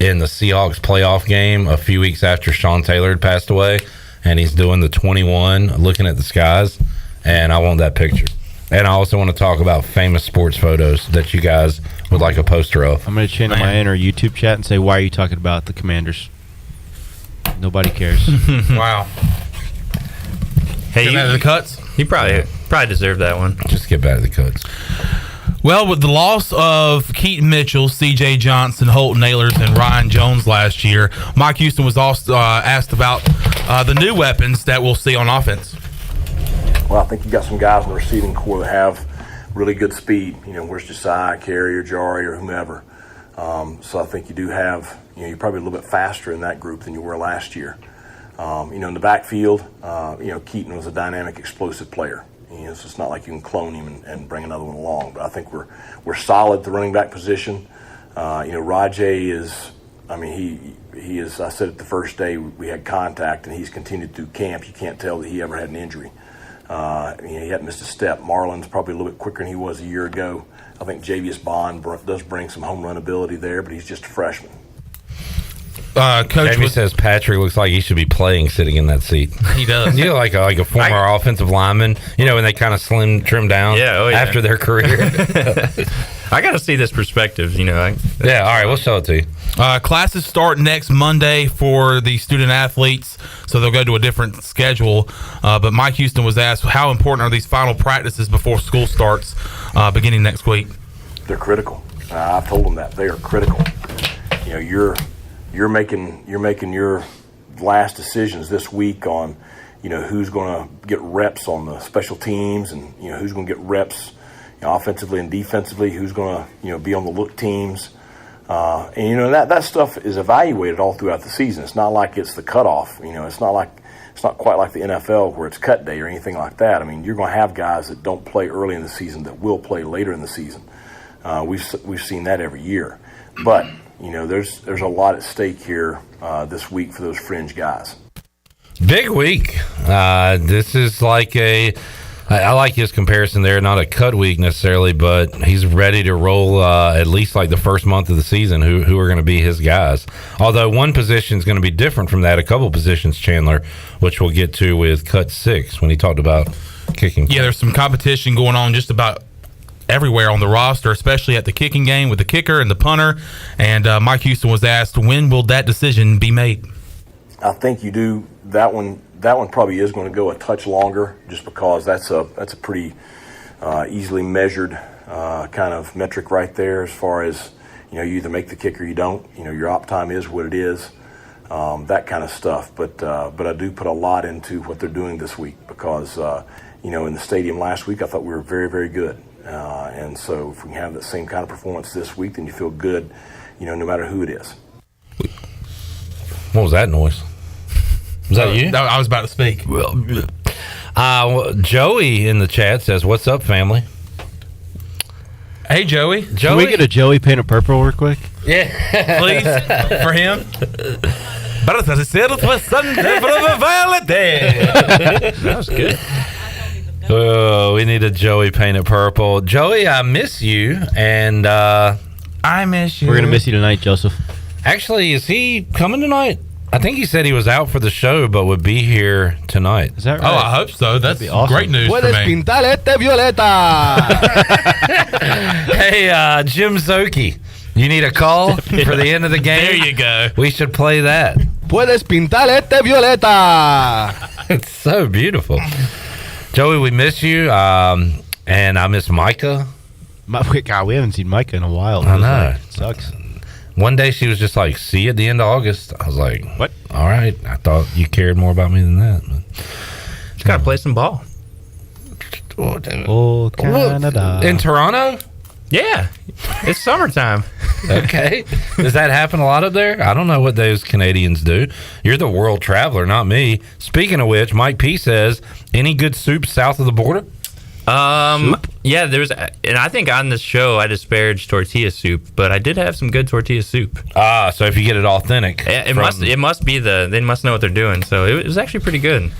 in the Seahawks playoff game a few weeks after Sean Taylor had passed away, and he's doing the 21 looking at the skies, and I want that picture. And I also want to talk about famous sports photos that you guys would like a poster of. I'm going to channel my inner YouTube chat and say, why are you talking about the Commanders? Nobody cares. Wow. Hey, get back to the cuts? You probably deserve that one. Just get back to the cuts. Well, with the loss of Keaton Mitchell, C.J. Johnson, Holt Nailers, and Ryan Jones last year, Mike Houston was also asked about the new weapons that we'll see on offense. Well, I think you got some guys in the receiving core that have really good speed. Where's Josiah, Carey, or Jari, or whomever. So I think you do have, you're probably a little bit faster in that group than you were last year. In the backfield, Keaton was a dynamic, explosive player. So it's not like you can clone him and bring another one along. But I think we're solid at the running back position. Rajay is, he is. I said it the first day we had contact, and he's continued through camp. You can't tell that he ever had an injury. He hadn't missed a step. Marlon's probably a little bit quicker than he was a year ago. I think Javius Bond does bring some home run ability there, but he's just a freshman. Coach Jamie says Patrick looks like he should be playing sitting in that seat. He does. Like a former offensive lineman, when they kind of trim down after their career. I got to see this perspective, Yeah, all right, we'll show it to you. Classes start next Monday for the student athletes, so they'll go to a different schedule. But Mike Houston was asked, how important are these final practices before school starts beginning next week? They're critical. I've told them that. They are critical. You're making your last decisions this week on, who's going to get reps on the special teams, and who's going to get reps, offensively and defensively, who's going to be on the look teams, and that stuff is evaluated all throughout the season. It's not like it's the cutoff. It's not quite like the NFL where it's cut day or anything like that. You're going to have guys that don't play early in the season that will play later in the season. We've seen that every year, but there's a lot at stake here this week for those fringe guys. Big week. This is like I like his comparison there. Not a cut week necessarily, but he's ready to roll at least like the first month of the season. Who are going to be his guys? Although one position is going to be different from that. A couple positions, Chandler, which we'll get to with cut 6 when he talked about kicking. Yeah, there's some competition going on just about everywhere on the roster, especially at the kicking game with the kicker and the punter. And Mike Houston was asked, when will that decision be made? I think you do that one. That one probably is going to go a touch longer, just because that's a pretty easily measured kind of metric right there. As far as you either make the kick or you don't. Your op time is what it is, that kind of stuff. But I do put a lot into what they're doing this week, because in the stadium last week I thought we were very, very good. And so if we can have that same kind of performance this week, then you feel good, no matter who it is. What was that noise? Was that you? I was about to speak. Joey in the chat says, "What's up, family?" Hey, Joey. Can we get a Joey painted purple real quick? Yeah. Please, for him. That was good. Oh, we need a Joey painted purple. Joey, I miss you, and I miss you. We're going to miss you tonight, Joseph. Actually, is he coming tonight? I think he said he was out for the show, but would be here tonight. Is that Oh, I hope so. That's awesome. great news for Puedes me. pintar este violeta. Hey, Jim Szoke, you need a call for the end of the game? There you go. We should play that. Puedes pintar este violeta. It's so beautiful. Joey, we miss you, and I miss Micah. God, we haven't seen Micah in a while. I know. It sucks. One day she was just like, see you at the end of August. I was like, what? All right. I thought you cared more about me than that. Just got to play some ball. Oh, Canada. In Toronto? Yeah. It's summertime. Okay. Does that happen a lot up there? I don't know what those Canadians do. You're the world traveler, not me. Speaking of which, Mike P says, any good soup south of the border? Yeah, there's, and I think on this show I disparaged tortilla soup, but I did have some good tortilla soup. So if you get it authentic, it must be they must know what they're doing. So it was actually pretty good.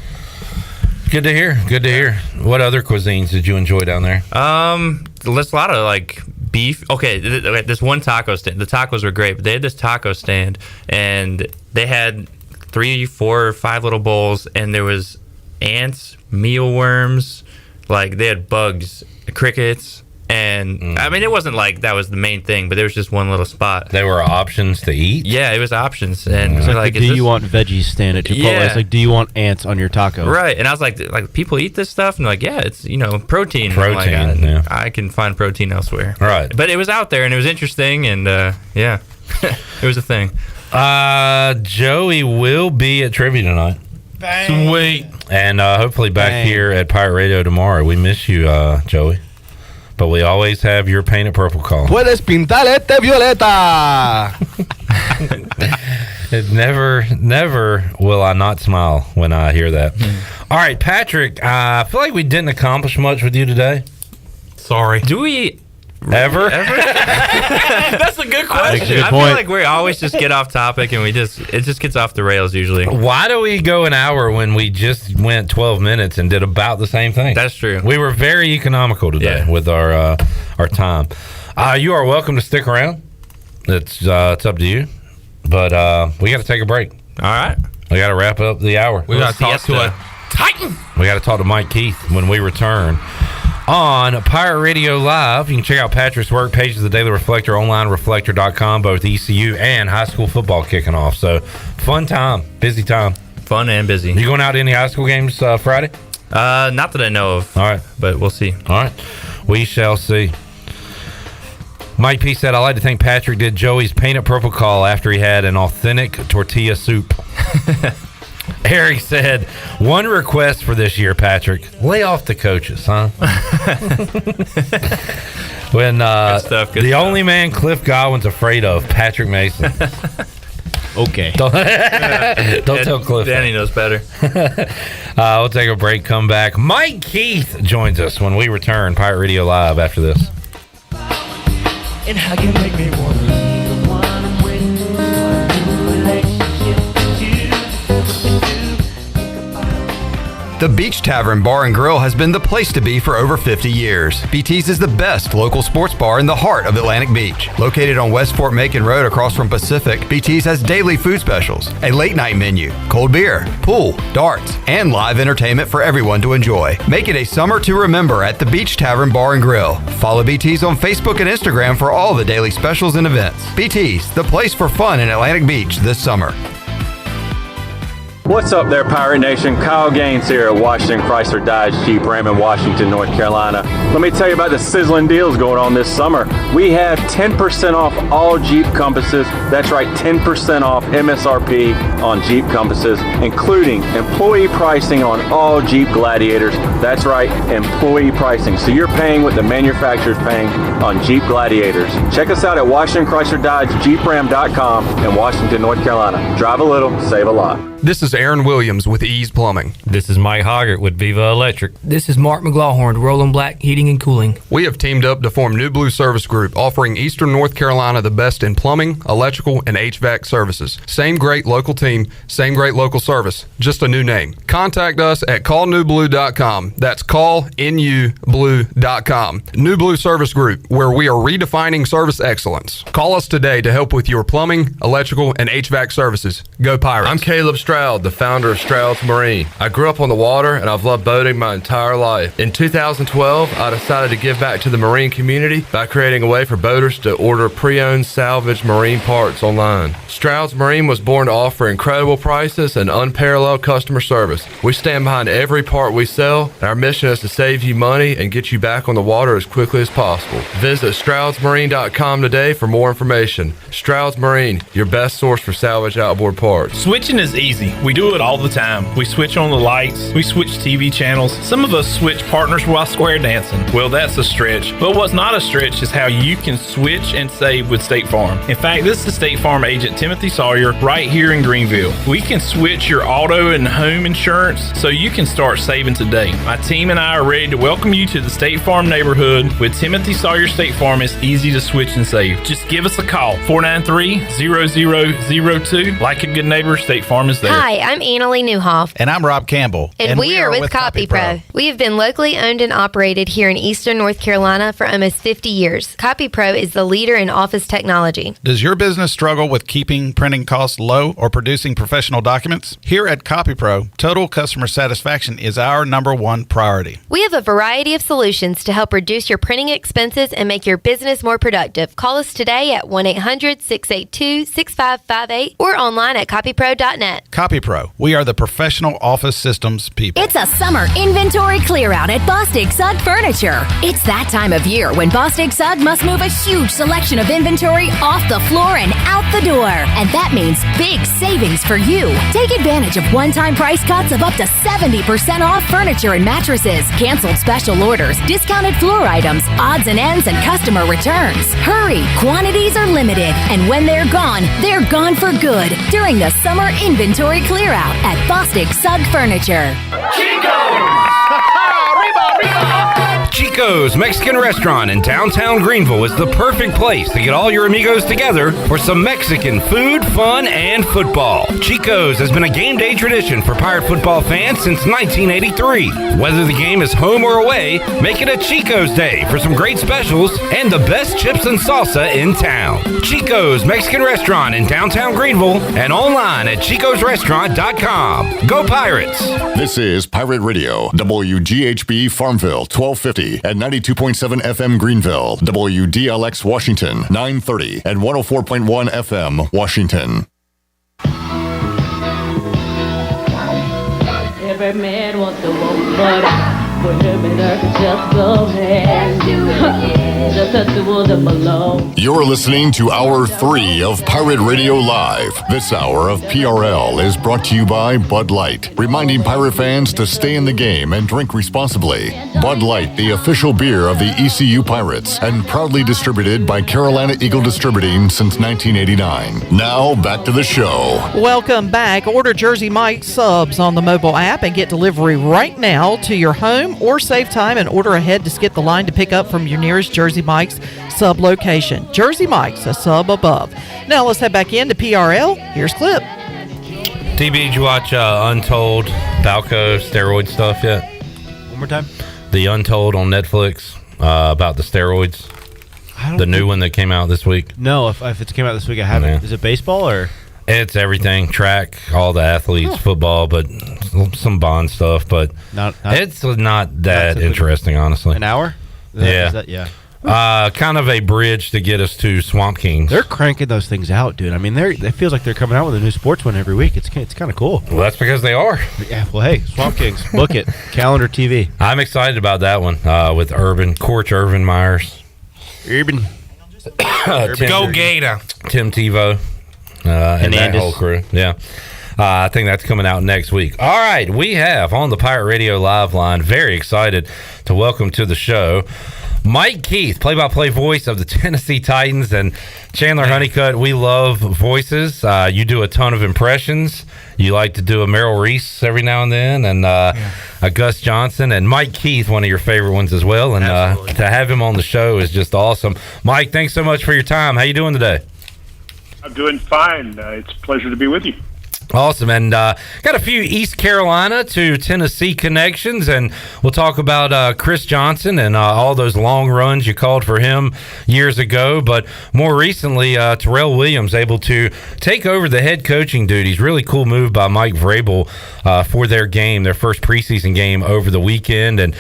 Good to hear. Good to hear. What other cuisines did you enjoy down there? There's a lot of like beef. Okay, this one taco stand. The tacos were great, but they had this taco stand, and they had 3, 4, 5 little bowls, and there was ants, mealworms. Like, they had bugs, crickets, and I mean, it wasn't like that was the main thing, but there was just one little spot. There were options to eat? Yeah, it was options. And It's like the do you want veggies stand at Chipotle? Yeah. It's like, do you want ants on your taco? Right, and I was like people eat this stuff? And they're like, yeah, it's, protein. And I'm like, yeah. I can find protein elsewhere. Right. But it was out there, and it was interesting, and yeah, it was a thing. Joey will be at trivia tonight. Bang. Sweet. And hopefully back here at Pirate Radio tomorrow. We miss you, Joey. But we always have your painted purple call. Puedes pintar este violeta. It never will I not smile when I hear that. All right, Patrick, I feel like we didn't accomplish much with you today. Sorry. Do we ever? That's a good question. I feel like we always just get off topic and it just gets off the rails usually. Why do we go an hour when we just went 12 minutes and did about the same thing? That's true. We were very economical today with our time. You are welcome to stick around. It's up to you. But we got to take a break. All right. We got to wrap up the hour. We got to talk to a Titan. We got to talk to Mike Keith when we return. On Pirate Radio Live, you can check out Patrick's work pages of the Daily Reflector, online reflector.com, both ECU and high school football kicking off. So, fun time, busy time. Fun and busy. You going out to any high school games Friday? Not that I know of. All right. But we'll see. All right. We shall see. Mike P said, I like to think Patrick did Joey's painted purple call after he had an authentic tortilla soup. Eric said, one request for this year, Patrick, lay off the coaches, huh? When good stuff. Only man Cliff Godwin's afraid of, Patrick Mason. Okay. Don't tell Cliff. Danny knows better. We'll take a break, come back. Mike Keith joins us when we return. Pirate Radio Live after this. And how you make me want to leave the one I'm with. The Beach Tavern Bar and Grill has been the place to be for over 50 years. BT's is the best local sports bar in the heart of Atlantic Beach. Located on West Fort Macon Road across from Pacific, BT's has daily food specials, a late night menu, cold beer, pool, darts, and live entertainment for everyone to enjoy. Make it a summer to remember at the Beach Tavern Bar and Grill. Follow BT's on Facebook and Instagram for all the daily specials and events. BT's, the place for fun in Atlantic Beach this summer. What's up there, Pirate Nation? Kyle Gaines here at Washington Chrysler Dodge Jeep Ram in Washington, North Carolina. Let me tell you about the sizzling deals going on this summer. We have 10% off all Jeep Compasses. That's right, 10% off MSRP on Jeep Compasses, including employee pricing on all Jeep Gladiators. That's right, employee pricing. So you're paying what the manufacturer's paying on Jeep Gladiators. Check us out at Washington Chrysler Dodge JeepRam.com in Washington, North Carolina. Drive a little, save a lot. This is Aaron Williams with Ease Plumbing. This is Mike Hoggart with Viva Electric. This is Mark McGlawhorn, Roland Black Heating and Cooling. We have teamed up to form New Blue Service Group, offering Eastern North Carolina the best in plumbing, electrical, and HVAC services. Same great local team, same great local service, just a new name. Contact us at callnewblue.com. That's callnublue.com. New Blue Service Group, where we are redefining service excellence. Call us today to help with your plumbing, electrical, and HVAC services. Go Pirates. I'm Caleb Stroud, the founder of Stroud's Marine. I grew up on the water and I've loved boating my entire life. In 2012, I decided to give back to the marine community by creating a way for boaters to order pre-owned salvage marine parts online. Stroud's Marine was born to offer incredible prices and unparalleled customer service. We stand behind every part we sell, and our mission is to save you money and get you back on the water as quickly as possible. Visit StroudsMarine.com today for more information. Stroud's Marine, your best source for salvage outboard parts. Switching is easy. We do it all the time. We switch on the lights. We switch TV channels. Some of us switch partners while square dancing. Well, that's a stretch. But what's not a stretch is how you can switch and save with State Farm. In fact, this is State Farm agent Timothy Sawyer right here in Greenville. We can switch your auto and home insurance so you can start saving today. My team and I are ready to welcome you to the State Farm neighborhood. With Timothy Sawyer State Farm, it's easy to switch and save. Just give us a call, 493-0002. Like a good neighbor, State Farm is there. Hi, I'm Annalie Newhoff. And I'm Rob Campbell. And we are with CopyPro. We have been locally owned and operated here in Eastern North Carolina for almost 50 years. CopyPro is the leader in office technology. Does your business struggle with keeping printing costs low or producing professional documents? Here at CopyPro, total customer satisfaction is our #1 priority. We have a variety of solutions to help reduce your printing expenses and make your business more productive. Call us today at 1-800-682-6558 or online at copypro.net. CopyPro, we are the professional office systems people. It's a summer inventory clear out at Bostic Sugg Furniture. It's that time of year when Bostic Sugg must move a huge selection of inventory off the floor and out the door. And that means big savings for you. Take advantage of one-time price cuts of up to 70% off furniture and mattresses, canceled special orders, discounted floor items, odds and ends, and customer returns. Hurry, quantities are limited. And when they're gone for good during the summer inventory clear out at Bostic Sugg Furniture. Chico's Mexican Restaurant in downtown Greenville is the perfect place to get all your amigos together for some Mexican food, fun, and football. Chico's has been a game day tradition for Pirate football fans since 1983. Whether the game is home or away, make it a Chico's Day for some great specials and the best chips and salsa in town. Chico's Mexican Restaurant in downtown Greenville and online at chicosrestaurant.com. Go Pirates! This is Pirate Radio, WGHB Farmville, 1250 at 92.7 FM Greenville, WDLX Washington, 930 and 104.1 FM Washington. Every man wants to walk, but for him and her to just go ahead. Just touch the wood that below. You're listening to Hour 3 of Pirate Radio Live. This hour of PRL is brought to you by Bud Light, reminding Pirate fans to stay in the game and drink responsibly. Bud Light, the official beer of the ECU Pirates, and proudly distributed by Carolina Eagle Distributing since 1989. Now, back to the show. Welcome back. Order Jersey Mike's subs on the mobile app and get delivery right now to your home, or save time and order ahead to skip the line to pick up from your nearest Jersey Mike's sub location. Jersey Mike's, a sub above. Now let's head back into PRL. Here's Clip. TB, did you watch Untold Balco steroid stuff yet? One more time. The Untold on Netflix about the steroids. The new one that came out this week. No, if it came out this week, I haven't. Yeah. Is it baseball or? It's everything, track, all the athletes, football, but some Bond stuff. But it's not that interesting, honestly. An hour? Yeah. Kind of a bridge to get us to Swamp Kings. They're cranking those things out, dude. I mean, it feels like they're coming out with a new sports one every week. It's kind of cool. Well, that's because they are. Yeah. Well, hey, Swamp Kings, book it. Calendar TV. I'm excited about that one with Coach Urban Myers. Urban. Go Gator. Tim Tebow. And that whole crew. Yeah. I think that's coming out next week. All right. We have on the Pirate Radio Live line, very excited to welcome to the show Mike Keith, play-by-play voice of the Tennessee Titans, and Chandler Honeycutt. We love voices. You do a ton of impressions. You like to do a Merrill Reese every now and then, and a Gus Johnson, and Mike Keith, one of your favorite ones as well. And to have him on the show is just awesome. Mike, thanks so much for your time. How you doing today? I'm doing fine. It's a pleasure to be with you. Awesome. And got a few East Carolina to Tennessee connections, and we'll talk about Chris Johnson and all those long runs you called for him years ago. But more recently, Terrell Williams able to take over the head coaching duties. Really cool move by Mike Vrabel for their game, their first preseason game over the weekend. And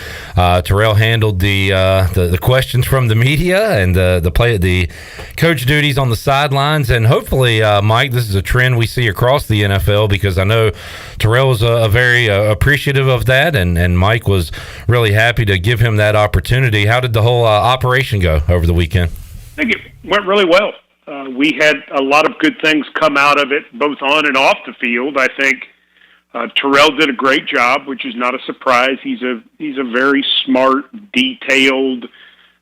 Terrell handled the questions from the media and the coach duties on the sidelines. And hopefully, Mike, this is a trend we see across the NFL, because I know Terrell was very appreciative of that, and Mike was really happy to give him that opportunity. How did the whole operation go over the weekend? I think it went really well. We had a lot of good things come out of it, both on and off the field. I think Terrell did a great job, which is not a surprise. He's a very smart, detailed,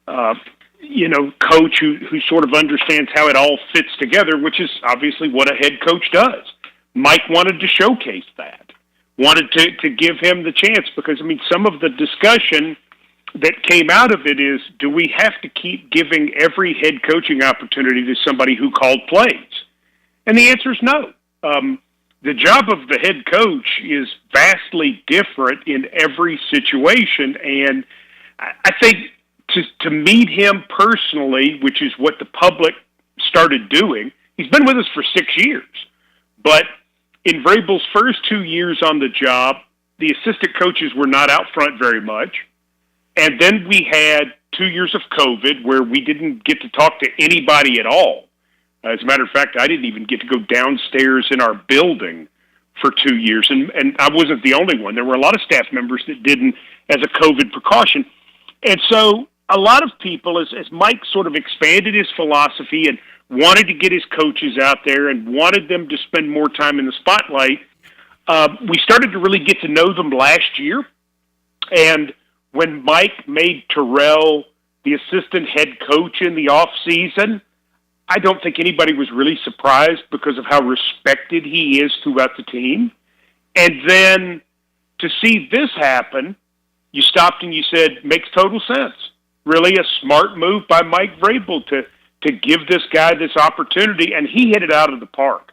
coach who sort of understands how it all fits together, which is obviously what a head coach does. Mike wanted to showcase that, wanted to give him the chance, because, some of the discussion that came out of it is, do we have to keep giving every head coaching opportunity to somebody who called plays? And the answer is no. The job of the head coach is vastly different in every situation, and I think to meet him personally, which is what the public started doing, he's been with us for 6 years, but in Vrabel's first 2 years on the job, the assistant coaches were not out front very much. And then we had 2 years of COVID where we didn't get to talk to anybody at all. As a matter of fact, I didn't even get to go downstairs in our building for 2 years. And I wasn't the only one. There were a lot of staff members that didn't as a COVID precaution. And so a lot of people, as Mike sort of expanded his philosophy and wanted to get his coaches out there and wanted them to spend more time in the spotlight, we started to really get to know them last year. And when Mike made Terrell the assistant head coach in the offseason, I don't think anybody was really surprised because of how respected he is throughout the team. And then to see this happen, you stopped and you said, makes total sense. Really a smart move by Mike Vrabel to give this guy this opportunity, and he hit it out of the park.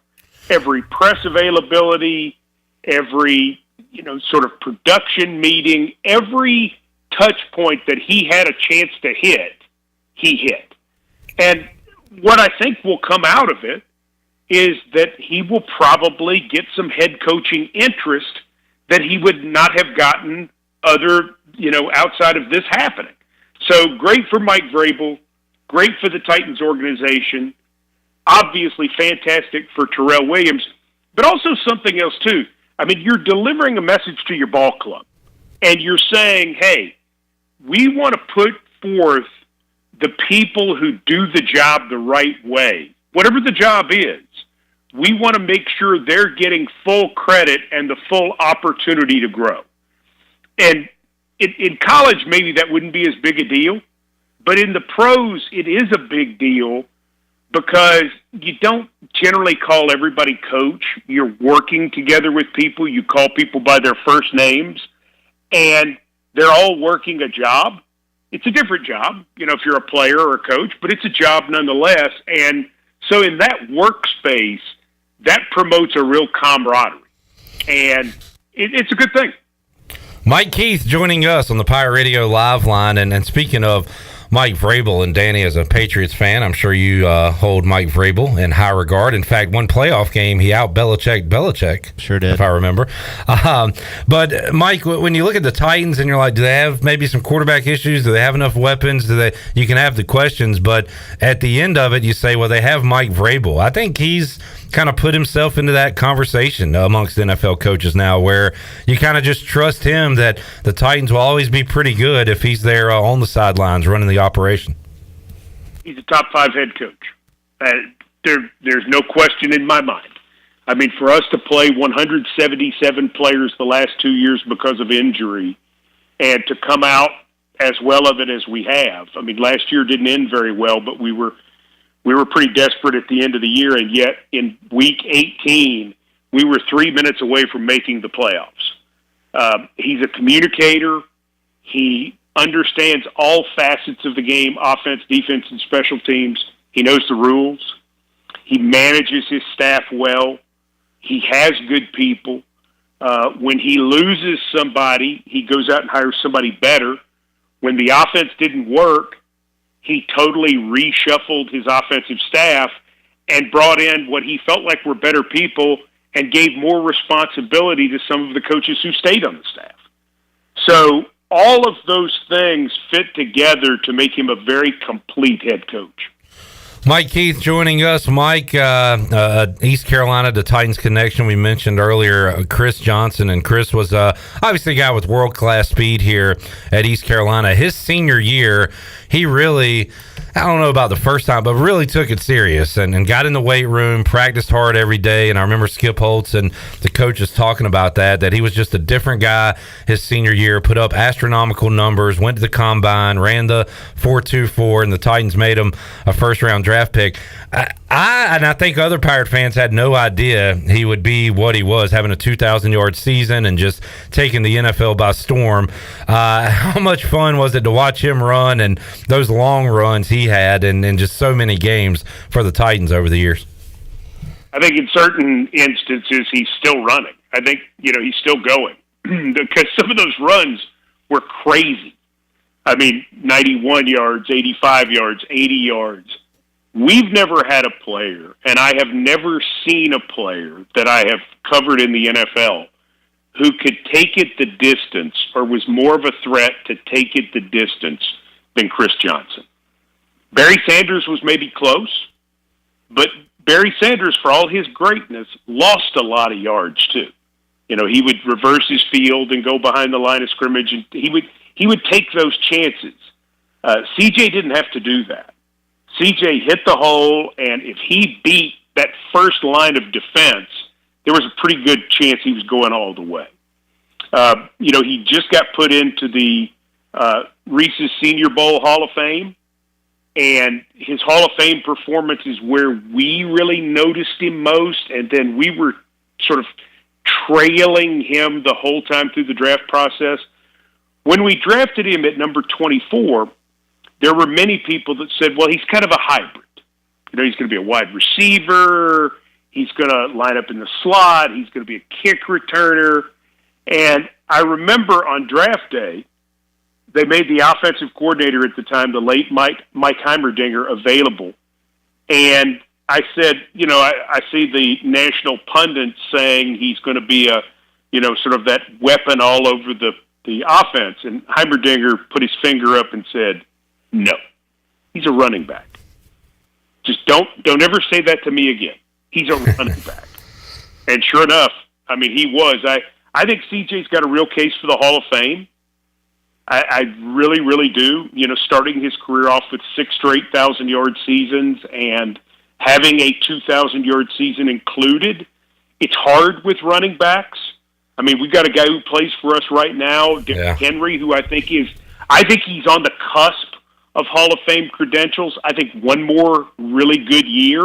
Every press availability, every sort of production meeting, every touch point that he had a chance to hit, he hit. And what I think will come out of it is that he will probably get some head coaching interest that he would not have gotten outside of this happening. So great for Mike Vrabel. Great for the Titans organization, obviously fantastic for Terrell Williams, but also something else too. You're delivering a message to your ball club, and you're saying, hey, we want to put forth the people who do the job the right way. Whatever the job is, we want to make sure they're getting full credit and the full opportunity to grow. And in college, maybe that wouldn't be as big a deal. But in the pros, it is a big deal because you don't generally call everybody coach. You're working together with people. You call people by their first names, and they're all working a job. It's a different job, if you're a player or a coach, but it's a job nonetheless. And so in that workspace, that promotes a real camaraderie, and it's a good thing. Mike Keith joining us on the Pirate Radio Live line, and speaking of Mike Vrabel, and Danny, as a Patriots fan, I'm sure you hold Mike Vrabel in high regard. In fact, one playoff game, he out-Belichick. Sure did. If I remember. But, Mike, when you look at the Titans and you're like, do they have maybe some quarterback issues? Do they have enough weapons? You can have the questions, but at the end of it, you say, well, they have Mike Vrabel. I think he's kind of put himself into that conversation amongst NFL coaches now, where you kind of just trust him that the Titans will always be pretty good if he's there on the sidelines running the operation. He's a top 5 head coach. There's no question in my mind. For us to play 177 players the last 2 years because of injury, and to come out as well of it as we have. I mean, last year didn't end very well, but we were pretty desperate at the end of the year, and yet in week 18, we were 3 minutes away from making the playoffs. He's a communicator. He understands all facets of the game, offense, defense, and special teams. He knows the rules. He manages his staff well. He has good people. When he loses somebody, he goes out and hires somebody better. When the offense didn't work, he totally reshuffled his offensive staff and brought in what he felt like were better people and gave more responsibility to some of the coaches who stayed on the staff. So all of those things fit together to make him a very complete head coach. Mike Keith joining us. Mike, East Carolina, the Titans connection we mentioned earlier, Chris Johnson. And Chris was obviously a guy with world-class speed here at East Carolina. His senior year, he really, I don't know about the first time, but really took it serious and got in the weight room, practiced hard every day. And I remember Skip Holtz and the coaches talking about that he was just a different guy his senior year, put up astronomical numbers, went to the combine, ran the 4.24, and the Titans made him a first-round draft pick. I think other Pirate fans had no idea he would be what he was, having a 2,000-yard season and just taking the NFL by storm. How much fun was it to watch him run and those long runs he had and just so many games for the Titans over the years? I think in certain instances he's still running. I think, he's still going because some of those runs were crazy. I mean, 91 yards, 85 yards, 80 yards. We've never had a player, and I have never seen a player that I have covered in the NFL who could take it the distance or was more of a threat to take it the distance than Chris Johnson. Barry Sanders was maybe close, but Barry Sanders, for all his greatness, lost a lot of yards too. He would reverse his field and go behind the line of scrimmage, and he would take those chances. CJ didn't have to do that. CJ hit the hole, and if he beat that first line of defense, there was a pretty good chance he was going all the way. He just got put into the Reese's Senior Bowl Hall of Fame, and his Hall of Fame performance is where we really noticed him most, and then we were sort of trailing him the whole time through the draft process. When we drafted him at number 24, there were many people that said, well, he's kind of a hybrid. He's going to be a wide receiver. He's going to line up in the slot. He's going to be a kick returner. And I remember on draft day, they made the offensive coordinator at the time, the late Mike Heimerdinger, available. And I said, I see the national pundits saying he's going to be a, sort of that weapon all over the offense. And Heimerdinger put his finger up and said, no, he's a running back. Just don't ever say that to me again. He's a running back. And sure enough, I mean, he was. I think CJ's got a real case for the Hall of Fame. I really, really do. Starting his career off with 6 straight 1,000-yard seasons and having a 2,000-yard season included. It's hard with running backs. I mean, we've got a guy who plays for us right now, Derrick Henry, who I think he's on the cusp of Hall of Fame credentials. I think one more really good year,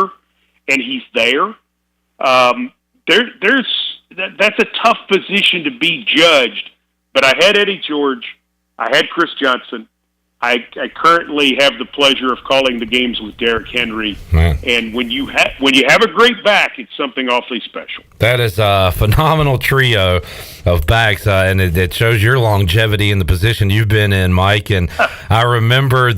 and he's there. That's a tough position to be judged, but I had Eddie George. I had Chris Johnson. I currently have the pleasure of calling the games with Derrick Henry, and when you have a great back, it's something awfully special. That is a phenomenal trio of backs, and it shows your longevity in the position you've been in, Mike. And I remember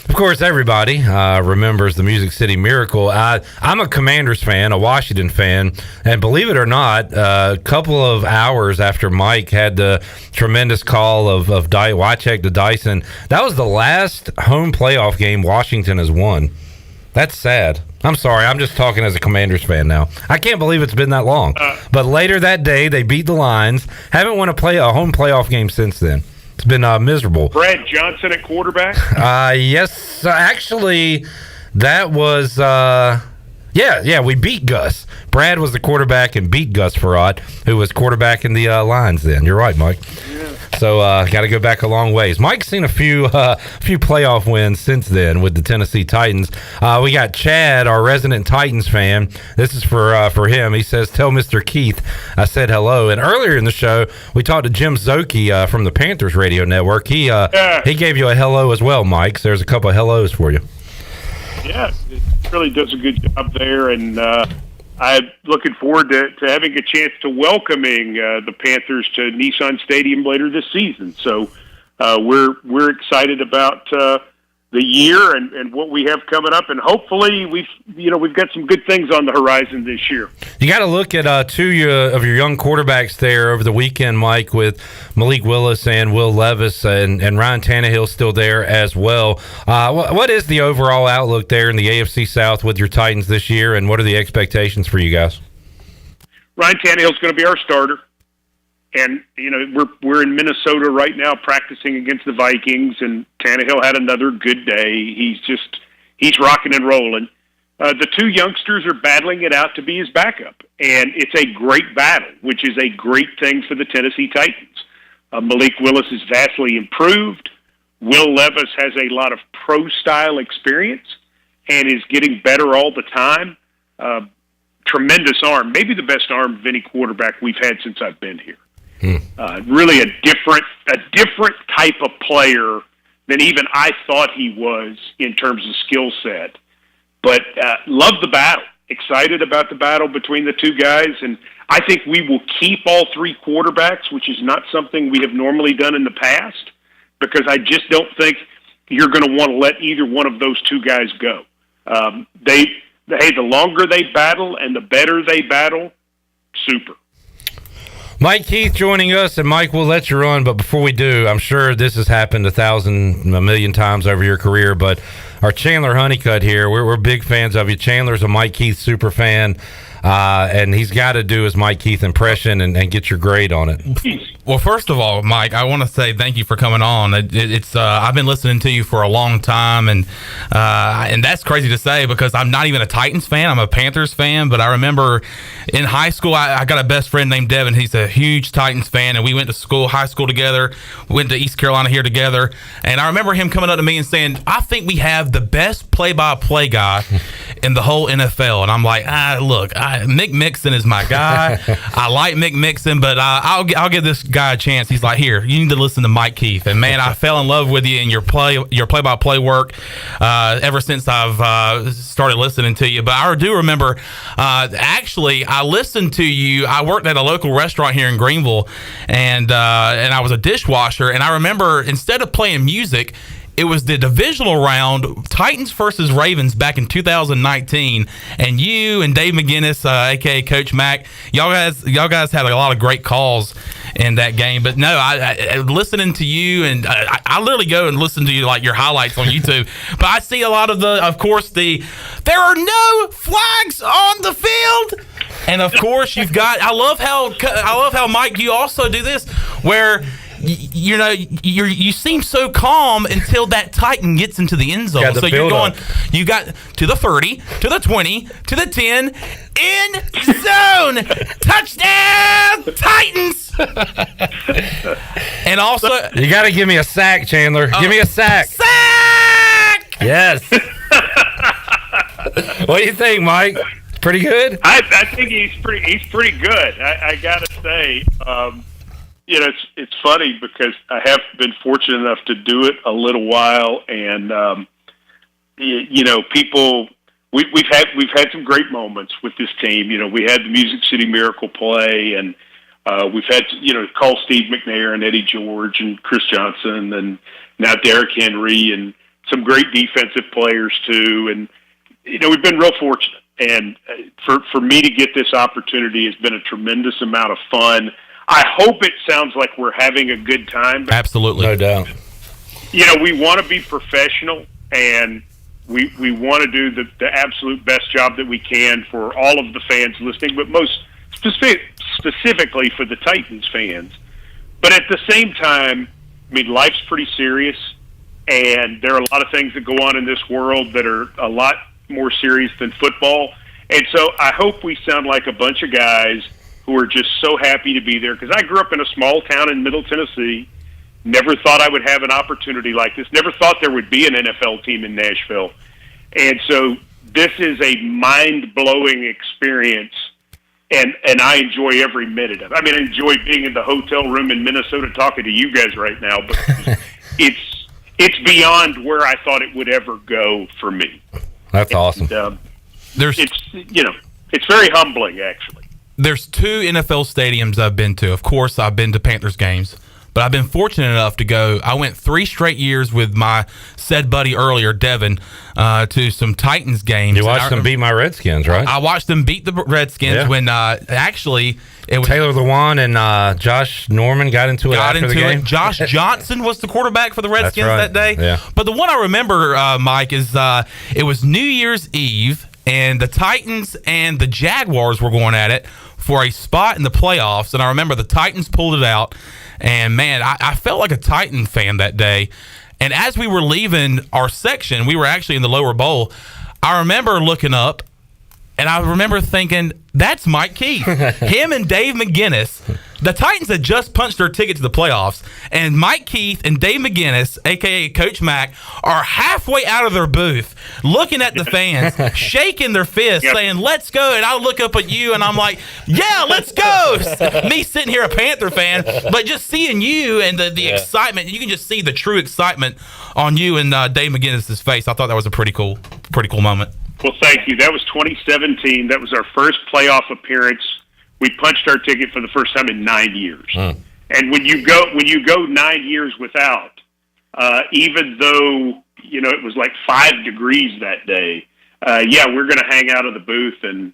of course, everybody remembers the Music City Miracle. I'm a Commanders fan, a Washington fan, and believe it or not, a couple of hours after Mike had the tremendous call of Wycheck to Dyson, that was the last home playoff game Washington has won. That's sad. I'm sorry. I'm just talking as a Commanders fan now. I can't believe it's been that long. But later that day, they beat the Lions. Haven't won a home playoff game since then. It's been miserable. Brad Johnson at quarterback? Yes. Actually, that was... Yeah, we beat Gus. Brad was the quarterback and beat Gus Farad, who was quarterback in the Lions then. You're right, Mike. Yeah. So got to go back a long ways. Mike's seen a few playoff wins since then with the Tennessee Titans. We got Chad, our resident Titans fan. This is for him. He says, "Tell Mr. Keith I said hello." And earlier in the show, we talked to Jim Szoke from the Panthers radio network. He gave you a hello as well, Mike. So there's a couple of hellos for you. Yeah, it really does a good job there, and I'm looking forward to having a chance to welcoming the Panthers to Nissan Stadium later this season. So we're excited about the year and what we have coming up, and hopefully we've got some good things on the horizon this year. You got to look at two of your young quarterbacks there over the weekend, Mike, with Malik Willis and Will Levis, and Ryan Tannehill still there as well. What is the overall outlook there in the AFC South with your Titans this year, and what are the expectations for you guys? Ryan Tannehill's going to be our starter. And, we're in Minnesota right now practicing against the Vikings, and Tannehill had another good day. He's rocking and rolling. The two youngsters are battling it out to be his backup, and it's a great battle, which is a great thing for the Tennessee Titans. Malik Willis is vastly improved. Will Levis has a lot of pro-style experience and is getting better all the time. Tremendous arm, maybe the best arm of any quarterback we've had since I've been here. Really a different type of player than even I thought he was in terms of skill set. But love the battle. Excited about the battle between the two guys, and I think we will keep all three quarterbacks, which is not something we have normally done in the past, because I just don't think you're going to want to let either one of those two guys go. The longer they battle and the better they battle, super. Mike Keith joining us, and Mike, we'll let you run, but before we do, I'm sure this has happened a million times over your career, but our Chandler Honeycutt here, we're big fans of you. Chandler's a Mike Keith super fan, and he's got to do his Mike Keith impression and get your grade on it. Well, first of all, Mike, I want to say thank you for coming on. It's I've been listening to you for a long time, and that's crazy to say because I'm not even a Titans fan. I'm a Panthers fan, but I remember in high school, I got a best friend named Devin. He's a huge Titans fan, and we went to high school together, went to East Carolina here together, and I remember him coming up to me and saying, "I think we have the best play-by-play guy in the whole NFL." And I'm like, look, Mick Mixon is my guy. I like Mick Mixon, but I'll give this guy a chance. He's like, here, you need to listen to Mike Keith. And man, I fell in love with you and your play-by-play work ever since I've started listening to you. But I do remember, actually, I listened to you. I worked at a local restaurant here in Greenville, and I was a dishwasher. And I remember instead of playing music, it was the divisional round, Titans versus Ravens back in 2019, and you and Dave McGinnis, aka Coach Mac, y'all guys had a lot of great calls in that game. But no, I listening to you, and I literally go and listen to you like your highlights on YouTube. But I see a lot of there are no flags on the field, and of course you've got. I love how Mike, you also do this where. You seem so calm until that Titan gets into the end zone. So you're going, you got to the 30, to the 20, to the 10, end zone, touchdown, Titans. And also, you got to give me a sack, Chandler. Give me a sack. Sack. Yes. What do you think, Mike? Pretty good. I think he's pretty good. I gotta say. It's funny because I have been fortunate enough to do it a little while, and people we've had some great moments with this team. We had the Music City Miracle play, and we've had call Steve McNair and Eddie George and Chris Johnson, and now Derrick Henry, and some great defensive players too. And we've been real fortunate, and for me to get this opportunity has been a tremendous amount of fun. I hope it sounds like we're having a good time. Absolutely. No doubt. We want to be professional, and we want to do the absolute best job that we can for all of the fans listening, but most specifically for the Titans fans. But at the same time, life's pretty serious, and there are a lot of things that go on in this world that are a lot more serious than football. And so I hope we sound like a bunch of guys who are just so happy to be there, because I grew up in a small town in Middle Tennessee, never thought I would have an opportunity like this, never thought there would be an NFL team in Nashville. And so this is a mind-blowing experience, and I enjoy every minute of it. I mean, I enjoy being in the hotel room in Minnesota talking to you guys right now, but it's beyond where I thought it would ever go for me. That's awesome. It's very humbling, actually. There's 2 NFL stadiums I've been to. Of course, I've been to Panthers games, but I've been fortunate enough to go. I went 3 straight years with my said buddy earlier, Devin, to some Titans games. You watched them beat my Redskins, right? I watched them beat the Redskins when actually it was Taylor Lewan and Josh Norman got into it after the game. Josh Johnson was the quarterback for the Redskins that day. Yeah. But the one I remember, Mike, is it was New Year's Eve, and the Titans and the Jaguars were going at it for a spot in the playoffs. And I remember the Titans pulled it out. And, man, I felt like a Titan fan that day. And as we were leaving our section, we were actually in the lower bowl, I remember looking up, and I remember thinking, that's Mike Keith. Him and Dave McGinnis. The Titans had just punched their ticket to the playoffs, and Mike Keith and Dave McGinnis, a.k.a. Coach Mack, are halfway out of their booth looking at the fans, shaking their fists, saying, let's go. And I look up at you, and I'm like, yeah, let's go. Me sitting here, a Panther fan, but just seeing you and the excitement, you can just see the true excitement on you and Dave McGinnis' face. I thought that was a pretty cool moment. Well, thank you. That was 2017. That was our first playoff appearance. We punched our ticket for the first time in 9 years. And when you go 9 years without, even though it was like 5 degrees that day, we're going to hang out of the booth and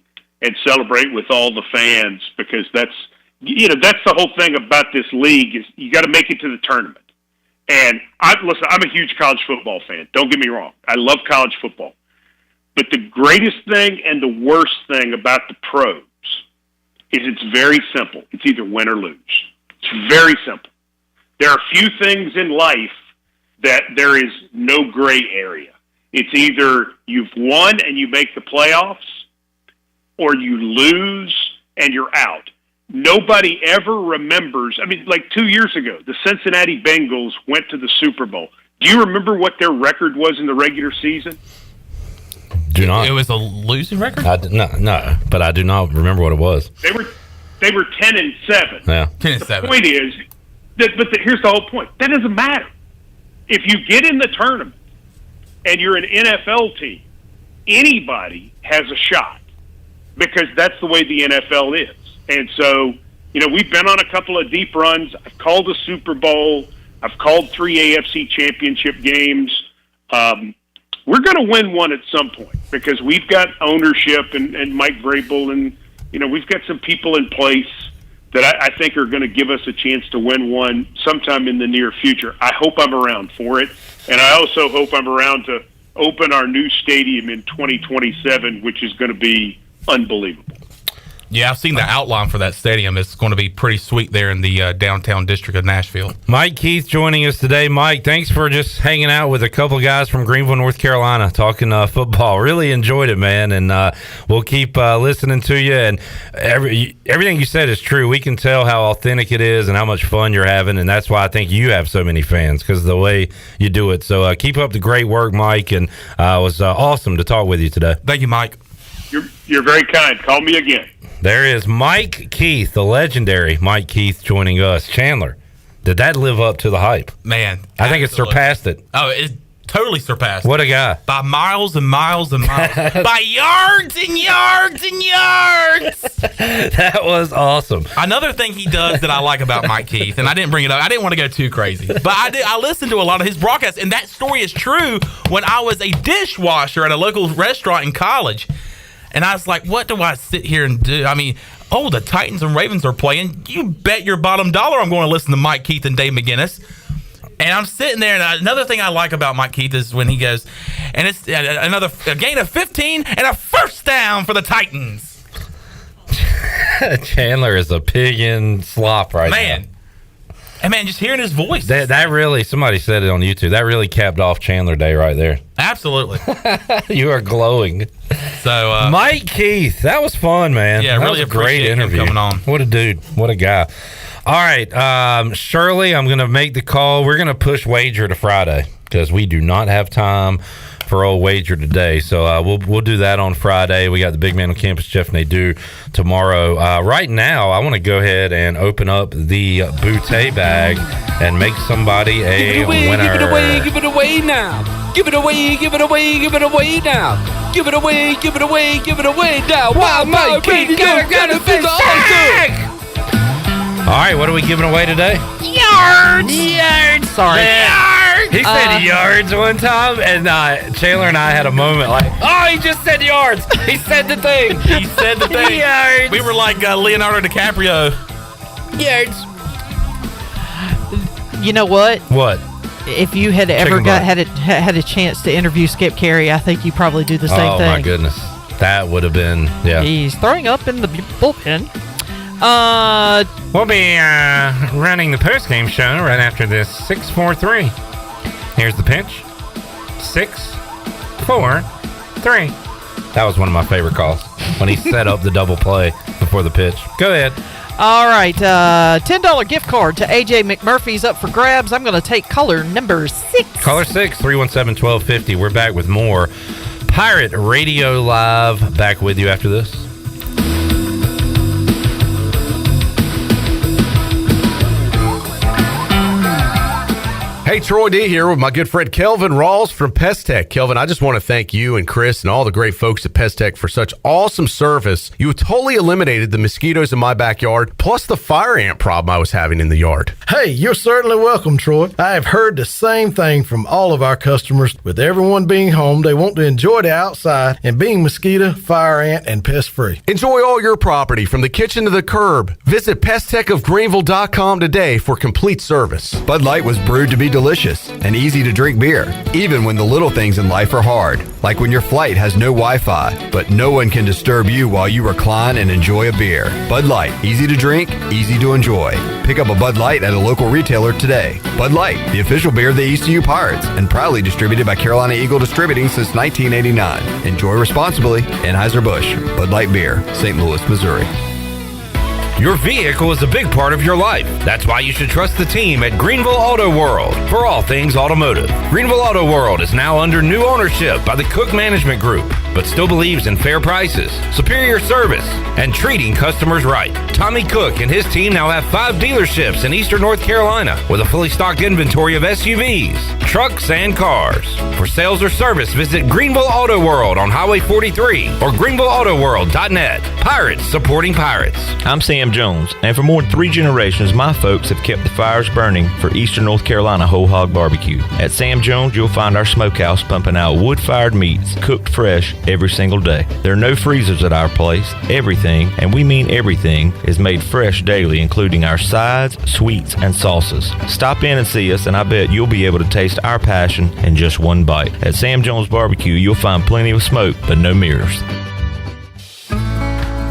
celebrate with all the fans, because that's the whole thing about this league is you got to make it to the tournament. And I'm a huge college football fan. Don't get me wrong. I love college football. But the greatest thing and the worst thing about the pros is it's very simple. It's either win or lose. It's very simple. There are few things in life that there is no gray area. It's either you've won and you make the playoffs, or you lose and you're out. Nobody ever remembers. I mean, like 2 years ago, the Cincinnati Bengals went to the Super Bowl. Do you remember what their record was in the regular season? Do not. It was a losing record? No, but I do not remember what it was. They were 10-7. Yeah, 10-7. The point is, here's the whole point. That doesn't matter. If you get in the tournament and you're an NFL team, anybody has a shot, because that's the way the NFL is. And so, we've been on a couple of deep runs. I've called a Super Bowl. I've called 3 AFC championship games. We're going to win one at some point, because we've got ownership and Mike Vrabel, and we've got some people in place that I think are going to give us a chance to win one sometime in the near future. I hope I'm around for it, and I also hope I'm around to open our new stadium in 2027, which is going to be unbelievable. Yeah, I've seen the outline for that stadium. It's going to be pretty sweet there in the downtown district of Nashville. Mike Keith joining us today. Mike, thanks for just hanging out with a couple of guys from Greenville, North Carolina, talking football. Really enjoyed it, man, and we'll keep listening to you. And everything you said is true. We can tell how authentic it is and how much fun you're having, and that's why I think you have so many fans, because of the way you do it. So keep up the great work, Mike, and it was awesome to talk with you today. Thank you, Mike. You're very kind. Call me again. There is Mike Keith, the legendary Mike Keith, joining us. Chandler, did that live up to the hype? Man, I think it surpassed it. Oh, it totally surpassed. What a guy. By miles and miles and miles. By yards and yards and yards. That was awesome. Another thing he does that I like about Mike Keith, and I didn't bring it up, I didn't want to go too crazy, but I listened to a lot of his broadcasts, and that story is true. When I was a dishwasher at a local restaurant in college, and I was like, what do I sit here and do? I mean, the Titans and Ravens are playing. You bet your bottom dollar I'm going to listen to Mike Keith and Dave McGinnis. And I'm sitting there, and another thing I like about Mike Keith is when he goes, and it's a gain of 15 and a first down for the Titans. Chandler is a pig in slop right now. And man, just hearing his voice. That really, somebody said it on YouTube, that really capped off Chandler Day right there. Absolutely. You are glowing. So, Mike Keith, that was fun, man. Yeah, that really was a great appreciate him interview. coming on. What a dude. What a guy. All right, Shirley, I'm going to make the call. We're going to push Wager to Friday because we do not have time for old Wager today. So we'll do that on Friday. We got the big man on campus, Jeff Nadeau, tomorrow. Right now, I want to go ahead and open up the Boutte bag and make somebody a winner. Give it away, give it away now. Give it away, give it away, give it away now. Give it away, give it away, give it away now. Wow, my baby, got a big awesome. All right, what are we giving away today? Yards. Sorry. He said yards one time, and Chandler and I had a moment like, oh, he just said yards. He said the thing. He said the thing. Yards. We were like Leonardo DiCaprio. Yards. You know what? What? If you had ever had a chance to interview Skip Carey, I think you probably do the same thing. Oh my goodness, that would have been He's throwing up in the bullpen. We'll be running the post-game show right after this 6-4-3. Here's the pitch. 6-4-3. That was one of my favorite calls when he set up the double play before the pitch. Go ahead. All right, $10 gift card to AJ McMurphy's up for grabs. I'm going to take caller number 6. Caller 6, 317-1250. We're back with more Pirate Radio Live. Back with you after this. Hey, Troy D here with my good friend Kelvin Rawls from Pest Tech. Kelvin, I just want to thank you and Chris and all the great folks at Pest Tech for such awesome service. You totally eliminated the mosquitoes in my backyard, plus the fire ant problem I was having in the yard. Hey, you're certainly welcome, Troy. I have heard the same thing from all of our customers. With everyone being home, they want to enjoy the outside and being mosquito, fire ant, and pest free. Enjoy all your property from the kitchen to the curb. Visit pesttechofgreenville.com today for complete service. Bud Light was brewed to be delicious and easy to drink beer, even when the little things in life are hard, like when your flight has no Wi-Fi, but no one can disturb you while you recline and enjoy a beer. Bud Light, easy to drink, easy to enjoy. Pick up a Bud Light at a local retailer today. Bud Light, the official beer of the ECU Pirates, and proudly distributed by Carolina Eagle Distributing since 1989. Enjoy responsibly. Anheuser-Busch, Bud Light Beer, St. Louis, Missouri. Your vehicle is a big part of your life. That's why you should trust the team at Greenville Auto World for all things automotive. Greenville Auto World is now under new ownership by the Cook Management Group, but still believes in fair prices, superior service, and treating customers right. Tommy Cook and his team now have 5 dealerships in eastern North Carolina with a fully stocked inventory of SUVs, trucks, and cars. For sales or service, visit Greenville Auto World on Highway 43 or greenvilleautoworld.net. Pirates supporting pirates. I'm Sam Jones, and for more than 3 generations, my folks have kept the fires burning for Eastern North Carolina Whole Hog Barbecue. At Sam Jones, you'll find our smokehouse pumping out wood-fired meats, cooked fresh every single day. There are no freezers at our place. Everything, and we mean everything, is made fresh daily, including our sides, sweets, and sauces. Stop in and see us, and I bet you'll be able to taste our passion in just one bite. At Sam Jones Barbecue, you'll find plenty of smoke, but no mirrors.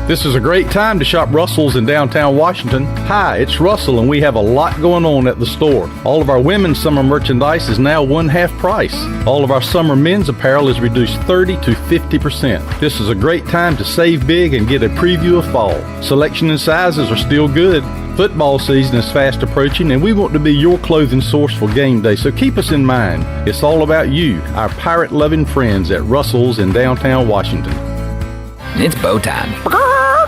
This is a great time to shop Russell's in downtown Washington. Hi, it's Russell, and we have a lot going on at the store. All of our women's summer merchandise is now 1/2 price. All of our summer men's apparel is reduced 30 to 50%. This is a great time to save big and get a preview of fall. Selection and sizes are still good. Football season is fast approaching, and we want to be your clothing source for game day, so keep us in mind. It's all about you, our pirate-loving friends at Russell's in downtown Washington. It's bow time.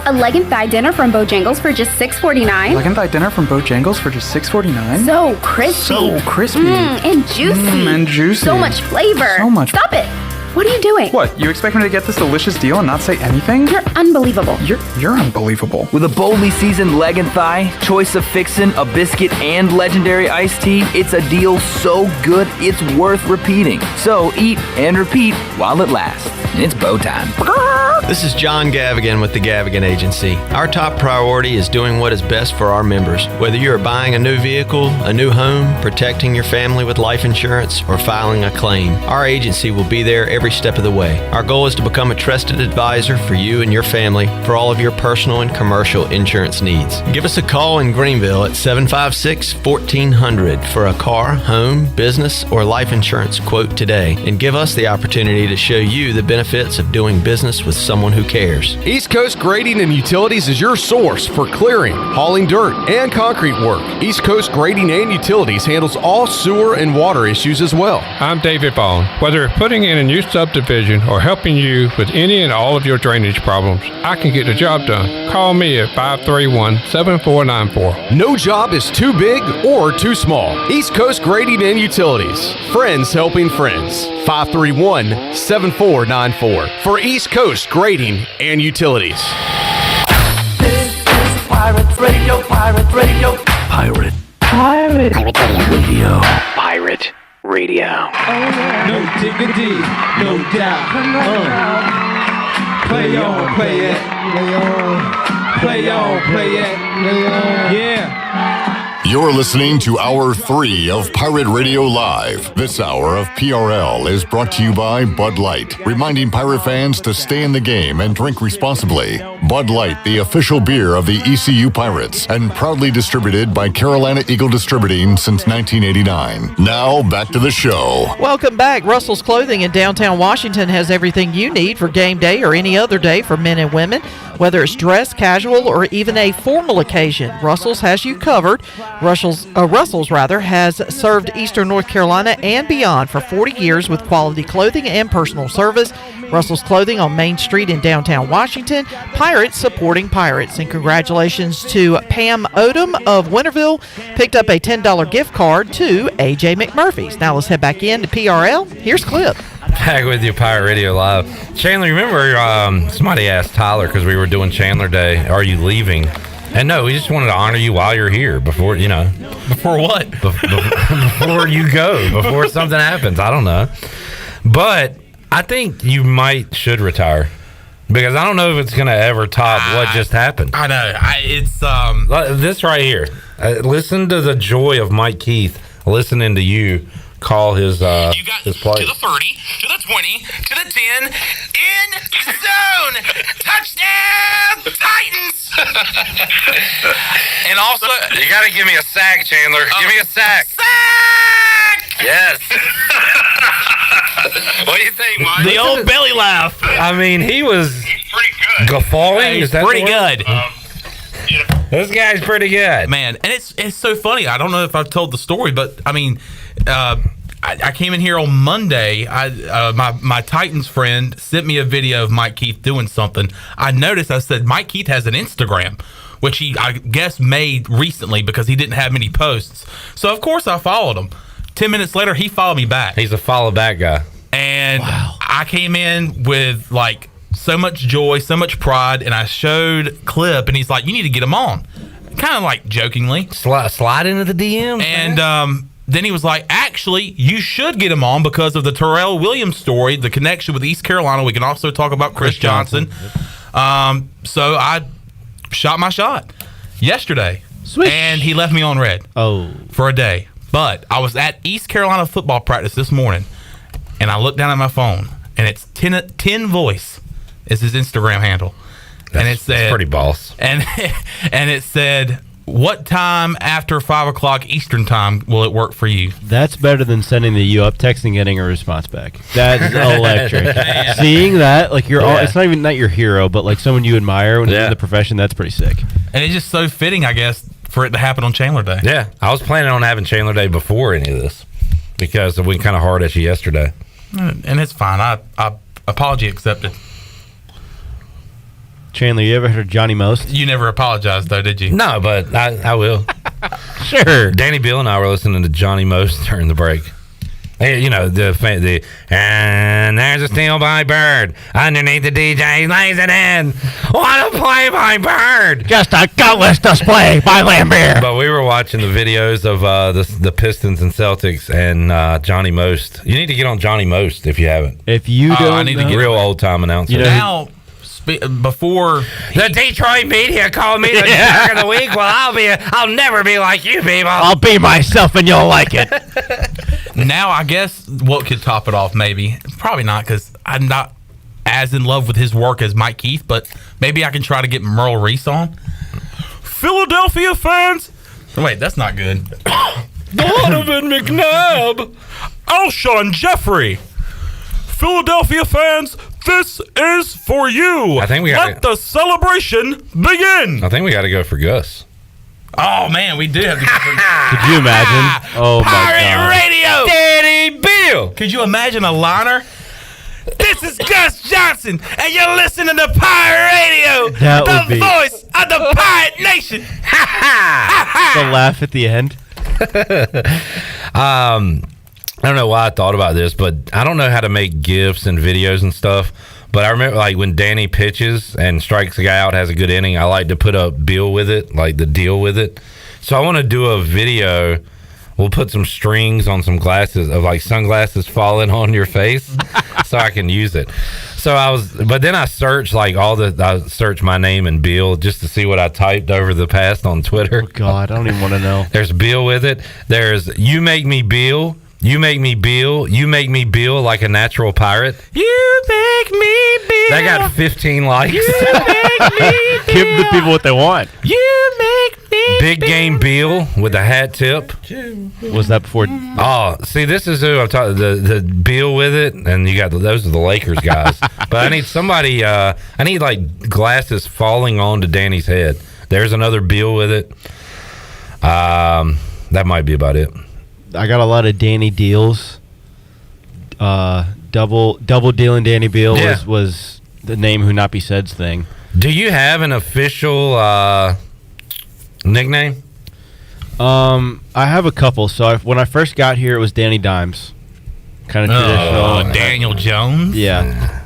A leg and thigh dinner from Bojangles for just $6.49. Leg and thigh dinner from Bojangles for just $6.49. So crispy. So crispy. And juicy. And juicy. So much flavor. So much. Stop it. What are you doing? What? You expect me to get this delicious deal and not say anything? You're unbelievable. You're unbelievable. With a boldly seasoned leg and thigh, choice of fixin', a biscuit, and legendary iced tea, it's a deal so good it's worth repeating. So eat and repeat while it lasts. It's bow time. This is John Gavigan with the Gavigan Agency. Our top priority is doing what is best for our members. Whether you are buying a new vehicle, a new home, protecting your family with life insurance, or filing a claim, our agency will be there every every step of the way. Our goal is to become a trusted advisor for you and your family for all of your personal and commercial insurance needs. Give us a call in Greenville at 756-1400 for a car, home, business, or life insurance quote today, and give us the opportunity to show you the benefits of doing business with someone who cares. East Coast Grading and Utilities is your source for clearing, hauling dirt, and concrete work. East Coast Grading and Utilities handles all sewer and water issues as well. I'm David Bone. Whether putting in a new subdivision or helping you with any and all of your drainage problems, I can get the job done. Call me at 531-7494. No job is too big or too small. East Coast Grading and Utilities. Friends helping friends. 531-7494 for East Coast Grading and Utilities. Pirate Radio, Pirate Radio. Pirate. Pirate. Pirate Radio. Pirate Radio. No diggity, no doubt. Play on, play it. Play on, play on, play it. Yeah. You're listening to Hour 3 of Pirate Radio Live. This hour of PRL is brought to you by Bud Light, reminding Pirate fans to stay in the game and drink responsibly. Bud Light, the official beer of the ECU Pirates, and proudly distributed by Carolina Eagle Distributing since 1989. Now, back to the show. Welcome back. Russell's Clothing in downtown Washington has everything you need for game day or any other day for men and women. Whether it's dress, casual, or even a formal occasion, Russell's has you covered. Russell's has served Eastern North Carolina and beyond for 40 years with quality clothing and personal service. Russell's Clothing on Main Street in downtown Washington. Pirates supporting Pirates. And congratulations to Pam Odom of Winterville. Picked up a $10 gift card to A.J. McMurphy's. Now let's head back in to PRL. Here's Clip. Back with you, Pirate Radio Live. Chandler, remember somebody asked Tyler because we were doing Chandler Day, are you leaving? And no, we just wanted to honor you while you're here before, Before what? Before you go, before something happens. I don't know. But I think you should retire. Because I don't know if it's going to ever top what just happened. I know. It's this right here. Listen to the joy of Mike Keith listening to you call his play. To the 30, to the 20, to the 10, in zone, touchdown, Titans. And also, you got to give me a sack, Chandler. Give me a sack. Sack! Yes. What do you think, Mike? The old belly laugh. I mean, he's pretty good. Guffawing? He's pretty good. This guy's pretty good, man. And it's so funny. I don't know if I've told the story, but I mean, I came in here on Monday. My Titans friend sent me a video of Mike Keith doing something. I noticed. I said Mike Keith has an Instagram, which he, I guess, made recently because he didn't have many posts. So of course I followed him. 10 minutes later, he followed me back. He's a follow back guy. And I came in with like so much joy, so much pride, and I showed Clip, and he's like, "You need to get him on," kind of like jokingly. Slide into the DM. And then he was like, "Actually, you should get him on because of the Terrell Williams story, the connection with East Carolina. We can also talk about Chris Johnson." So I shot my shot yesterday, and he left me on red for a day. But I was at East Carolina football practice this morning, and I looked down at my phone, and it's 10 Voice is his Instagram handle. And it said, pretty boss. And it said, "What time after 5 o'clock Eastern time will it work for you?" That's better than sending you up, texting, getting a response back. That's electric. Seeing that, like it's not even not your hero, but like someone you admire when you're in the profession. That's pretty sick. And it's just so fitting, I guess, for it to happen on Chandler Day. Yeah, I was planning on having Chandler Day before any of this because we kind of hard at you yesterday. And it's fine. I apology accepted. Chandler, you ever heard of Johnny Most? You never apologized, though, did you? No, but I will. Sure. Danny Bill and I were listening to Johnny Most during the break. Hey, you know, and there's a steal by Bird. Underneath the DJ, lays it in. What a play by Bird. Just a gutless display by Lambert. But we were watching the videos of the Pistons and Celtics and Johnny Most. You need to get on Johnny Most if you haven't. If you don't, I need to get real old-time announcer. You know, now, before the Detroit media called me the Jerk of the Week, well, I'll never be like you people. I'll be myself and you'll like it. Now, I guess what could top it off, maybe. Probably not, because I'm not as in love with his work as Mike Keith, but maybe I can try to get Merle Reese on. Philadelphia fans. Wait, that's not good. Donovan McNabb. Alshon Jeffrey. Philadelphia fans, this is for you. I think we Let the celebration begin. I think we got to go for Gus. Oh, man, we do have to go for Could you imagine? Oh, my God. Radio. Daddy Bill. Could you imagine a liner? This is Gus Johnson, and you're listening to Pirate Radio, That would the be- voice of the Pirate Nation. The laugh at the end. I don't know why I thought about this, but I don't know how to make GIFs and videos and stuff. But I remember, like, when Danny pitches and strikes a guy out, has a good inning, I like to put a bill with it, like the deal with it. So I want to do a video. We'll put some strings on some glasses of like sunglasses falling on your face so I can use it. But then I searched I searched my name and Bill just to see what I typed over the past on Twitter. Oh, God, I don't even want to know. There's Bill with it. There's You Make Me Bill. You make me Bill. You make me Bill like a natural pirate. You make me Bill. That got 15 likes. You make me Bill. Give the people what they want. You make me Big Game Bill with the hat tip. Was that before? Oh, see, this is who I'm talking. The Bill with it, and you got those are the Lakers guys. But I need somebody. I need like glasses falling onto Danny's head. There's another Bill with it. That might be about it. I got a lot of Danny deals. Double dealing Danny Beal was the name who not be said's thing. Do you have an official nickname? I have a couple. So when I first got here, it was Danny Dimes, kind of traditional. Daniel Jones. Yeah.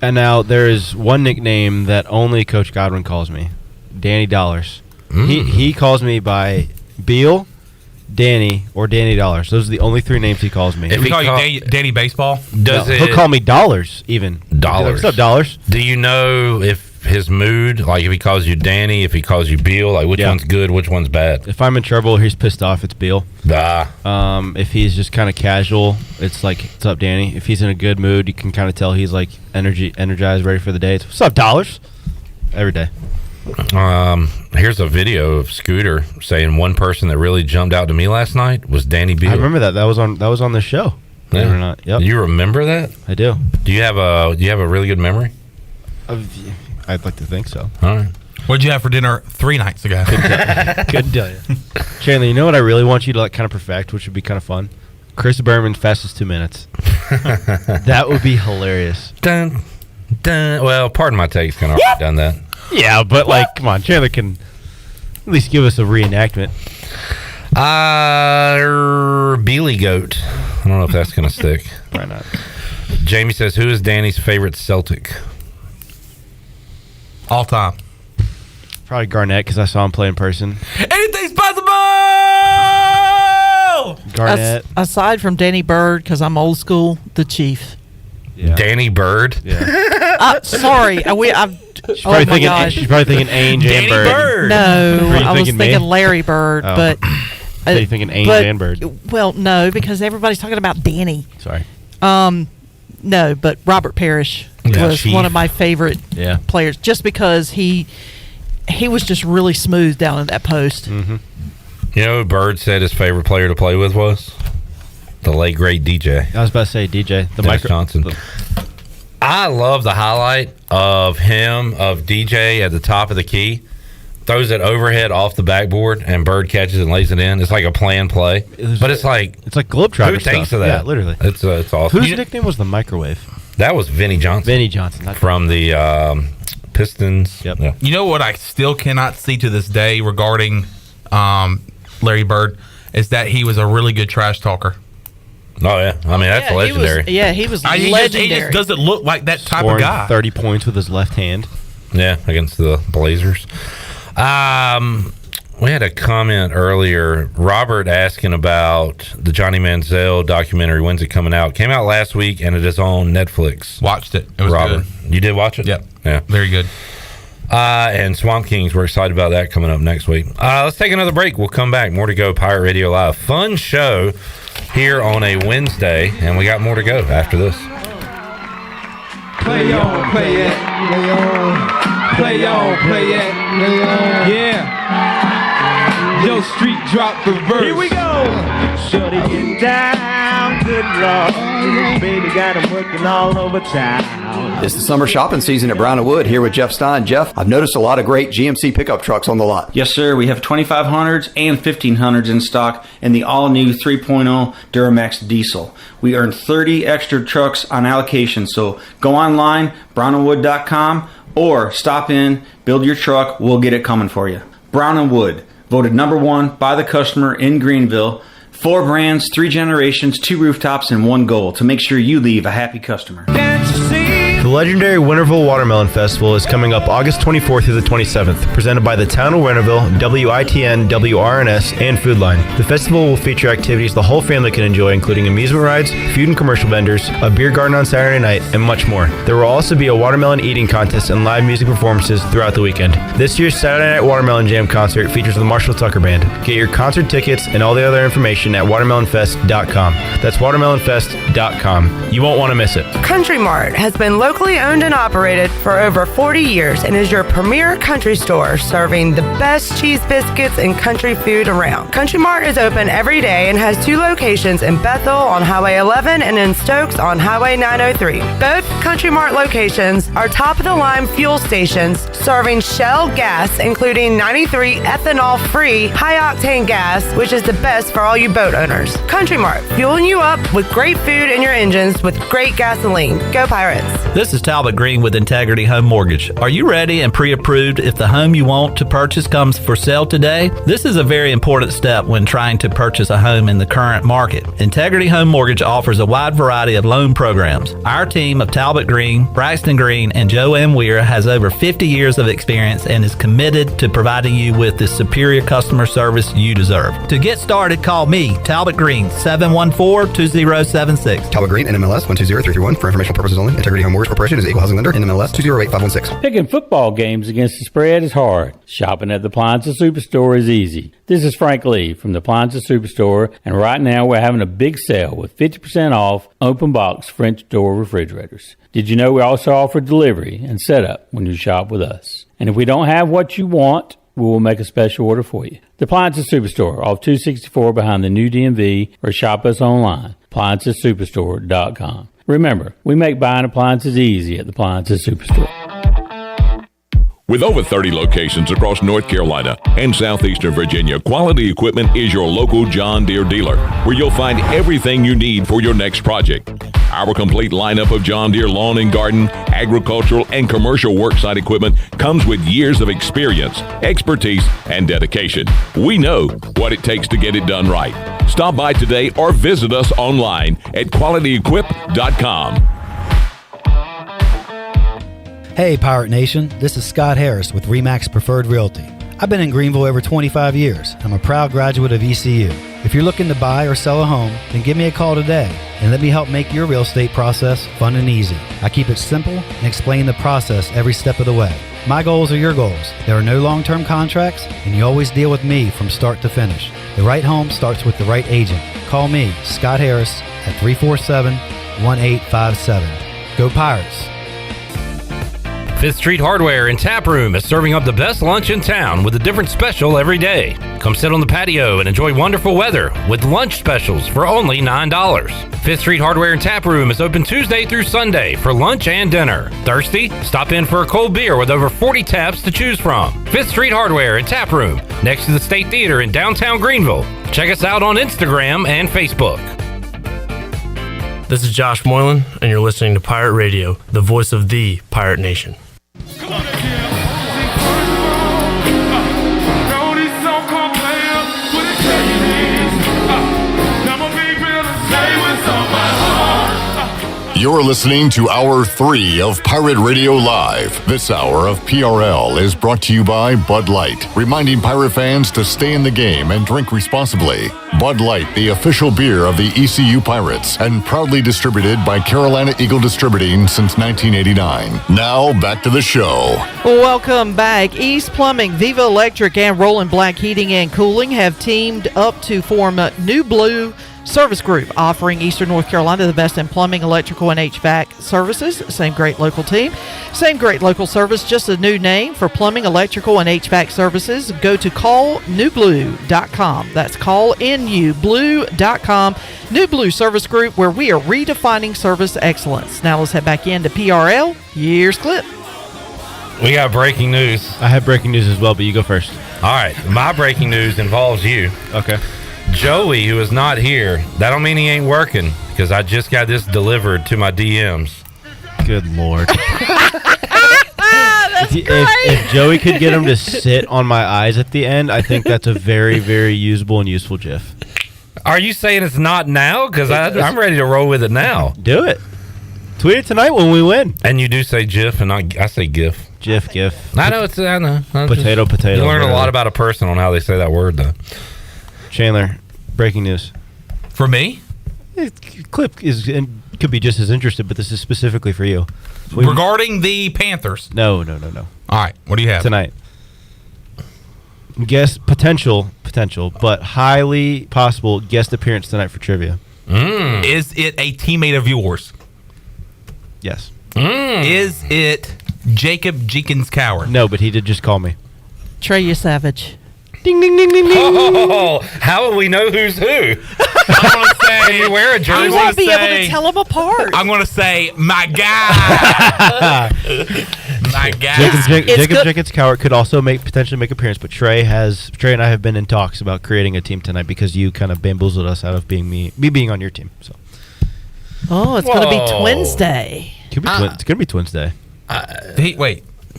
And now there is one nickname that only Coach Godwin calls me, Danny Dollars. He calls me by Beal, Danny, or Danny Dollars. Those are the only three names he calls me. If he call you Danny Baseball, he'll call me Dollars even. Dollars. What's up, Dollars? Do you know if his mood, like if he calls you Danny, if he calls you Beal, like which one's good, which one's bad? If I'm in trouble or he's pissed off, it's Beal. If he's just kind of casual, it's like, what's up, Danny? If he's in a good mood, you can kind of tell he's like energized, ready for the day. It's, what's up, Dollars? Every day. Here's a video of Scooter saying one person that really jumped out to me last night was Danny Beal. I remember that. That was on this show. Believe it or not. Yep. You remember that? I do. Do you have a really good memory? I'd like to think so. All right. What'd you have for dinner 3 nights ago? Couldn't tell you. Chandler, you know what I really want you to like kind of perfect, which would be kind of fun? Chris Berman's fastest 2 minutes. That would be hilarious. Dun, dun. Well, pardon my take's kind of already done that. Yeah, but like, come on, Chandler can at least give us a reenactment. Beely Goat. I don't know if that's going to stick. Why not? Jamie says, who is Danny's favorite Celtic? All time. Probably Garnett, because I saw him play in person. Anything's possible! Garnett. Aside from Danny Bird, because I'm old school, the Chief. Yeah. Danny Bird? Yeah. Sorry. She's probably thinking Ainge and Bird. No, I was thinking Larry Bird, Oh. but Are you thinking Ainge and Bird? Well, no, because everybody's talking about Danny. Sorry. No, but Robert Parrish was Chief. one of my favorite players, just because he was just really smooth down in that post. Mm-hmm. You know who Bird said his favorite player to play with was? The late, great DJ. I was about to say DJ. Dennis Johnson. I love the highlight of DJ at the top of the key. Throws it overhead off the backboard, and Bird catches it and lays it in. It's like a planned play. But it's like Globetrotter who thinks stuff. of that? Yeah, literally. It's awesome. Whose nickname was the microwave? That was Vinnie Johnson. Vinnie Johnson. From the Pistons. Yep. Yeah. You know what I still cannot see to this day regarding Larry Bird is that he was a really good trash talker. Oh, yeah. I mean, that's legendary. He was legendary. He just doesn't look like that type Scoring of guy. 30 points with his left hand. Yeah, against the Blazers. We had a comment earlier, Robert asking about the Johnny Manziel documentary. When's it coming out? Came out last week, and it is on Netflix. Watched it. It was Robert, good. you did watch it? Yep. Yeah. Very good. And Swamp Kings, we're excited about that coming up next week. Let's take another break. We'll come back. More to go. Pirate Radio Live. Fun show. here on a Wednesday, and we got more to go after this. Play on, play it. Play on, play on, play it. Yeah. Yo, Street drop the verse. Here we go. Shorty get down, good Lord. Baby got him working all over town. It's the summer shopping season at Brown & Wood. Here with Jeff Stein. Jeff, I've noticed a lot of great GMC pickup trucks on the lot. Yes, sir. We have 2500s and 1500s in stock and the all-new 3.0 Duramax diesel. We earned 30 extra trucks on allocation, so go online, brownandwood.com, or stop in, build your truck, we'll get it coming for you. Brown & Wood, voted #1 by the customer in Greenville. 4 brands, 3 generations, 2 rooftops, and 1 goal to make sure you leave a happy customer. The legendary Winterville Watermelon Festival is coming up August 24th through the 27th, presented by the Town of Winterville, WITN, WRNS, and Food Line. The festival will feature activities the whole family can enjoy, including amusement rides, food and commercial vendors, a beer garden on Saturday night, and much more. There will also be a watermelon eating contest and live music performances throughout the weekend. This year's Saturday Night Watermelon Jam concert features the Marshall Tucker Band. Get your concert tickets and all the other information at watermelonfest.com. That's watermelonfest.com. You won't want to miss it. Country Mart has been locally owned and operated for over 40 years and is your premier country store serving the best cheese biscuits and country food around. Country Mart is open every day and has 2 locations in Bethel on Highway 11 and in Stokes on Highway 903. Both Country Mart locations are top-of-the-line fuel stations serving Shell gas, including 93 ethanol-free high-octane gas, which is the best for all you boat owners. Country Mart, fueling you up with great food in your engines with great gasoline. Go Pirates! This is Talbot Green with Integrity Home Mortgage. Are you ready and pre-approved if the home you want to purchase comes for sale today? This is a very important step when trying to purchase a home in the current market. Integrity Home Mortgage offers a wide variety of loan programs. Our team of Talbot Green, Braxton Green, and Joe M. Weir has over 50 years of experience and is committed to providing you with the superior customer service you deserve. To get started, call me, Talbot Green, 714-2076. Talbot Green, NMLS 120331. For informational purposes only. Integrity Home Mortgage Corporation is equal housing lender. NMLS 208516. Picking football games against the spread is hard. Shopping at the Appliances Superstore is easy. This is Frank Lee from the Appliances Superstore, and right now we're having a big sale with 50% off open box French door refrigerators. Did you know we also offer delivery and setup when you shop with us? And if we don't have what you want, we will make a special order for you. The Appliances Superstore off 264 behind the new DMV, or shop us online, AppliancesSuperstore.com. Remember, we make buying appliances easy at the Appliances Superstore. With over 30 locations across North Carolina and southeastern Virginia, Quality Equipment is your local John Deere dealer, where you'll find everything you need for your next project. Our complete lineup of John Deere lawn and garden, agricultural, and commercial worksite equipment comes with years of experience, expertise, and dedication. We know what it takes to get it done right. Stop by today or visit us online at qualityequip.com. Hey, Pirate Nation, this is Scott Harris with RE/MAX Preferred Realty. I've been in Greenville over 25 years. I'm a proud graduate of ECU. If you're looking to buy or sell a home, then give me a call today and let me help make your real estate process fun and easy. I keep it simple and explain the process every step of the way. My goals are your goals. There are no long-term contracts, and you always deal with me from start to finish. The right home starts with the right agent. Call me, Scott Harris, at 347-1857. Go Pirates! 5th Street Hardware and Tap Room is serving up the best lunch in town with a different special every day. Come sit on the patio and enjoy wonderful weather with lunch specials for only $9. 5th Street Hardware and Tap Room is open Tuesday through Sunday for lunch and dinner. Thirsty? Stop in for a cold beer with over 40 taps to choose from. 5th Street Hardware and Tap Room, next to the State Theater in downtown Greenville. Check us out on Instagram and Facebook. This is Josh Moylan, and you're listening to Pirate Radio, the voice of the Pirate Nation. You're listening to Hour 3 of Pirate Radio Live. This hour of PRL is brought to you by Bud Light, reminding pirate fans to stay in the game and drink responsibly. Bud Light, the official beer of the ECU Pirates, and proudly distributed by Carolina Eagle Distributing since 1989. Now, back to the show. Welcome back. East Plumbing, Viva Electric, and Roland Black Heating and Cooling have teamed up to form New Blue Service Group, offering Eastern North Carolina the best in plumbing, electrical, and HVAC services. Same great local team, same great local service, just a new name for plumbing, electrical, and HVAC services. Go to callnewblue.com. That's callnublue.com. New Blue Service Group, where we are redefining service excellence. Now let's head back into PRL. Here's Clip. We got breaking news. I have breaking news as well, but you go first. All right. My breaking news involves you. Okay. Joey, who is not here, that don't mean he ain't working, because I just got this delivered to my DMs. Good Lord. If Joey could get him to sit on my eyes at the end, I think that's a very, very usable and useful GIF. Are you saying it's not now? Because I'm ready to roll with it now. Do it. Tweet it tonight when we win. And you do say GIF, and I say GIF. GIF. I know. Potato. You learn a lot about a person on how they say that word, though. Chandler, breaking news. For me? Clip could be just as interested, but this is specifically for you. Regarding the Panthers. No. All right. What do you have? Tonight. Guest potential, but highly possible guest appearance tonight for trivia. Is it a teammate of yours? Yes. Is it Jacob Jenkins Coward? No, but he did just call me. Treya Savage. Ding, ding, ding, ding, ding. Oh, how will we know who's who? I'm going to say... Can you wear a jersey? I won't be able to tell them apart. I'm going to say, my guy. My guy. Jacob Jenkins Coward could also potentially make appearance, but Trey and I have been in talks about creating a team tonight because you kind of bamboozled us out of being me being on your team. So. Oh, it's going to be Twins Day. It's going to be Twins Day.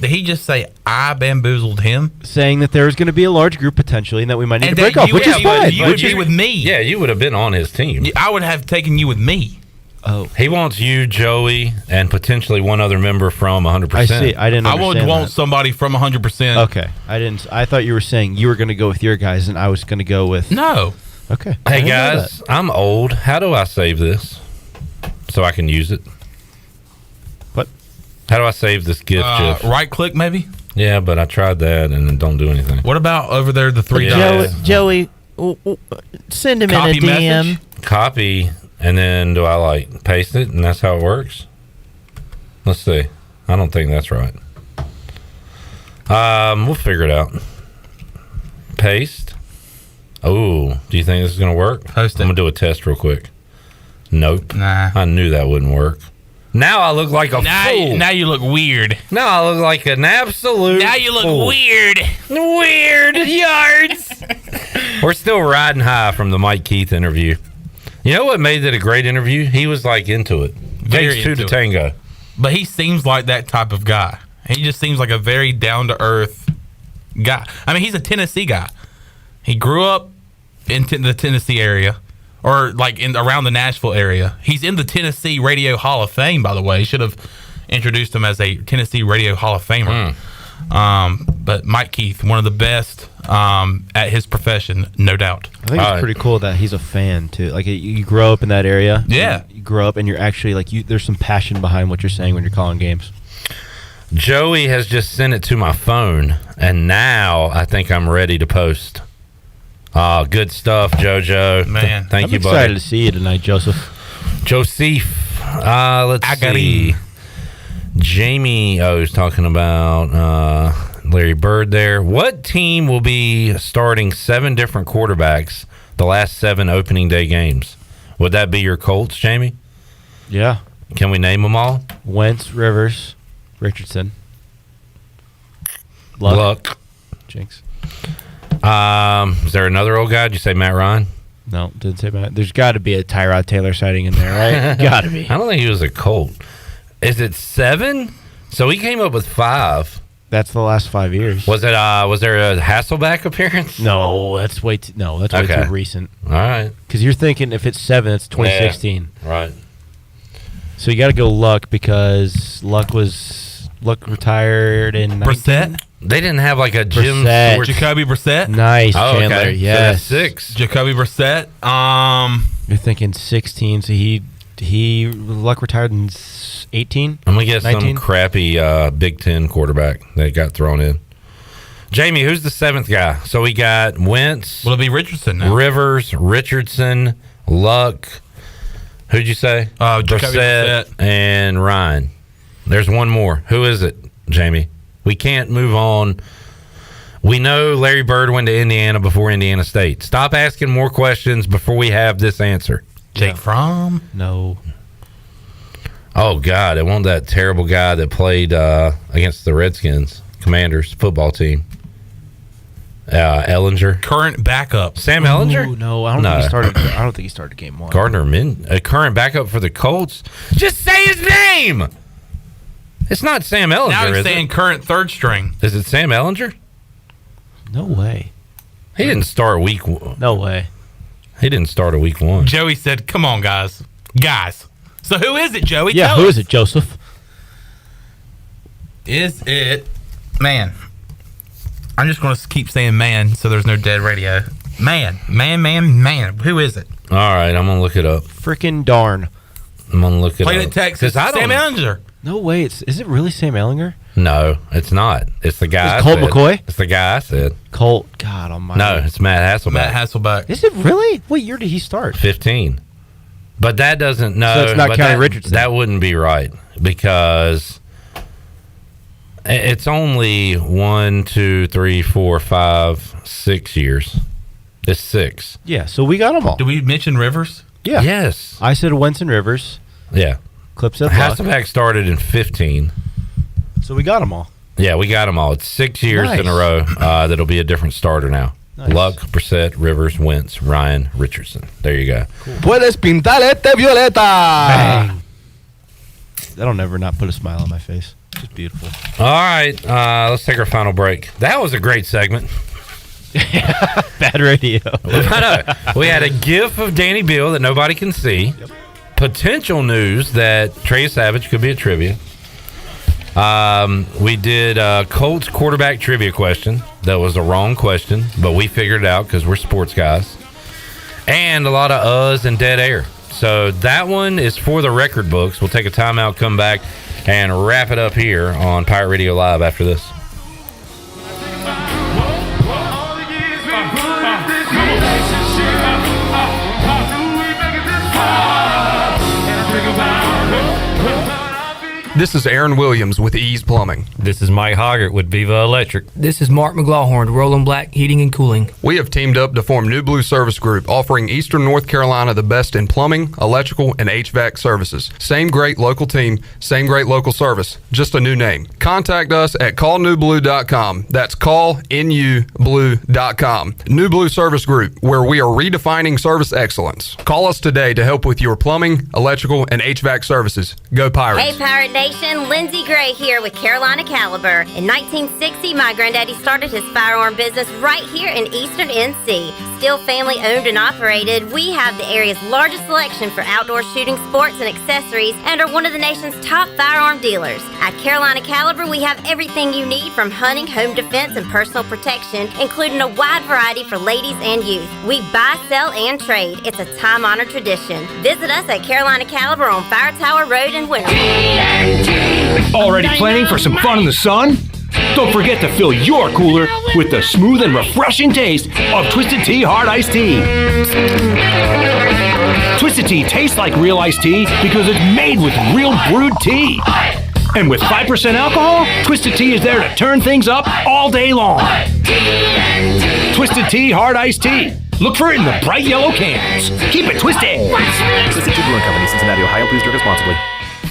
Did he just say I bamboozled him? Saying that there is going to be a large group potentially and that we might need to break off, which is fine. You would be with me. Yeah, you would have been on his team. I would have taken you with me. Oh. He wants you, Joey, and potentially one other member from 100%. I see. I didn't understand I would want somebody from 100%. Okay. I thought you were saying you were going to go with your guys and I was going to go with... No. Okay. Hey, guys, I'm old. How do I save this so I can use it? What? How do I save this GIF, Jeff? Right click, maybe? Yeah, but I tried that and it don't do anything. What about over there, the three dots? Joey, send him Copy in a DM. message? Copy, and then do I paste it, and that's how it works? Let's see. I don't think that's right. We'll figure it out. Paste. Oh, do you think this is going to work? Post it. I'm going to do a test real quick. Nope. Nah. I knew that wouldn't work. Now I look like a fool. Now you look weird. Now I look like an absolute Now you look fool. weird. Weird yards. We're still riding high from the Mike Keith interview. You know what made it a great interview? He was into it. Takes two to tango. But he seems like that type of guy. He just seems like a very down-to-earth guy. I mean, he's a Tennessee guy. He grew up in the Tennessee area, or around the Nashville area. He's in the Tennessee Radio Hall of Fame, by the way. He should have introduced him as a Tennessee Radio Hall of Famer. But Mike Keith, one of the best at his profession, no doubt. I think it's pretty cool that he's a fan too. You grow up in that area. Yeah, you grow up and you're actually there's some passion behind what you're saying when you're calling games. Joey has just sent it to my phone, and now I think I'm ready to post. Good stuff, JoJo. Man, thank you, buddy. I'm excited to see you tonight, Joseph. Let's see. Jamie is talking about Larry Bird there. What team will be starting 7 different quarterbacks the last 7 opening day games? Would that be your Colts, Jamie? Yeah. Can we name them all? Wentz, Rivers, Richardson. Luck. Jinx. Is there another old guy? Did you say Matt Ryan? No, didn't say Matt. There's got to be a Tyrod Taylor sighting in there, right? Got to be. I don't think he was a Colt. Is it 7? So he came up with 5. That's the last 5 years. Was it? Was there a Hasselbeck appearance? No, that's way too recent. All right. Because you're thinking if it's 7, it's 2016. Yeah, right. So you got to go Luck because Luck retired in 19. Brissett? They didn't have a Jim Stewart. Jacoby Brissett? Nice, Chandler. Okay. Yes. So that's 6. Jacoby Brissett. You're thinking 16, so he Luck retired in 18. I'm gonna get 19? some crappy Big Ten quarterback that got thrown in. Jamie, who's the 7th guy? So we got Wentz. Will it be Richardson now? Rivers, Richardson, Luck. Who'd you say? Brissett and Ryan. There's one more. Who is it, Jamie? We can't move on. We know Larry Bird went to Indiana before Indiana State. Stop asking more questions before we have this answer. Jake Fromm? No. Oh, God. It wasn't that terrible guy that played against the Redskins, Commanders football team. Ellinger. Current backup. Sam Ellinger? Ooh, no, I don't think he started. I don't think he started game one. Gardner Min, a current backup for the Colts. Just say his name. It's not Sam Ellinger. Now he's saying current third string. Is it Sam Ellinger? No way. He didn't start week one. No way. He didn't start a week one. Joey said, "Come on, guys." So who is it, Joey? Yeah, Tell who us. is it, Joseph? Is it man? I'm just going to keep saying man, so there's no dead radio. Man. Who is it? All right, I'm gonna look it up. Freaking darn. I'm gonna look it Played up. at Texas. Sam Ellinger. No way. Is it really Sam Ellinger? No, it's not. It's the guy. Is Colt McCoy? It's the guy I said. Colt. God almighty. No, it's Matt Hasselbeck. Is it really? What year did he start? 15. But that doesn't. No, So it's not but County Richardson. That wouldn't be right because it's only 1, 2, 3, 4, 5, 6 years. It's 6. Yeah, so we got them all. Did we mention Rivers? Yeah. Yes. I said Winston Rivers. Yeah. Clip said Luck. Hasselbeck started in 15. So we got them all. Yeah, we got them all. It's 6 years Nice. in a row that'll be a different starter now. Nice. Luck, Brissett, Rivers, Wentz, Ryan, Richardson. There you go. Puedes pintarete violeta. Bang. That'll never not put a smile on my face. Just beautiful. All right, let's take our final break. That was a great segment. Bad radio. I know. We had a gif of Danny Beal that nobody can see. Yep. Potential news that Trey Savage could be a trivia. We did Colts quarterback trivia question. That was the wrong question, but we figured it out because we're sports guys. And a lot of uhs and dead air. So that one is for the record books. We'll take a timeout, come back, and wrap it up here on Pirate Radio Live after this. This is Aaron Williams with Ease Plumbing. This is Mike Hoggart with Viva Electric. This is Mark McGlawhorn, Roland Black Heating and Cooling. We have teamed up to form New Blue Service Group, offering Eastern North Carolina the best in plumbing, electrical, and HVAC services. Same great local team, same great local service, just a new name. Contact us at callnewblue.com. That's callnublue.com. New Blue Service Group, where we are redefining service excellence. Call us today to help with your plumbing, electrical, and HVAC services. Go Pirates. Hey, Pirate Nation, Lindsey Gray here with Carolina Caliber. In 1960, my granddaddy started his firearm business right here in Eastern NC. Still family owned and operated, we have the area's largest selection for outdoor shooting sports and accessories and are one of the nation's top firearm dealers. At Carolina Caliber, we have everything you need from hunting, home defense, and personal protection, including a wide variety for ladies and youth. We buy, sell, and trade. It's a time-honored tradition. Visit us at Carolina Caliber on Fire Tower Road in Winter. Already planning for some fun in the sun? Don't forget to fill your cooler with the smooth and refreshing taste of Twisted Tea Hard Iced Tea. Twisted Tea tastes like real iced tea because it's made with real brewed tea. And with 5% alcohol, Twisted Tea is there to turn things up all day long. Twisted Tea Hard Iced Tea. Look for it in the bright yellow cans. Keep it twisted. Twisted Tea Brewing Company, Cincinnati, Ohio. Please drink responsibly.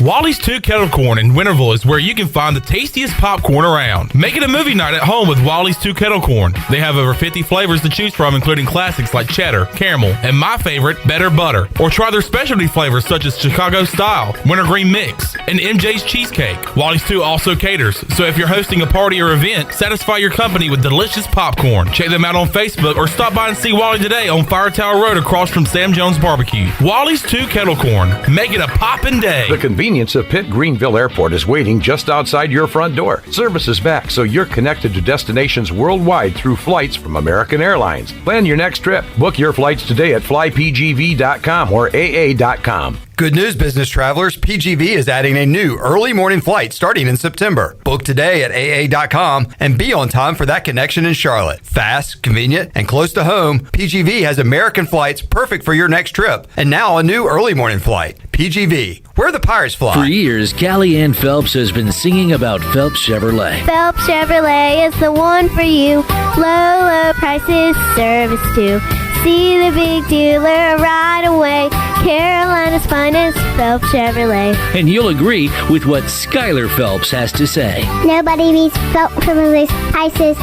Wally's 2 Kettle Corn in Winterville is where you can find the tastiest popcorn around. Make it a movie night at home with Wally's 2 Kettle Corn. They have over 50 flavors to choose from, including classics like cheddar, caramel, and my favorite, better butter. Or try their specialty flavors such as Chicago Style, Wintergreen Mix, and MJ's Cheesecake. Wally's 2 also caters, so if you're hosting a party or event, satisfy your company with delicious popcorn. Check them out on Facebook or stop by and see Wally today on Fire Tower Road across from Sam Jones Barbecue. Wally's 2 Kettle Corn. Make it a poppin' day. The convenience of Pitt Greenville Airport is waiting just outside your front door. Service is back, so you're connected to destinations worldwide through flights from American Airlines. Plan your next trip. Book your flights today at flypgv.com or aa.com. Good news, business travelers. PGV is adding a new early morning flight starting in September. Book today at AA.com and be on time for that connection in Charlotte. Fast, convenient, and close to home, PGV has American flights perfect for your next trip. And now a new early morning flight. PGV, where the Pirates fly. For years, Callie Ann Phelps has been singing about Phelps Chevrolet. Phelps Chevrolet is the one for you. Low prices, service too. See the big dealer right away. Carolina's finest, Phelps Chevrolet. And you'll agree with what Skylar Phelps has to say. Nobody beats Phelps Chevrolet's prices.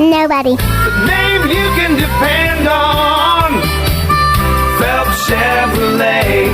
Nobody. The name you can depend on. Phelps Chevrolet.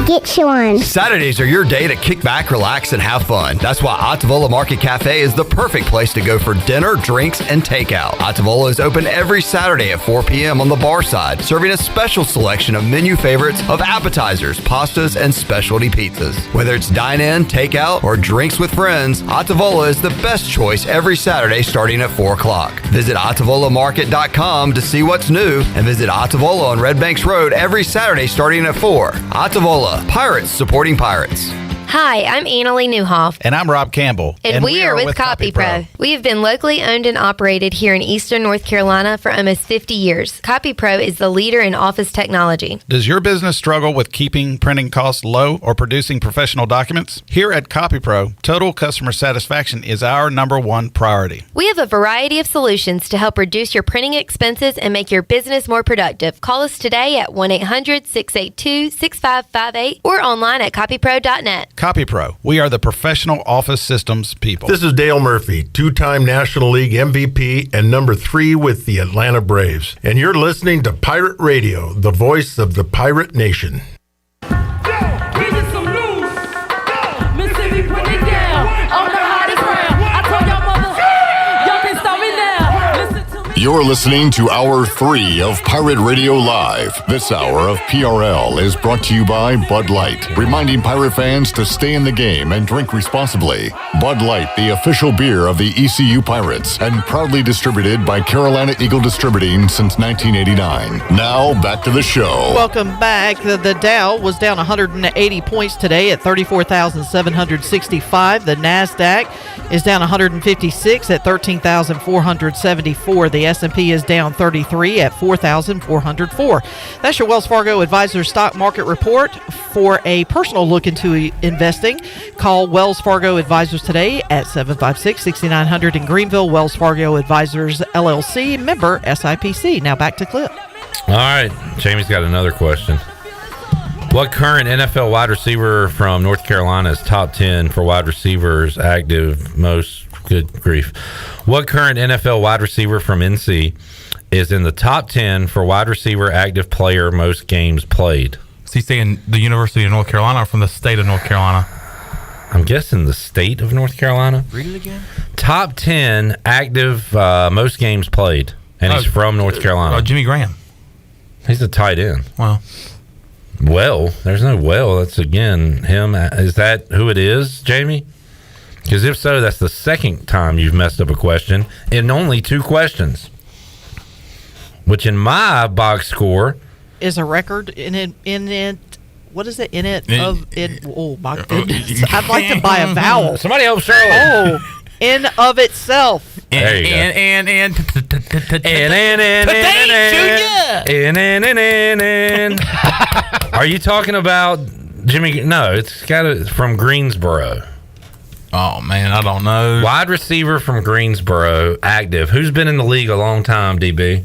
Get you one. Saturdays are your day to kick back, relax, and have fun. That's why Ottavola Market Cafe is the perfect place to go for dinner, drinks, and takeout. Ottavola is open every Saturday at 4 p.m. on the bar side, serving a special selection of menu favorites of appetizers, pastas, and specialty pizzas. Whether it's dine-in, takeout, or drinks with friends, Ottavola is the best choice every Saturday starting at 4 o'clock. Visit OttavolaMarket.com to see what's new, and visit Ottavola on Red Banks Road every Saturday starting at 4. Ottavola, Pirates supporting Pirates. Hi, I'm Annalie Newhoff. And I'm Rob Campbell. And we are with CopyPro. We have been locally owned and operated here in Eastern North Carolina for almost 50 years. CopyPro is the leader in office technology. Does your business struggle with keeping printing costs low or producing professional documents? Here at CopyPro, total customer satisfaction is our #1 priority. We have a variety of solutions to help reduce your printing expenses and make your business more productive. Call us today at 1-800-682-6558 or online at copypro.net. CopyPro, we are the professional office systems people. This is Dale Murphy, two-time National League MVP and #3 with the Atlanta Braves. And you're listening to Pirate Radio, the voice of the Pirate Nation. You're listening to Hour 3 of Pirate Radio Live. This hour of PRL is brought to you by Bud Light, reminding Pirate fans to stay in the game and drink responsibly. Bud Light, the official beer of the ECU Pirates, and proudly distributed by Carolina Eagle Distributing since 1989. Now, back to the show. Welcome back. The Dow was down 180 points today at 34,765. The NASDAQ is down 156 at 13,474. The S&P is down 33 at 4,404. That's your Wells Fargo Advisors Stock Market Report. For a personal look into investing, call Wells Fargo Advisors today at 756-6900 in Greenville. Wells Fargo Advisors, LLC, member SIPC. Now back to Clip. All right. Jamie's got another question. What current NFL wide receiver from North Carolina is top 10 for wide receivers active most? Good grief. What current NFL wide receiver from NC is in the top 10 for wide receiver active player most games played? Is he saying the University of North Carolina or from the state of North Carolina? I'm guessing the state of North Carolina. Read it again. Top 10 active most games played, and he's from North Carolina. Jimmy Graham. He's a tight end. Well, there's no That's, again, him. Is that who it is, Jamie? Because if so, that's the second time you've messed up a question in only 2 questions, which in my box score is a record in it. What is it in it? Oh my goodness! I'd like to buy a vowel. Somebody help Shirley. Oh, in of itself. There you go. Are you talking about Jimmy? No, it's from Greensboro. Oh, man, I don't know. Wide receiver from Greensboro, active. Who's been in the league a long time, DB?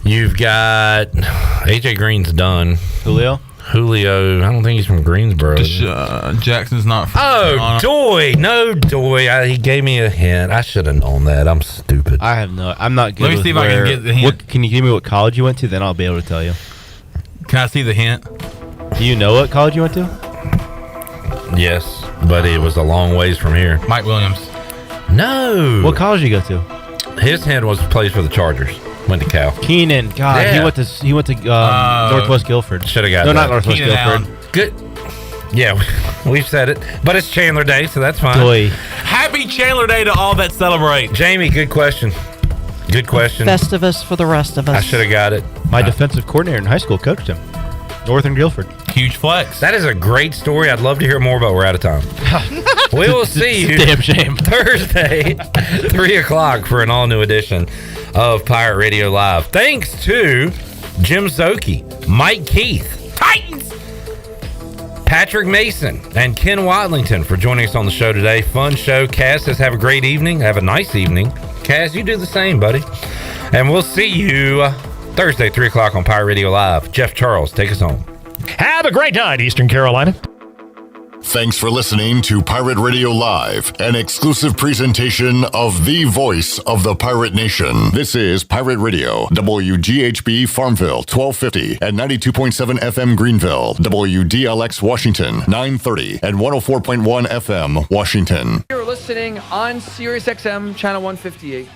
You've got AJ Green's done. Julio, I don't think he's from Greensboro. Jackson's not from Carolina. Doy. No, Doy. He gave me a hint. I should have known that. I'm stupid. I'm not good. Let me see if I can get the hint. Can you give me what college you went to? Then I'll be able to tell you. Can I see the hint? Do you know what college you went to? Yes, but it was a long ways from here. Mike Williams. No. What college did you go to? His hint was plays for the Chargers. Went to Cal. Keenan. God, yeah. He went to Northwest Guilford. Should have got that. No, not Northwest Keenan Guilford. Allen. Good. Yeah, we've said it. But it's Chandler Day, so that's fine. Boy. Happy Chandler Day to all that celebrate. Jamie, good question. Good question. Festivus for the rest of us. I should have got it. My defensive coordinator in high school coached him. Northern Guilford. Huge flex. That is a great story. I'd love to hear more, but we're out of time. We will see you Damn shame. Thursday, 3 o'clock for an all-new edition of Pirate Radio Live. Thanks to Jim Szoke, Mike Keith, Titans, Patrick Mason, and Ken Watlington for joining us on the show today. Fun show. Cass says have a great evening. Have a nice evening. Cass, you do the same, buddy. And we'll see you Thursday, 3 o'clock on Pirate Radio Live. Jeff Charles, take us home. Have a great night, Eastern Carolina. Thanks for listening to Pirate Radio Live, an exclusive presentation of the voice of the Pirate Nation. This is Pirate Radio, WGHB Farmville, 1250 and 92.7 FM Greenville, WDLX Washington, 930 and 104.1 FM Washington. You're listening on Sirius XM, channel 158.